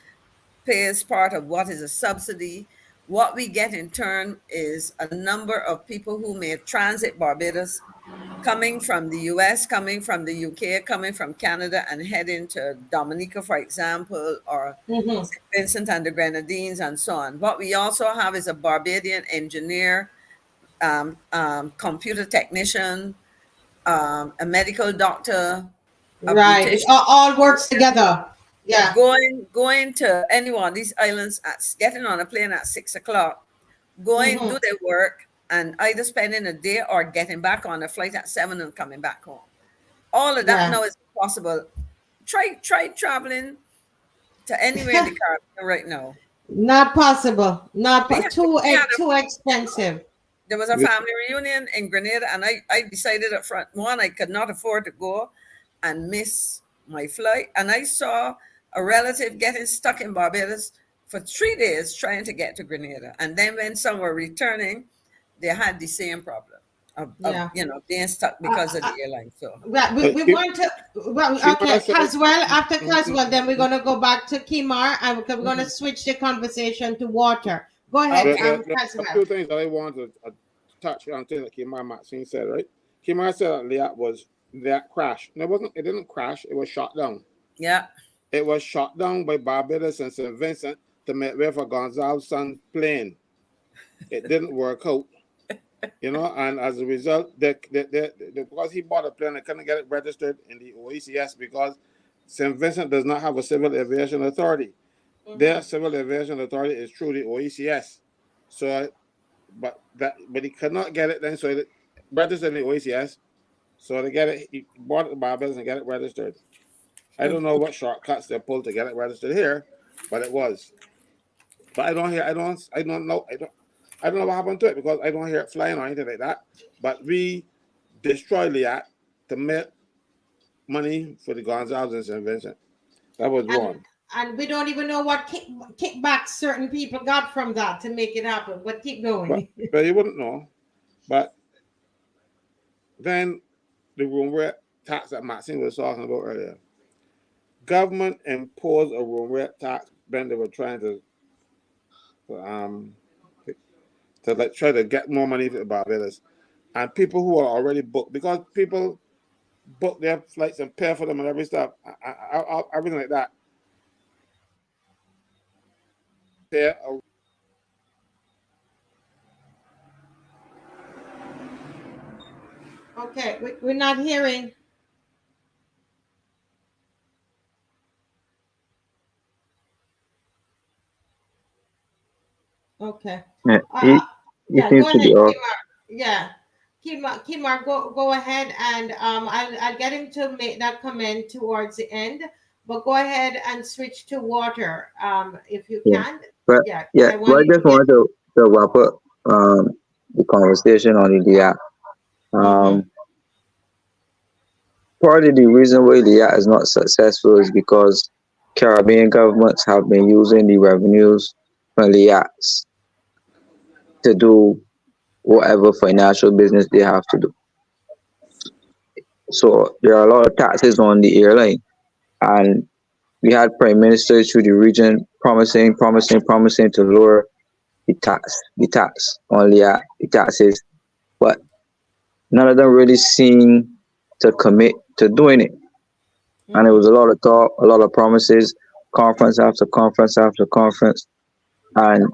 pays part of what is a subsidy, what we get in turn is a number of people who may transit Barbados, coming from the US, coming from the UK, coming from Canada, and heading to Dominica, for example, or Mm-hmm. St. Vincent and the Grenadines, and so on. What we also have is a Barbadian engineer, computer technician, a medical doctor, a Right. It beautician, all works together. Yeah. going to any one of these islands, getting on a plane at 6 o'clock, going Mm-hmm. do their work, and either spending a day or getting back on a flight at 7 and coming back home. All of that Yeah. now is possible. Try traveling to anywhere in the Caribbean right now. Not possible. We had, we had Too expensive. there was a family reunion in Grenada, and I decided up front, one, I could not afford to go and miss my flight. And I saw a relative getting stuck in Barbados for 3 days trying to get to Grenada. And then when some were returning, they had the same problem Yeah. being stuck because of the airline. So Right. We Kim- want to. Well, Kimar okay, said- Caswell. After Caswell, then we're going to go back to Kimar, and we're going to switch the conversation to water. Go ahead, the Caswell. two things that I want to touch on things that Kimar Maxine said, right? Kimar said that LIAT crashed. No, it didn't crash, it was shot down. yeah. It was shot down by Barbados and St. Vincent to make way for Gonzalez Son's plane. It didn't work out, and as a result, because he bought a plane, they couldn't get it registered in the OECS because St. Vincent does not have a civil aviation authority. Their civil aviation authority is through the OECS. So, but he could not get it then, so it registered in the OECS. So they get it, he bought it to Barbados and get it registered. I don't know what shortcuts they pulled to get it registered here, but it was. But I don't know what happened to it because I don't hear it flying or anything like that. But we destroyed LIAT to make money for the Gonzales and St. Vincent. That was wrong. And we don't even know what kickbacks certain people got from that to make it happen. But keep going. But you wouldn't know. But then the room rate tax that Maxine was talking about earlier. Government imposed a room rate tax when they were trying to try to get more money for Barbados. and people who are already booked, because people book their flights and pay for them and every stuff, everything like that. Okay, we're not hearing. Okay. Yeah, Uh, he yeah, go seems to be ahead, off. Kimar. Yeah. Kimar, go ahead, and I'll get him to make that comment towards the end. But go ahead and switch to water, if you Yeah. can. But Yeah, because yeah, I but want I you to just get. wanted to wrap up the conversation on the LIAT. Mm-hmm. Part of the reason why LIAT is not successful is because Caribbean governments have been using the revenues from LIATs to do whatever financial business they have to do. So there are a lot of taxes on the airline, and we had prime ministers through the region promising to lower the tax on the taxes, but none of them really seem to commit to doing it. And it Mm-hmm. was a lot of talk, a lot of promises, conference after conference after conference, and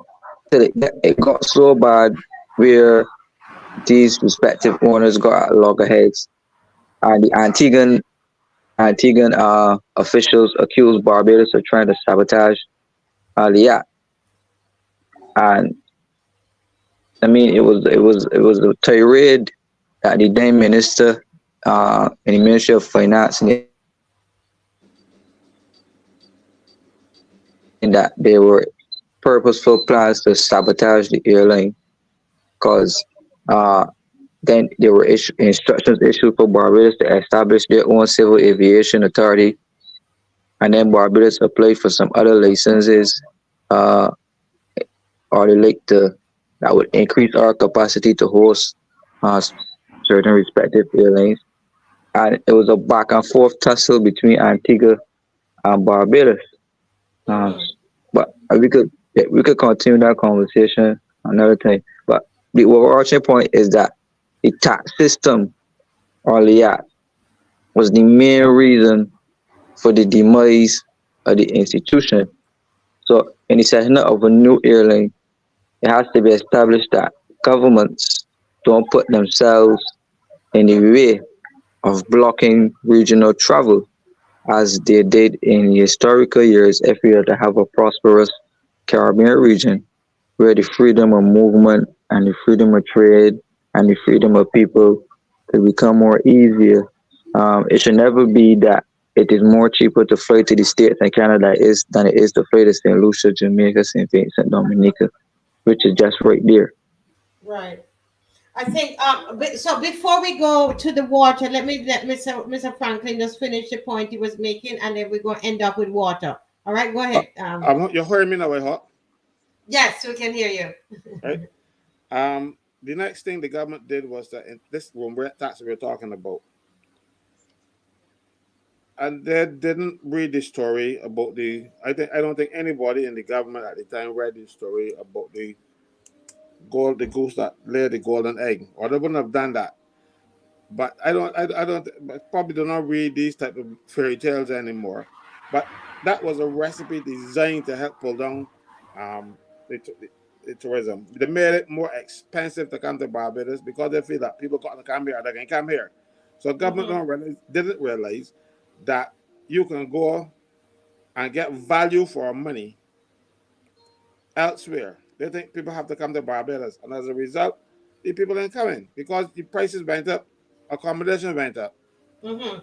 till it got so bad where these respective owners got at loggerheads, and the Antiguan officials accused Barbados of trying to sabotage LIAT. And I mean, it was a tirade that the then minister in the Ministry of Finance and that they were purposeful plans to sabotage the airline because uh, then there were instructions issued for Barbados to establish their own civil aviation authority, and then Barbados applied for some other licenses uh, or the like to that would increase our capacity to host uh, certain respective airlines. And it was a back and forth tussle between Antigua and Barbados. Uh, Mm-hmm. but we could continue that conversation another time. But the overarching point is that the tax system or LIAT was the main reason for the demise of the institution. So in the setting up of a new airline, it has to be established that governments don't put themselves in the way of blocking regional travel as they did in historical years if we are to have a prosperous Caribbean region where the freedom of movement and the freedom of trade and the freedom of people could become more easier. It should never be that it is more cheaper to fly to the States and Canada is than it is to fly to St. Lucia, Jamaica, St. Vincent, Dominica, which is just right there. Right. I think so before we go to the water, let Mr. Franklin just finish the point he was making, and then we're going to end up with water. All right, go ahead. You're hearing me now, I hope, Yes, we can hear right? you. The next thing the government did was that in this when we're tax we're talking about, and they didn't read the story about the. I don't think anybody in the government at the time read the story about the goose that laid the golden egg, or they wouldn't have done that. But I don't probably do not read these type of fairy tales anymore. But that was a recipe designed to help pull down um, the tourism. They made it more expensive to come to Barbados because they feel that people got to come here, they can come here. So government Mm-hmm. didn't realize that you can go and get value for money elsewhere. They think people have to come to Barbados, and as a result, the people ain't coming because the prices went up, accommodation went up. Mm-hmm.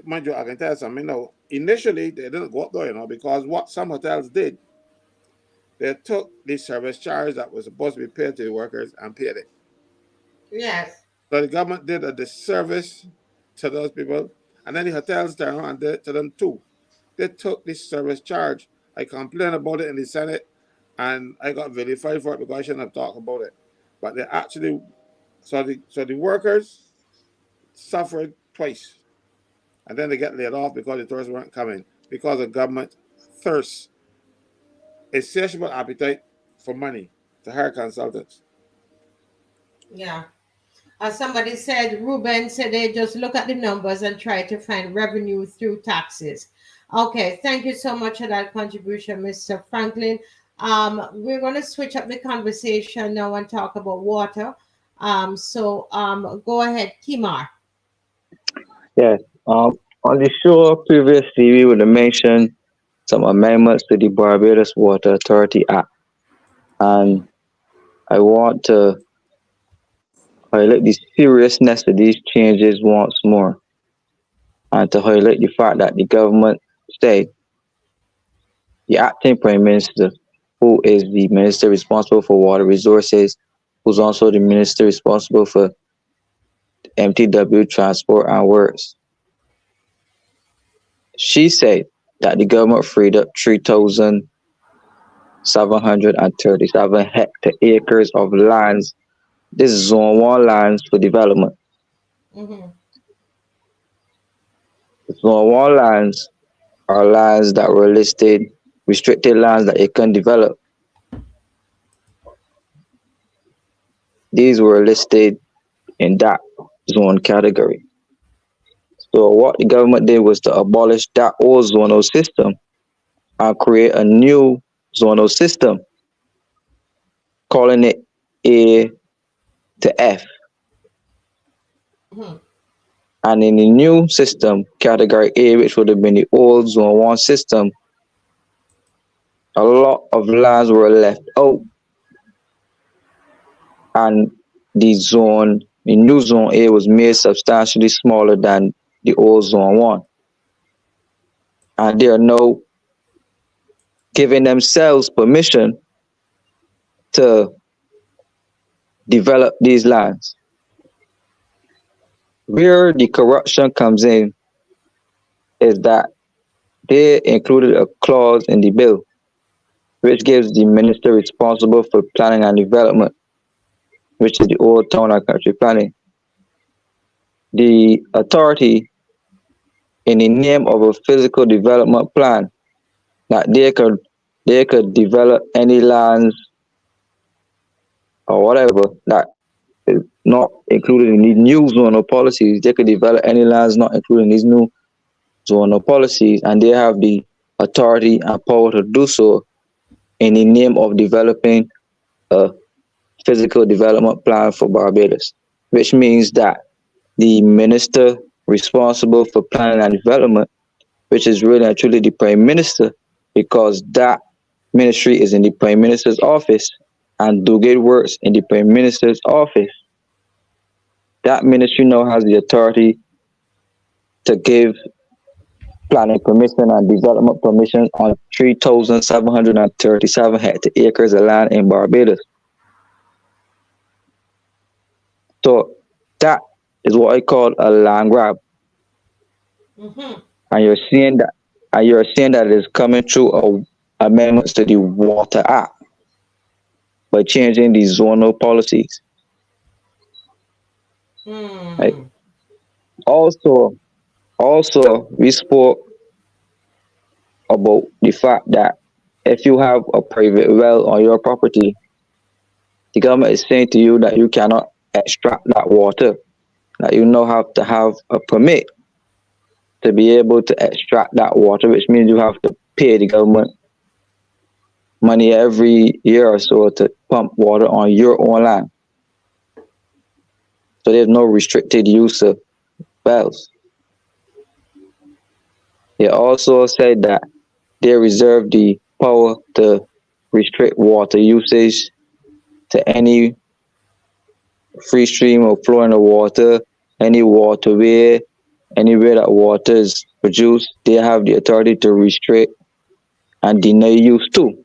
Mind you, I can tell you something. Initially they didn't go up there, because what some hotels did, they took the service charge that was supposed to be paid to the workers and paid it. Yes. So the government did a disservice to those people, and then the hotels turned around and did it to them too. They took this service charge. I complained about it in the Senate, and I got vilified for it because I shouldn't have talked about it. But they actually, so the workers suffered twice, and then they get laid off because the tourists weren't coming because of government thirst, insatiable appetite for money to hire consultants. Yeah. Somebody said, Ruben said they just look at the numbers and try to find revenue through taxes. Okay, thank you so much for that contribution, Mr. Franklin. We're going to switch up the conversation now and talk about water. Go ahead, Kimar. Yes. On the show previously, we would have mentioned some amendments to the Barbados Water Authority Act, and I want to highlight the seriousness of these changes once more, and to highlight the fact that the government said the acting Prime Minister, who is the Minister responsible for water resources, who's also the Minister responsible for MTW, transport and works, she said that the government freed up 3,737 hectares of lands. This is Zone 1 lands for development. Mm-hmm. Zone 1 lands are lands that were listed, restricted lands that it can develop. These were listed in that zone category. So what the government did was to abolish that old zonal system and create a new zonal system, calling it A to F. Mm-hmm. And in the new system, category A, which would have been the old zone 1 system, a lot of lands were left out. And the new zone A was made substantially smaller than the old zone 1. And they are now giving themselves permission to develop these lands. Where the corruption comes in is that they included a clause in the bill which gives the minister responsible for planning and development, which is the old town and country planning, the authority in the name of a physical development plan that they could develop any lands or whatever that is not included in these new zonal policies. They could develop any lands not included in these new zonal policies, and they have the authority and power to do so in the name of developing a physical development plan for Barbados, which means that the minister responsible for planning and development, which is really and truly the Prime Minister, because that ministry is in the Prime Minister's office and Dugate works in the Prime Minister's office. That ministry now has the authority to give planning permission and development permission on 3,737 hectares of land in Barbados. So that is what I call a land grab. Mm-hmm. And you're seeing that it is coming through amendments to the Water Act by changing the zonal policies. Mm-hmm. Right? Also, we spoke about the fact that if you have a private well on your property, the government is saying to you that you cannot extract that water, that you now have to have a permit to be able to extract that water, which means you have to pay the government money every year or so to pump water on your own land. So there's no restricted use of wells. They also said that they reserve the power to restrict water usage to any free stream or flowing of water, any waterway, anywhere that water is produced. They have the authority to restrict and deny use too,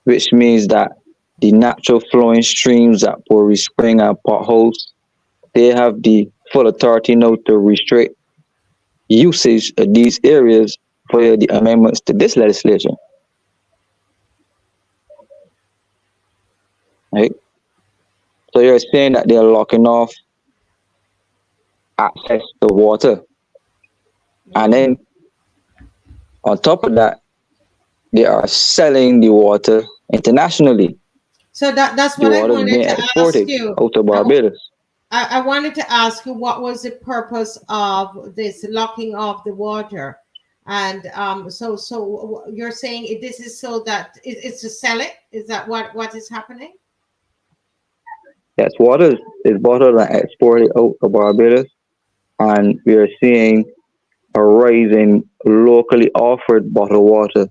which means that the natural flowing streams at Pori Spring and potholes, they have the full authority now to restrict usage of these areas for the amendments to this legislation. Right? So you're saying that they're locking off access to water. And then on top of that, they are selling the water internationally. So that's The what I water is wanted being to ask exported you. out of Barbados. I wanted to ask you what was the purpose of this locking of the water, and so you're saying this is so that it's to sell it? Is that what is happening? Yes, water is bottled and exported out of Barbados, and we are seeing a rise in locally offered bottled water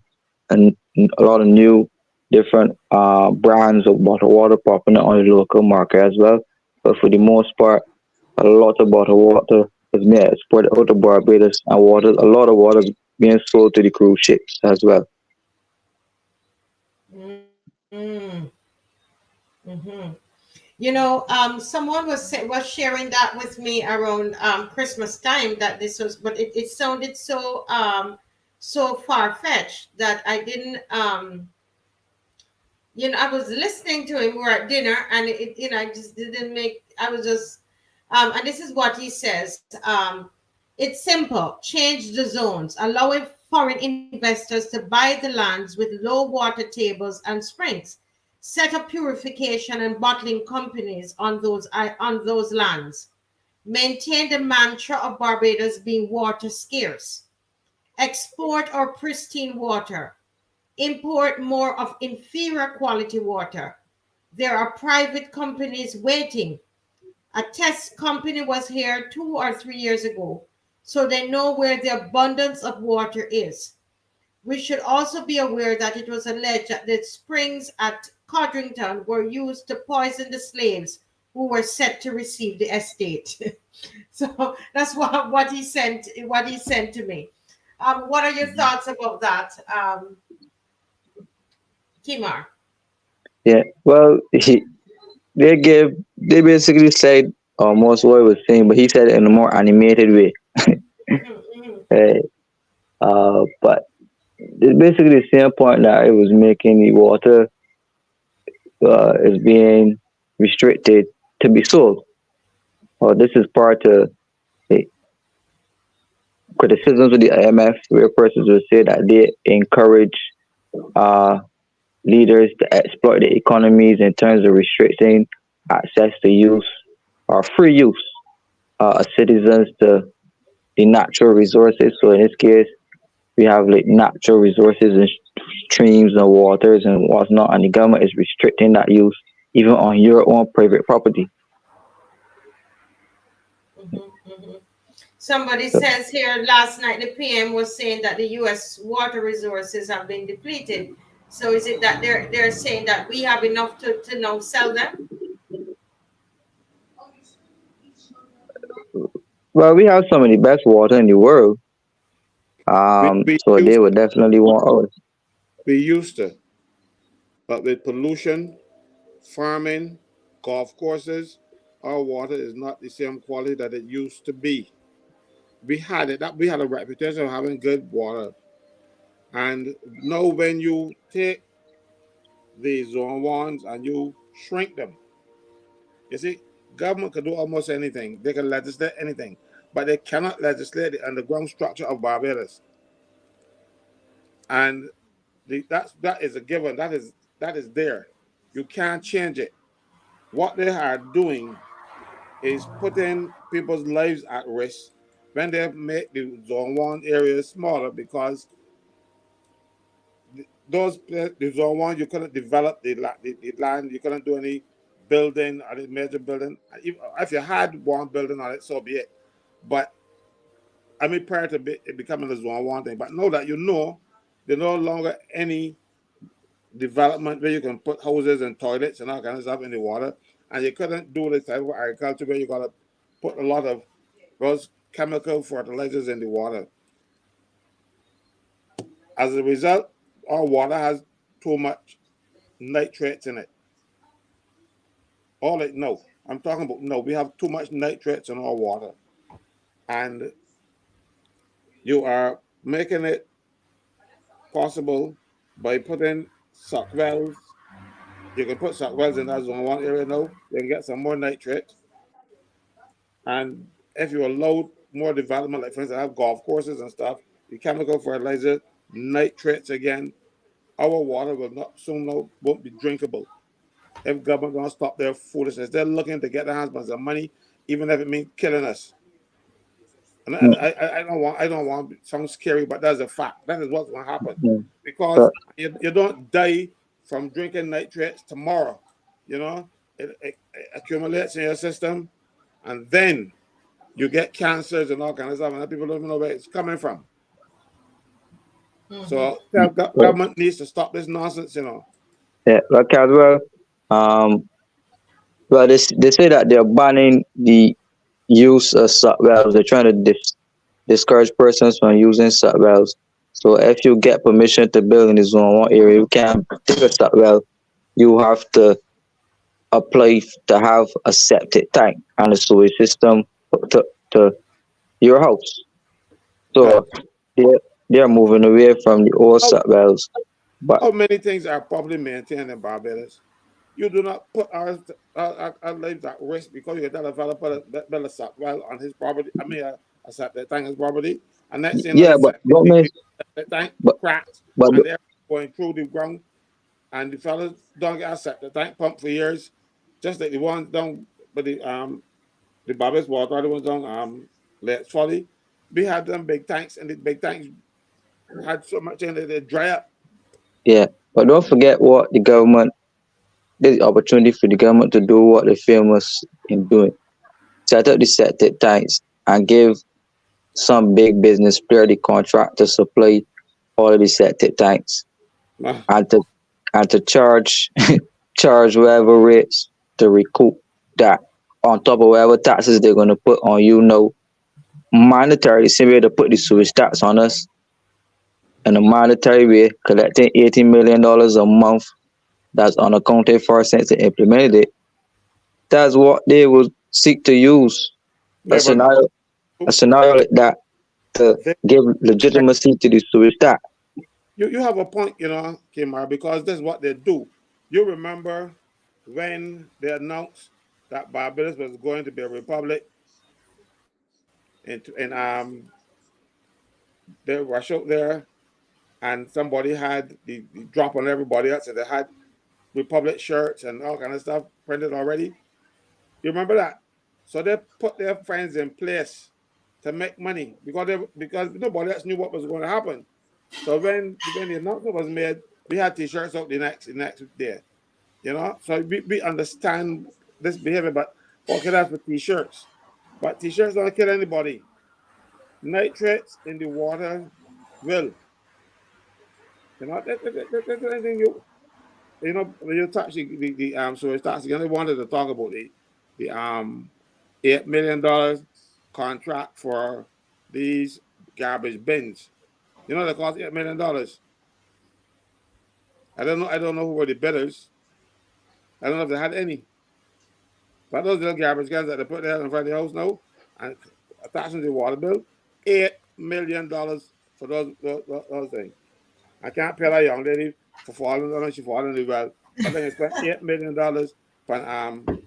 and a lot of new different brands of bottled water popping up on the local market as well. But for the most part, a lot of bottled water is being exported out of Barbados, and a lot of water is being sold to the cruise ships as well. Mm. Hmm. Someone was sharing that with me around Christmas time, that this was, but it sounded so far fetched that I didn't. I was listening to him. We were at dinner, and I just didn't make. I was just, and this is what he says. It's simple. Change the zones, allowing foreign investors to buy the lands with low water tables and springs. Set up purification and bottling companies on those lands. Maintain the mantra of Barbados being water scarce. Export our pristine water, import more of inferior quality water. There are private companies waiting. A test company was here 2 or 3 years ago, so they know where the abundance of water is. We should also be aware that it was alleged that the springs at Codrington were used to poison the slaves who were set to receive the estate. So that's what he sent to me. What are your thoughts about that, Kimar? Yeah, well, they basically said almost what he was saying, but he said it in a more animated way. Mhm, Uh, but it's basically the same point that it was making the water is being restricted to be sold. This is part of the criticisms of the IMF, where persons will say that they encourage uh, leaders to exploit the economies in terms of restricting access to use or free use of citizens to the natural resources. So in this case, we have like natural resources and streams and waters and whatnot, and the government is restricting that use even on your own private property. mhm, mhm. Somebody says here last night the PM was saying that the U.S. water resources have been depleted. So is it that they're saying that we have enough to now sell them? Well, we have some of the best water in the world, We so they used would definitely want ours. we used to, but with pollution, farming, golf courses, our water is not the same quality that it used to be. We had a reputation of having good water, and now when you take the zone ones and you shrink them, you see, government can do almost anything. They can legislate anything, but they cannot legislate the underground structure of Barbados. And that is a given. That is there. You can't change it. What they are doing is putting people's lives at risk when they make the zone one areas smaller, because the zone one you couldn't develop the land, you couldn't do any building or the major building. If you had one building on it, so be it. But I mean, prior to it becoming a zone one thing, but know that there's no longer any development where you can put houses and toilets and all kinds of stuff in the water, and you couldn't do this type of agriculture where you gotta put a lot of those chemical fertilizers in the water. As a result, our water has too much nitrates in it. All it no, I'm talking about no. We have too much nitrates in our water, and you are making it possible by putting suck wells. You can put suck wells in that zone one area now. You can get some more nitrates. And if you allow more development, like for instance, have golf courses and stuff, the chemical fertilizer, nitrates again, our water will not soon won't be drinkable. If government gonna stop their foolishness, they're looking to get their hands on some money even if it means killing us. And I don't want to sound scary, but that's a fact. That is what's going to happen because But you don't die from drinking nitrates tomorrow. You know, it accumulates in your system, and then you get cancers and all kinds of stuff, and people don't even know where it's coming from. So government needs to stop this nonsense. You know. yeah, but Caswell, um, well, they say that they're banning the use of sub wells. They're trying to discourage persons from using sub wells. So if you get permission to build in the zone 1 area, you can't dig a sub well. You have to apply to have a septic tank and a sewage system to your house. So they're moving away from the old sub wells. But how many things are probably maintained in Barbados? You do not put our lives at risk because you get a developer that build a sub well on his property. I mean, a septic tank his property, and next thing you know, yeah, but don't miss, the tank but cracks, but and they're going through the ground, and the fellas don't get a septic tank pump for years, just like the ones down by the Barbados water, the ones down LIAT Folly. We had them big tanks, and the big tanks had so much in it they dry up. yeah, but don't forget what the government. There's the opportunity for the government to do what they're famous in doing. Set up the septic tanks and give some big business player the contract to supply all of the septic tanks and to charge charge whatever rates to recoup that on top of whatever taxes they're gonna put on monetary, same way to put the sewage tax on us in a monetary way, collecting $80 million a month that's unaccounted for since they implemented it. That's what they will seek to use a scenario like that to give legitimacy to the sewage tax. You have a point, you know, Kimar, because this is what they do. You remember when they announced that Barbados was going to be a republic, and they rush out there, and somebody had the drop on everybody else, and they had republic shirts and all kind of stuff printed already. You remember that? So they put their friends in place to make money because nobody else knew what was going to happen. So when the announcement was made, we had T-shirts out the next day. You know, so we understand this behavior, but what could have with T-shirts? But T-shirts don't kill anybody. Nitrates in the water will. You know, that's anything you know when you touch the so it starts again. They wanted to talk about the $8 million contract for these garbage bins. You know they cost $8 million. I don't know who were the bidders. I don't know if they had any. But those little garbage cans that they put there in front of the house now and attaching to the water bill, $8 million for those things. I can't pay that young lady for falling down. She falling in the well. But then you spent $8 million on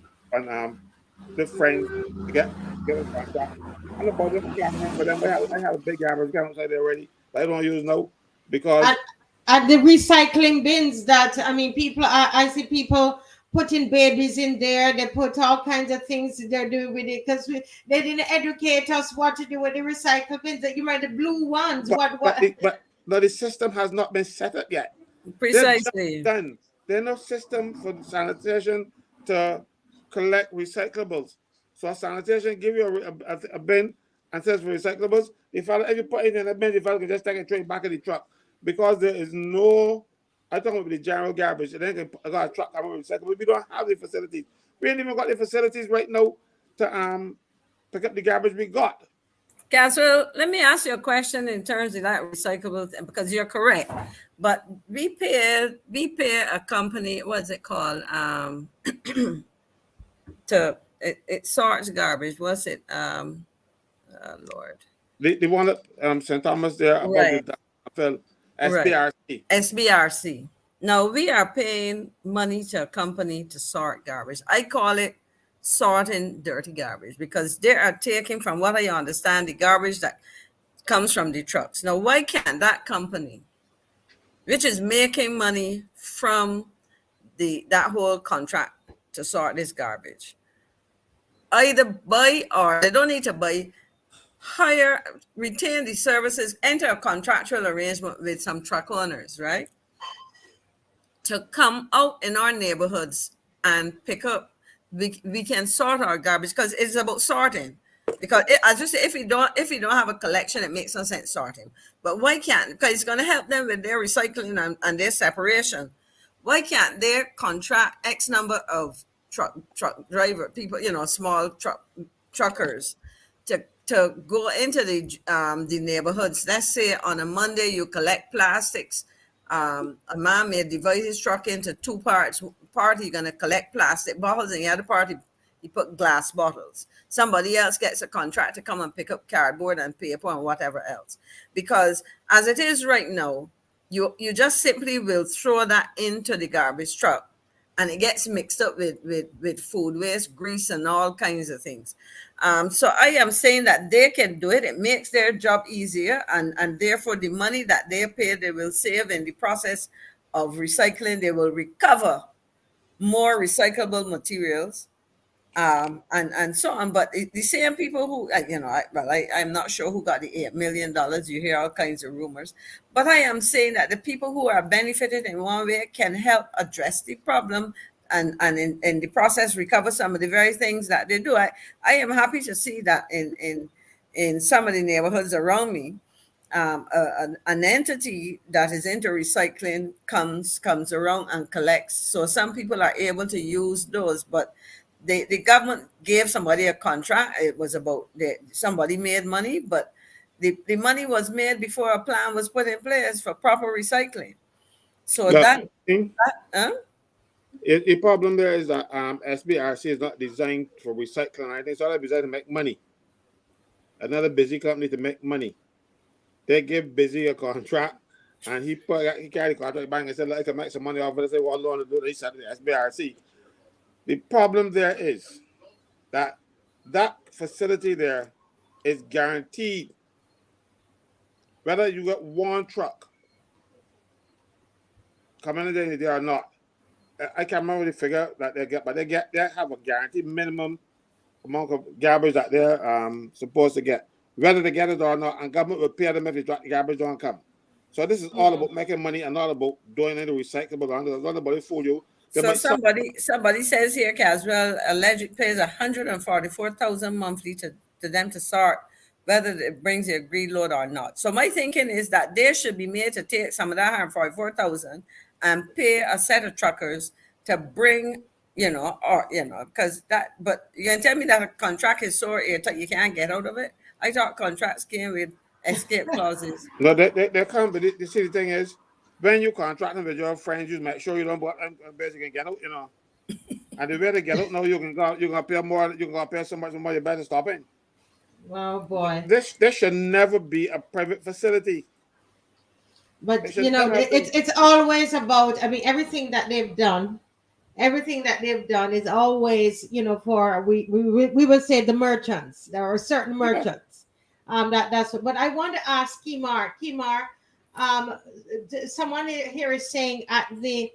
the friends to get a contract. And the budget for them. I have a big garbage can outside there already. That I don't use now because at the recycling bins that I see people putting babies in there. They put all kinds of things they're doing with it because they didn't educate us what to do with the recycle bins. That you remember the blue ones. But the system has not been set up yet. Precisely. Done. There's no system for sanitation to collect recyclables. So sanitation give you a bin and says for recyclables. If you put it in a bin, the fellow can just take it straight back in the truck because there is no. I talk about the general garbage. And then I got a truck coming with recyclables. We don't have the facilities. We ain't even got the facilities right now to pick up the garbage we got. Caswell, let me ask you a question in terms of that recyclable, because you're correct. But we pay a company, what's it called? It sorts garbage. What's it? Lord. The one at St. Thomas there above right. the SBRC. Right. SBRC. Now we are paying money to a company to sort garbage. I call it sorting dirty garbage because they are taking, from what I understand, the garbage that comes from the trucks. Now, why can't that company, which is making money from that whole contract to sort this garbage, either buy, or they don't need to buy, hire, retain the services, enter a contractual arrangement with some truck owners, right? To come out in our neighborhoods and pick up. We can sort our garbage, because it's about sorting. Because I just say, if you don't have a collection, it makes no sense sorting. But why can't? Because it's going to help them with their recycling and their separation. Why can't they contract X number of truck driver people, small truckers, to go into the neighborhoods? Let's say on a Monday you collect plastics. A man may divide his truck into two parts. Part he's going to collect plastic bottles, and the other part he put glass bottles. Somebody else gets a contract to come and pick up cardboard and paper and whatever else. Because as it is right now, you just simply will throw that into the garbage truck, and it gets mixed up with food waste, grease, and all kinds of things. So I am saying that they can do it. It makes their job easier, and therefore the money that they pay, they will save in the process of recycling. They will recover more recyclable materials, and so on. But the same people who, I'm not sure who got the $8 million. You hear all kinds of rumors, but I am saying that the people who are benefited in one way can help address the problem, and in the process recover some of the very things that they do. I am happy to see that in some of the neighborhoods around me, an entity that is into recycling comes around and collects. So some people are able to use those, but the government gave somebody a contract. It was about somebody made money, but the money was made before a plan was put in place for proper recycling. So The, huh? the problem there is that SBRC is not designed for recycling. I think it's all designed to make money. Another busy company to make money. They give Busy a contract, and he carried the contract back and said, "Like, I can make some money off of it." They say, "Well, Lord, do this at the SBRC." The problem there is that facility there is guaranteed, whether you get one truck coming in there or not. I can't remember the figure that they get, but they have a guaranteed minimum amount of garbage that they're supposed to get, whether they get it or not, and government will pay them if the garbage don't come. So this is all about making money and not about doing any recyclable. It's not about fool you. So somebody says here, Caswell allegedly pays 144,000 monthly to them to sort whether it brings the agreed load or not. So my thinking is that they should be made to take some of that 144,000 and pay a set of truckers to bring, because that. But you can tell me that a contract is so airtight you can't get out of it. I thought contracts came with escape clauses. No, they come, but the silly thing is, when you contracting with your friends, you make sure you don't basically get out, And the way to get out now, you're gonna pay more. You're gonna pay so much more. You better stop it. Oh boy! This should never be a private facility. But it's always about. I mean, everything that they've done is always, for we will say the merchants. There are certain merchants. That's what. But I want to ask Kimar. Someone here is saying at the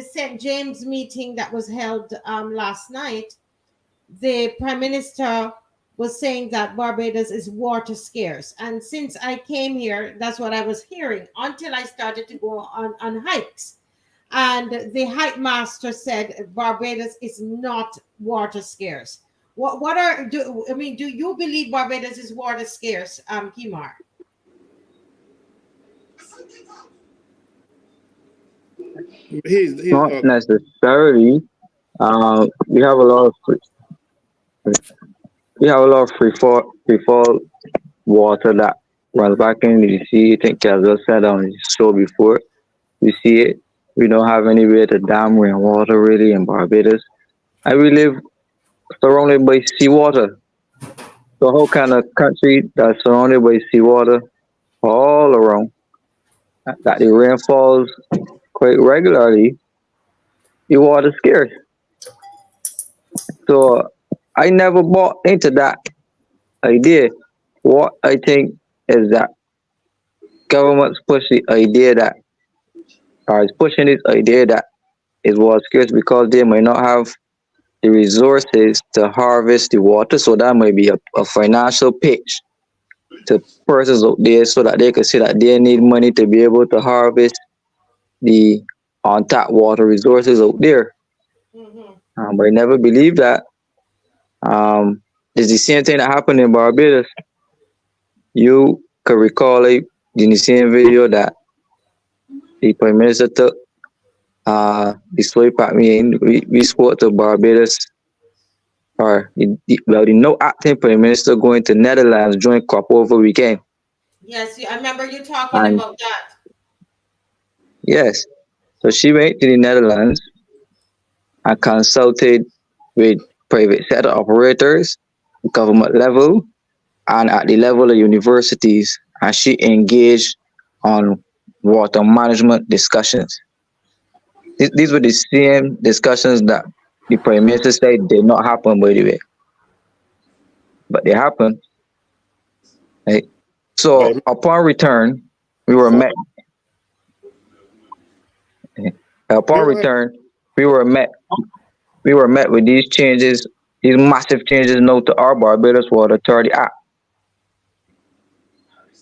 St. James meeting that was held last night, the Prime Minister was saying that Barbados is water scarce. And since I came here, that's what I was hearing until I started to go on hikes. And the hike master said Barbados is not water scarce. Do you believe Barbados is water scarce, Kimar? He's Not necessarily. We have a lot of free fall water that runs back in the sea. I think Caswell said on the show before. We see it. We don't have any way to dam rainwater really in Barbados. And we live surrounded by seawater. So how can a country that's surrounded by seawater all around, that the rain falls quite regularly, the water scarce? So I never bought into that idea. What I think is that governments push the idea that, or is pushing this idea that it was scarce because they might not have the resources to harvest the water. So that might be a financial pitch to persons out there so that they can see that they need money to be able to harvest the on-tap water resources out there. But I never believed that. It's the same thing that happened in Barbados. You could recall it in the same video that the Prime Minister took the swipe at me, and we spoke to Barbados, or the no acting Prime Minister going to Netherlands during crop over weekend. Yes, I remember you talking And about that. yes, so she went to the Netherlands and consulted with private sector operators, government level, and at the level of universities, and she engaged on water management discussions. These were the same discussions that the Prime Minister said did not happen, by the way, but they happened. Right? So But upon return, we were met. Upon wait, wait. return, we were met. We were met with these changes, these massive changes now to our Barbados Water Authority Act.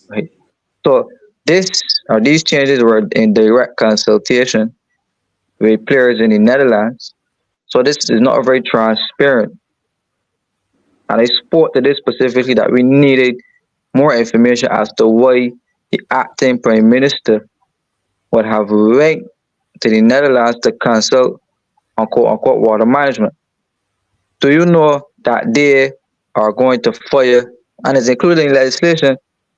Right? So these changes were in direct consultation with players in the Netherlands. So this is not very transparent. And I spoke to this specifically that we needed more information as to why the acting Prime Minister would have went to the Netherlands to consult on quote unquote water management. Do you know that they are going to fire, and it's included in legislation,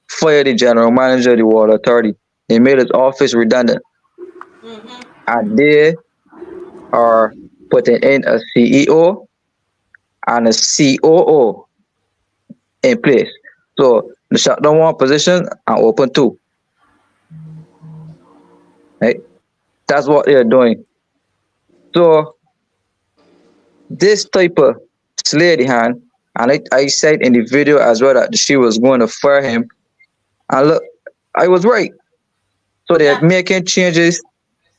fire the general manager of the water authority? They made his office redundant. And they are putting in a CEO and a COO in place. So the shut down one position and open two. Right? That's what they're doing. So this type of sleight of hand, and I said in the video as well that she was going to fire him. And look, I was right. So they're making changes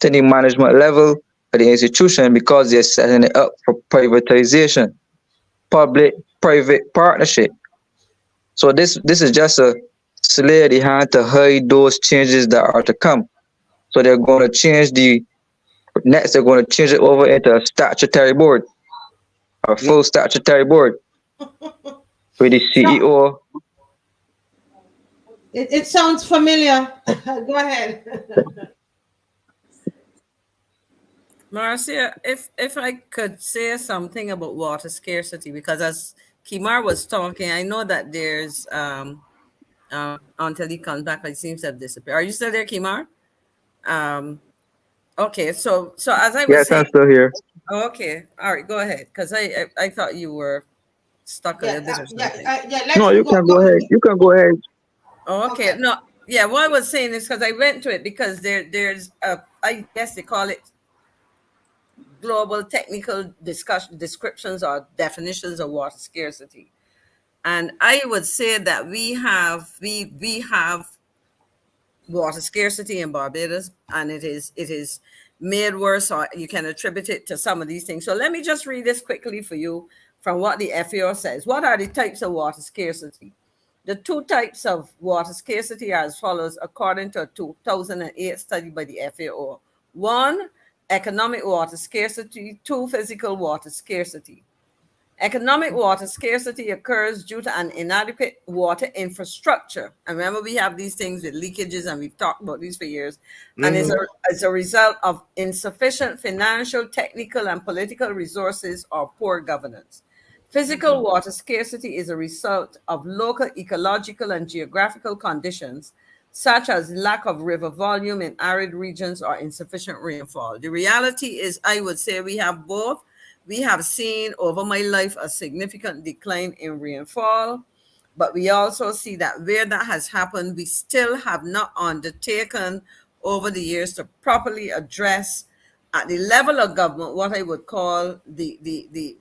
to the management level of the institution because they're setting it up for privatization, public-private partnership. So this is just a sleight of hand to hide those changes that are to come. So they're going to change next they're going to change it over into a statutory board, a full statutory board with the CEO. It sounds familiar. Go ahead. Marcia, if I could say something about water scarcity, because as Kimar was talking, I know that there's until he comes back, it seems to have disappeared. Are you still there, Kimar? Okay, so as I was Yes, I'm saying, still here. okay, all right, go ahead, because I thought you were stuck a little bit or something. No, you can go ahead. You can go ahead. Oh, okay. No, yeah. What I was saying is because I went to it because there's I guess they call it global technical descriptions or definitions of water scarcity, and I would say that we have water scarcity in Barbados, and it is made worse, or you can attribute it to some of these things. So let me just read this quickly for you from what the FAO says. What are the types of water scarcity? The two types of water scarcity are as follows, according to a 2008 study by the FAO. One, economic water scarcity. Two, physical water scarcity. Economic water scarcity occurs due to an inadequate water infrastructure. And remember, we have these things with leakages, and we've talked about these for years. And as a result of insufficient financial, technical, and political resources or poor governance. Physical water scarcity is a result of local ecological and geographical conditions, such as lack of river volume in arid regions or insufficient rainfall. The reality is, I would say we have both. We have seen over my life a significant decline in rainfall, but we also see that where that has happened, we still have not undertaken over the years to properly address at the level of government what I would call the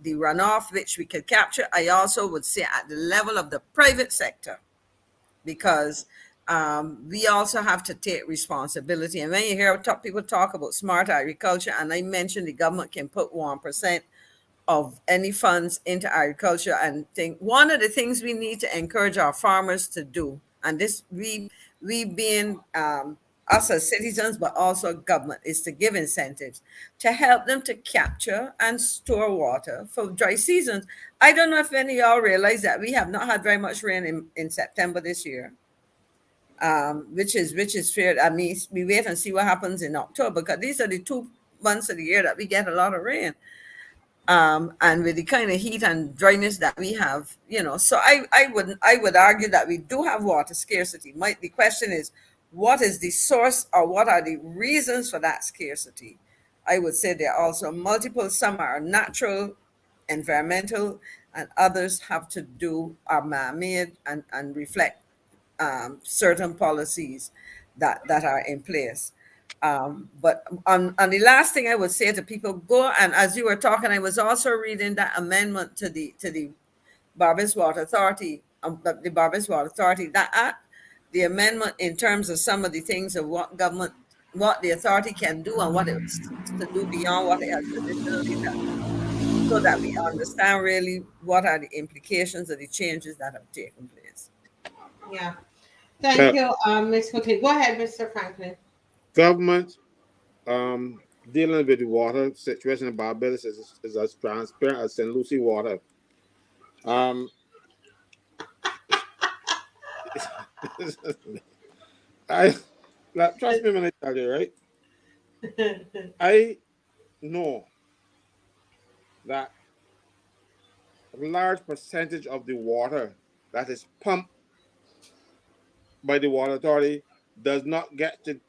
runoff, which we could capture. I also would say at the level of the private sector, because we also have to take responsibility. And when you hear people talk about smart agriculture, and I mentioned the government can put 1% of any funds into agriculture. And think one of the things we need to encourage our farmers to do, and this we being us as citizens, but also government, is to give incentives to help them to capture and store water for dry seasons. I don't know if any of y'all realize that we have not had very much rain in September this year, which is fair. I mean, we wait and see what happens in October, because these are the 2 months of the year that we get a lot of rain. And with the kind of heat and dryness that we have, so I would argue that we do have water scarcity. The question is, what is the source, or what are the reasons for that scarcity? I would say there are also multiple. Some are natural, environmental, and others have to do, are man-made, and reflect certain policies that are in place. But on the last thing I would say to people, go, and as you were talking, I was also reading that amendment to the Barbados Water Authority, the Barbados Water Authority, the amendment in terms of some of the things of what the authority can do, and what it's to do beyond what it has traditionally done, so that we understand really what are the implications of the changes that have taken place. Yeah. Thank you, Ms. Quickly. Go ahead, Mr. Franklin. Government dealing with the water situation in Barbados is as transparent as St. Lucie water. Trust me when I tell you, right? I know that a large percentage of the water that is pumped by the water authority does not get to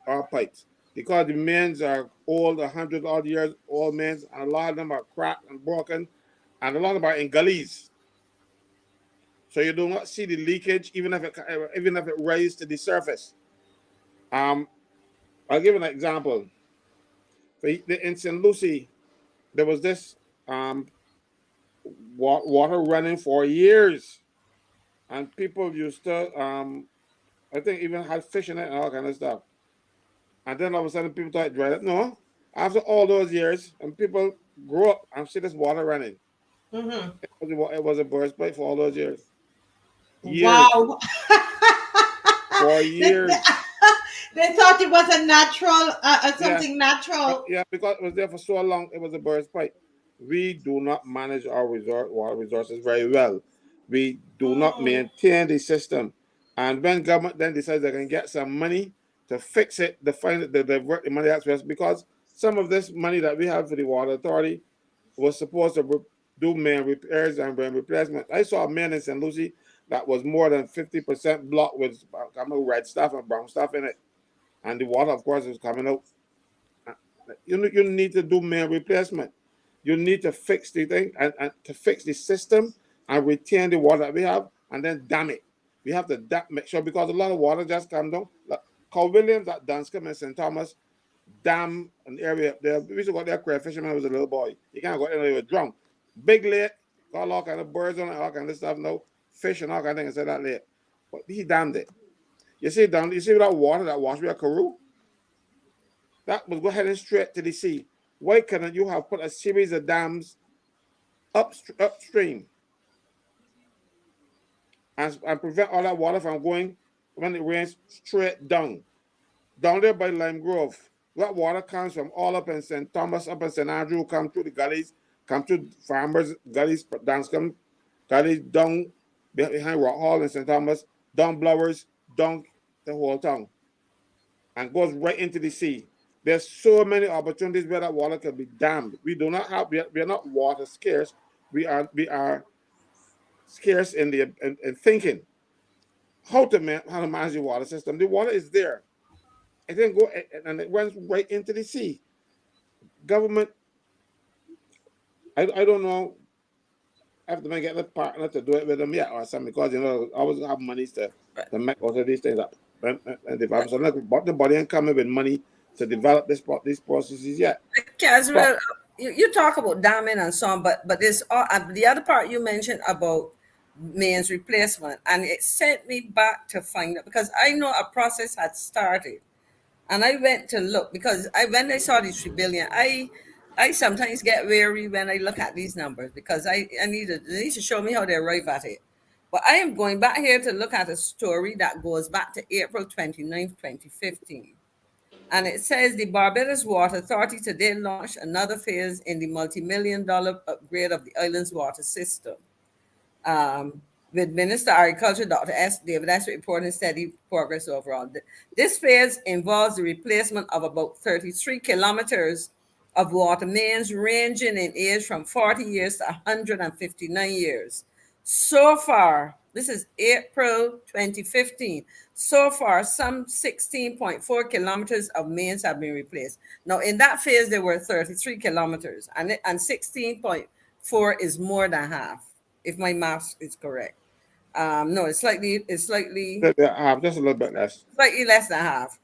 our pipes, because the mains are old, 100 odd years old mains, and a lot of them are cracked and broken, and a lot of them are in gullies. So you do not see the leakage, even if it rises to the surface. I'll give an example. In St. Lucie, there was this water running for years, and people used to, I think, even had fish in it and all kind of stuff. And then all of a sudden, people thought it dried up. No, after all those years, and people grew up and see this water running. Mm-hmm. It was a burst pipe for all those years. Wow. For years. They thought it was a natural, something natural. Yeah, because it was there for so long, it was a burst pipe. We do not manage our water resources very well. We do not maintain the system. And when government then decides they can get some money to fix it, to divert the money elsewhere, because some of this money that we have for the water authority was supposed to do main repairs and main replacement. I saw a main in St. Lucie that was more than 50% blocked with red stuff and brown stuff in it. And the water, of course, is coming out. You need to do main replacement. You need to fix the thing and to fix the system and retain the water that we have, and then dam it. We have to make sure, because a lot of water just come down. Like Cow Williams at Dunscombe and St. Thomas dam, an area up there. We used to go there crayfishing when I was a little boy. You can't go there, you were drunk. Big lake, got all kind of birds on it, all kind of stuff now, fish and all kind of things inside that lake. But he dammed it. You see that water that washed with a Karoo? That was go heading straight to the sea. Why couldn't you have put a series of dams upstream and prevent all that water from going, when it rains, straight down there by Lime Grove? That water comes from all up in St. Thomas, up in St. Andrew, come through the gullies, come through farmers' gullies, Danscombe gullies, down behind Rock Hall in St. Thomas, down Blowers, down the whole town, and goes right into the sea. There's so many opportunities where that water can be dammed. We do not have. We are not water scarce. We are scarce in thinking how to manage the water system. The water is there. It didn't go, and it went right into the sea. Government, I don't know if they may get a partner to do it with them yet or something, because always have monies to make all of these things up. And develop. So but the body ain't coming with money to develop these processes yet. Caswell, you talk about damming and so on, but there's the other part you mentioned about mains replacement, and it sent me back to find out, because I know a process had started, and I went to look, because when I saw the 3 billion, I sometimes get weary when I look at these numbers because I need they need to show me how they arrive at it. But I am going back here to look at a story that goes back to April 29th, 2015. And it says the Barbados Water Authority today launched another phase in the multi-million dollar upgrade of the island's water system. um, with Minister of Agriculture Dr. S. David S. reporting steady progress overall. This phase involves the replacement of about 33 kilometers of water mains ranging in age from 40 years to 159 years. So far, this is April 2015. So far, some 16.4 kilometers of mains have been replaced. Now, in that phase, there were 33 kilometers, and 16.4 is more than half, if my math is correct. No, Just a little bit less. slightly less than half.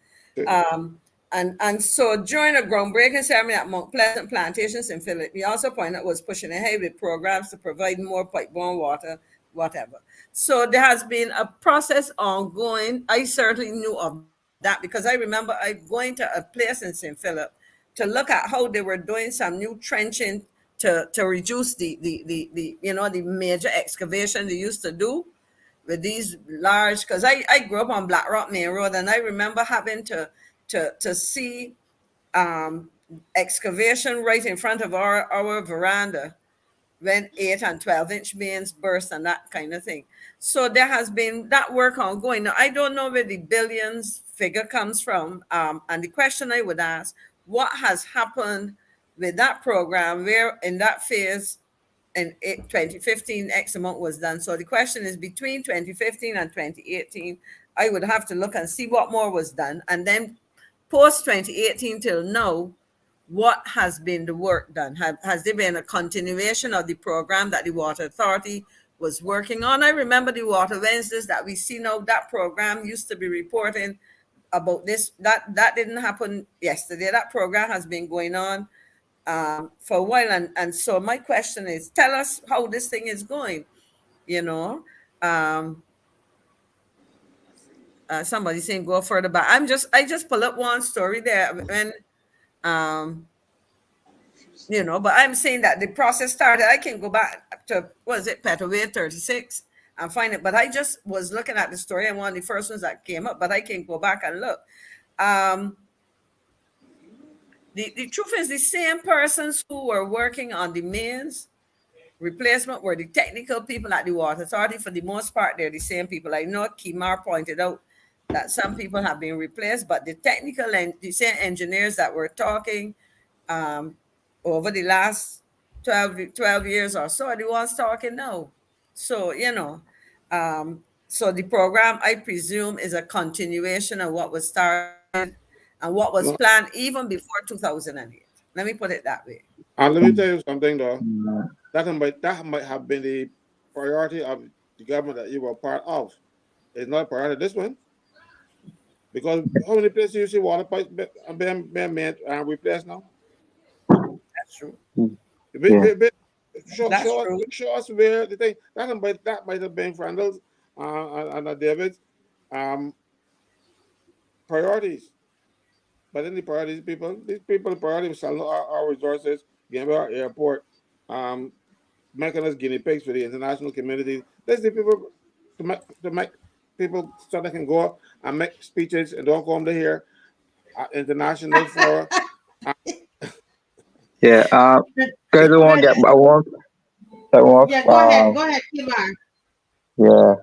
Um, and so during a groundbreaking ceremony at Mount Pleasant Plantations in Philip, he also pointed out was pushing ahead with programs to provide more pipe-borne water, whatever. So there has been a process ongoing. I certainly knew of that because I remember I going to a place in St. Philip to look at how they were doing some new trenching to reduce the major excavation they used to do with these large, because I grew up on Black Rock Main Road, and I remember having to see excavation right in front of our veranda when 8 and 12-inch mains burst and that kind of thing. So there has been that work ongoing. Now, I don't know where the billions figure comes from. And the question I would ask, what has happened with that program where in that phase in 2015, X amount was done. So the question is between 2015 and 2018, I would have to look and see what more was done. And then post 2018 till now, what has been the work done? Has there been a continuation of the program that the Water Authority was working on? I remember the Water Wednesdays that we see now, that program used to be reporting about this. That didn't happen yesterday. That program has been going on for a while. And so my question is, tell us how this thing is going, you know. Somebody saying go further back. I just pull up one story there when but I'm saying that the process started. I can go back to, what is it, Petaway 36 and find it. But I just was looking at the story and one of the first ones that came up, but I can go back and look. The truth is the same persons who were working on the mains replacement were the technical people at the Water Authority. For the most part, they're the same people. I know Kimar pointed out that some people have been replaced, but the technical and the same engineers that were talking over the last 12 years or so are the ones talking now. So, so the program, I presume, is a continuation of what was started and what was planned even before 2008. Let me put it that way. And let me tell you something, though. That might have been the priority of the government that you were part of. It's not a priority of this one. Because how many places you see water pipes being made and replaced now? That's true. Show us where the thing that might have been Randall's and David's priorities. But then these people priorities selling our resources, giving our airport, making us guinea pigs for the international community. There's the people to make people so they can go up and make speeches and don't come to here international for. Yeah. Guys, I want to get. Yeah, go ahead, Kimar. Yeah,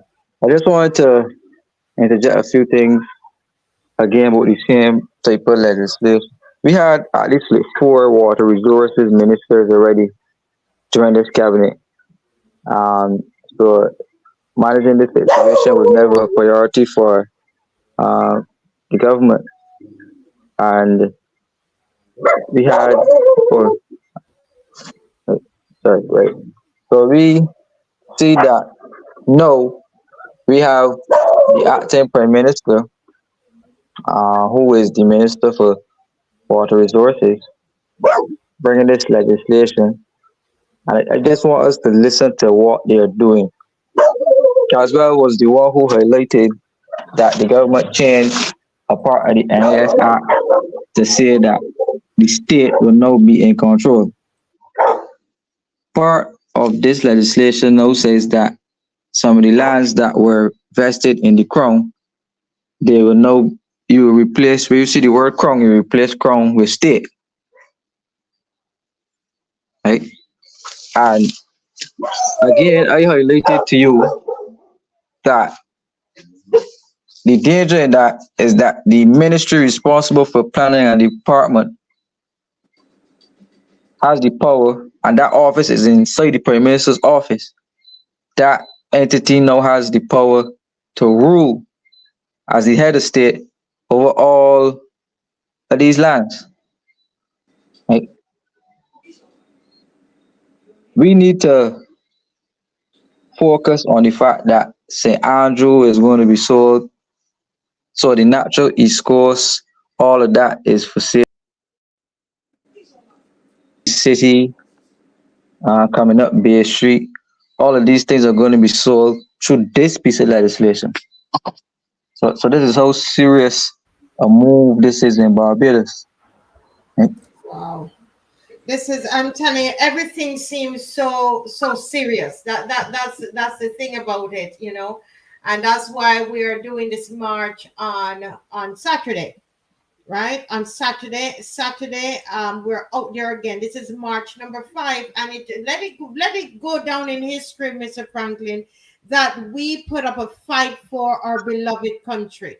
I just wanted to interject a few things again about the same type of legislation. We had at least like 4 water resources ministers already during this cabinet. So managing this situation was never a priority for the government, and we had right. So we see that no, we have the acting prime minister, who is the minister for water resources, bringing this legislation, and I just want us to listen to what they are doing. As well was the one who highlighted that the government changed a part of the NIS Act to say that the state will now be in control. Part of this legislation now says that some of the lands that were vested in the crown, they will now, you will replace, where you see the word crown, you replace crown with state. Right? And again, I highlighted to you that the danger in that is that the ministry responsible for planning and department has the power, and that office is inside the Prime Minister's office. That entity now has the power to rule as the head of state over all of these lands. Right? We need to focus on the fact that St. Andrew is going to be sold. So the natural East Coast, all of that is for sale. City, coming up Bay Street, all of these things are going to be sold through this piece of legislation. So this is how serious a move this is in Barbados. Right? Wow. This is, I'm telling you, everything seems so serious. That's the thing about it, you know, and that's why we are doing this march on Saturday, right? On Saturday, we're out there again. This is March number 5, and let it go down in history, Mr. Franklin, that we put up a fight for our beloved country.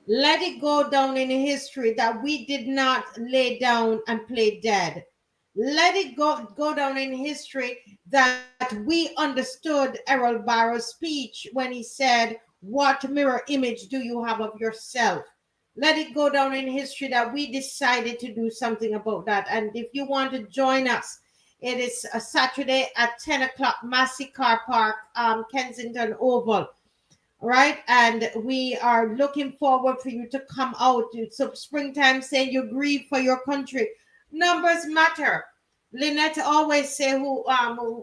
Let it go down in history that we did not lay down and play dead. Let it go down in history that we understood Errol Barrow's speech when he said, "What mirror image do you have of yourself?" Let it go down in history that we decided to do something about that. And if you want to join us, it is a Saturday at 10 o'clock, Massey Car Park, Kensington Oval. Right, and we are looking forward for you to come out. So springtime saying you grieve for your country. Numbers matter. Lynette always say, who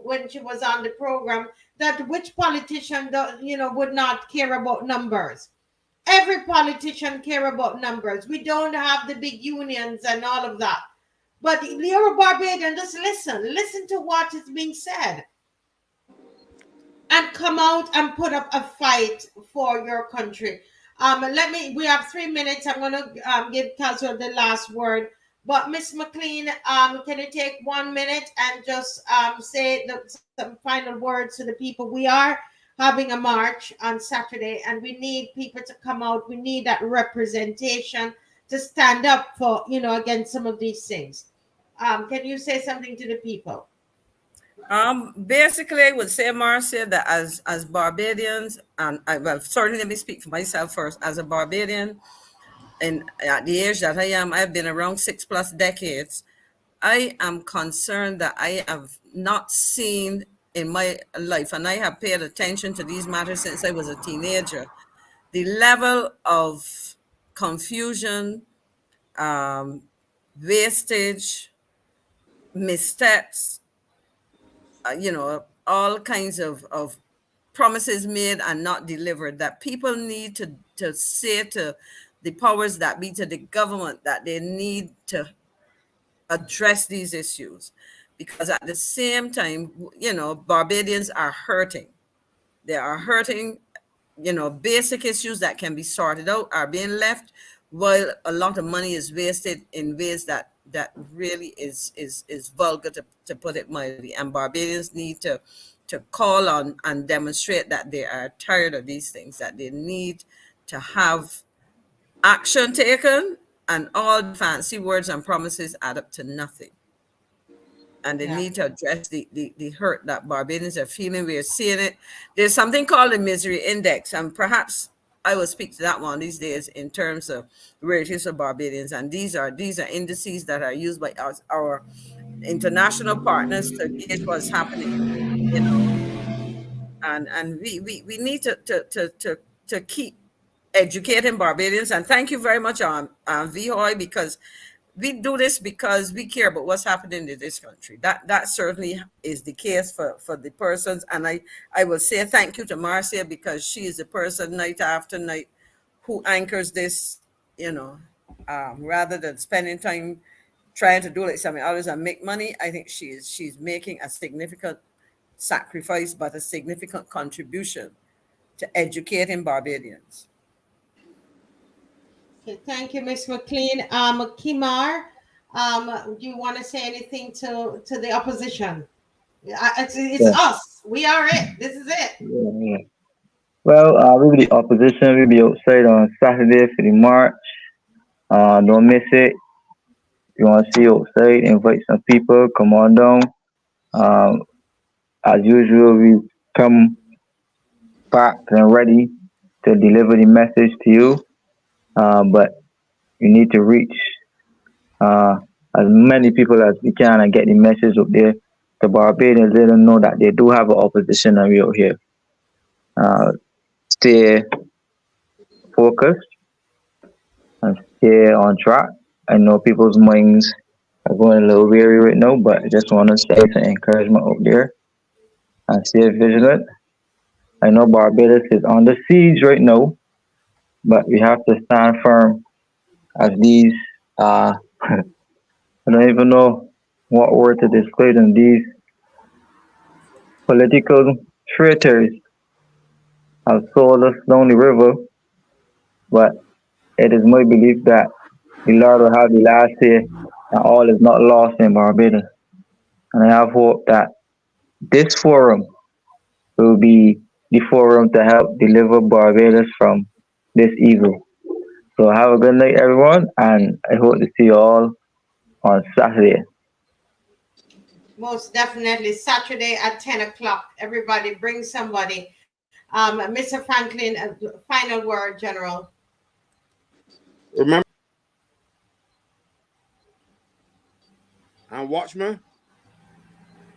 when she was on the program, that which politician would not care about numbers. Every politician care about numbers. We don't have the big unions and all of that, but you're a Barbadian. Just listen to what is being said, and come out and put up a fight for your country. We have 3 minutes. I'm going to give Caswell the last word. But Miss McLean, can you take 1 minute and just say some final words to the people? We are having a march on Saturday, and we need people to come out. We need that representation to stand up for, against some of these things. Can you say something to the people? Basically, I would say, Marcia, that as Barbadians, and certainly let me speak for myself first. As a Barbadian, and at the age that I am, I've been around 6+ decades. I am concerned that I have not seen in my life, and I have paid attention to these matters since I was a teenager, the level of confusion, wastage, missteps, all kinds of promises made and not delivered, that people need to say to the powers that be, to the government, that they need to address these issues. Because at the same time, Barbadians are hurting. They are hurting. Basic issues that can be sorted out are being left, while a lot of money is wasted in ways that really is vulgar, to put it mildly. And Barbadians need to call on and demonstrate that they are tired of these things, that they need to have action taken, and all the fancy words and promises add up to nothing. And they need to address the hurt that Barbadians are feeling. We are seeing it. There's something called the misery index, and perhaps I will speak to that one these days in terms of where it is for Barbadians. And these are indices that are used by our international partners to gauge what's happening, and we need to keep educating Barbadians. And thank you very much, Vihoy, because we do this because we care about what's happening in this country. That certainly is the case for the persons. And I will say thank you to Marcia, because she is the person night after night who anchors this, rather than spending time trying to do like something others and make money. I think she's making a significant sacrifice, but a significant contribution to educating Barbadians. Okay, thank you, Miss McLean. Kimar, do you want to say anything to the opposition? It's Yeah. us. We are it. This is it. Yeah. Well, we be the opposition. We be outside on Saturday for the march. Don't miss it. If you want to see outside, invite some people. Come on down. Um, as usual, we come packed and ready to deliver the message to you. But you need to reach uh, as many people as we can and get the message up there to Barbadians. Let them know that they do have an opposition and we out here. Stay focused and stay on track. I know people's minds are going a little weary right now, but I just want to say some encouragement out there and stay vigilant. I know Barbados is on the siege right now, but we have to stand firm as these, I don't even know what word to display them, these political traitors have sold us down the river, but it is my belief that the Lord will have the last say and all is not lost in Barbados. And I have hope that this forum will be the forum to help deliver Barbados from this evil. So have a good night, everyone, and I hope to see you all on Saturday. Most definitely Saturday at 10 o'clock. Everybody bring somebody. Mr. Franklin, final word, General. Remember, and watch me.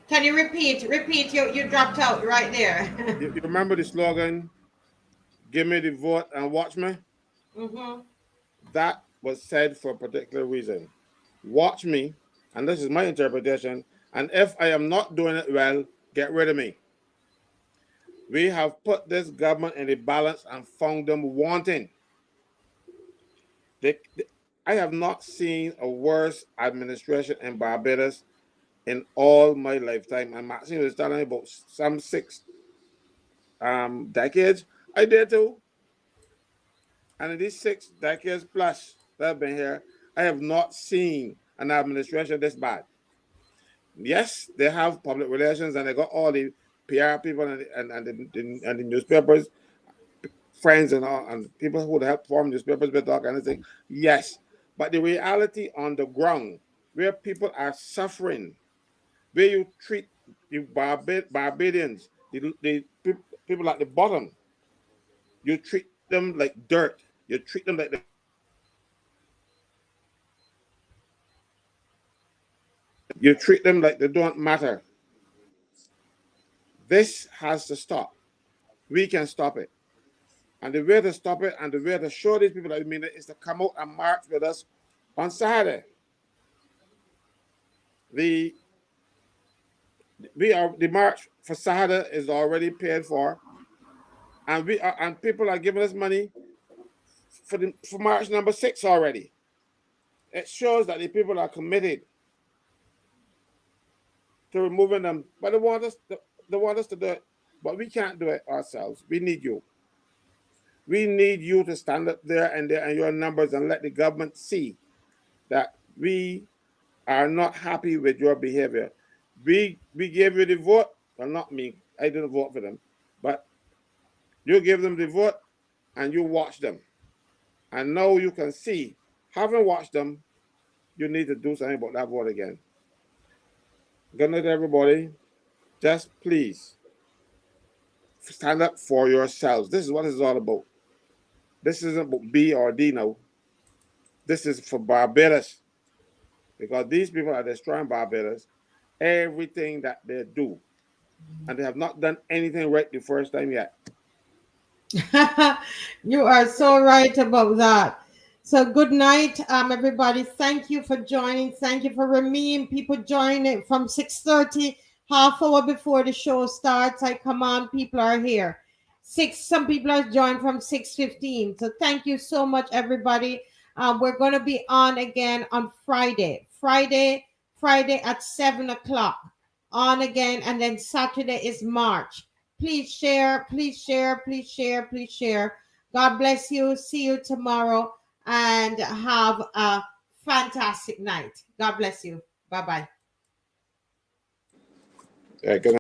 Can you repeat? Repeat. You dropped out right there. You remember the slogan, give me the vote and watch me? Mm-hmm. That was said for a particular reason. Watch me, and this is my interpretation, and if I am not doing it well, get rid of me. We have put this government in a balance and found them wanting. I have not seen a worse administration in Barbados in all my lifetime. And Maxine was telling me about some 6 decades. I did too. And in these 6 decades plus that I've been here, I have not seen an administration this bad. Yes, they have public relations and they got all the PR people and the newspapers, friends and all, and people who help form newspapers with all kinds of things. Yes, but the reality on the ground, where people are suffering, where you treat the Barbadians, the people at the bottom, you treat them like dirt. You treat them like you treat them like they don't matter. This has to stop. We can stop it. And the way to stop it and the way to show these people that we mean it is to come out and march with us on Saturday. The march for Saturday is already paid for, and people are giving us money for march number 6 already. It shows that the people are committed to removing them, but they want us to do it, but we can't do it ourselves. We need you. We need you to stand up there and your numbers and let the government see that we are not happy with your behavior. We gave you the vote. Well, not me. I didn't vote for them. But you give them the vote and you watch them. And now you can see, having watched them, you need to do something about that vote again. Good night, everybody. Just please stand up for yourselves. This is what it's all about. This isn't about B or D now. This is for Barbados. Because these people are destroying Barbados, everything that they do. And they have not done anything right the first time yet. You are so right about that. So good night, everybody. Thank you for joining. Thank you for remaining. People joining from 6:30, half hour before the show starts. I come on, people are here. Some people are joined from 6:15. So thank you so much, everybody. We're going to be on again on Friday at 7 o'clock. On again, and then Saturday is March. Please share, please share, please share, please share. God bless you. See you tomorrow, and have a fantastic night. God bless you. Bye bye. Good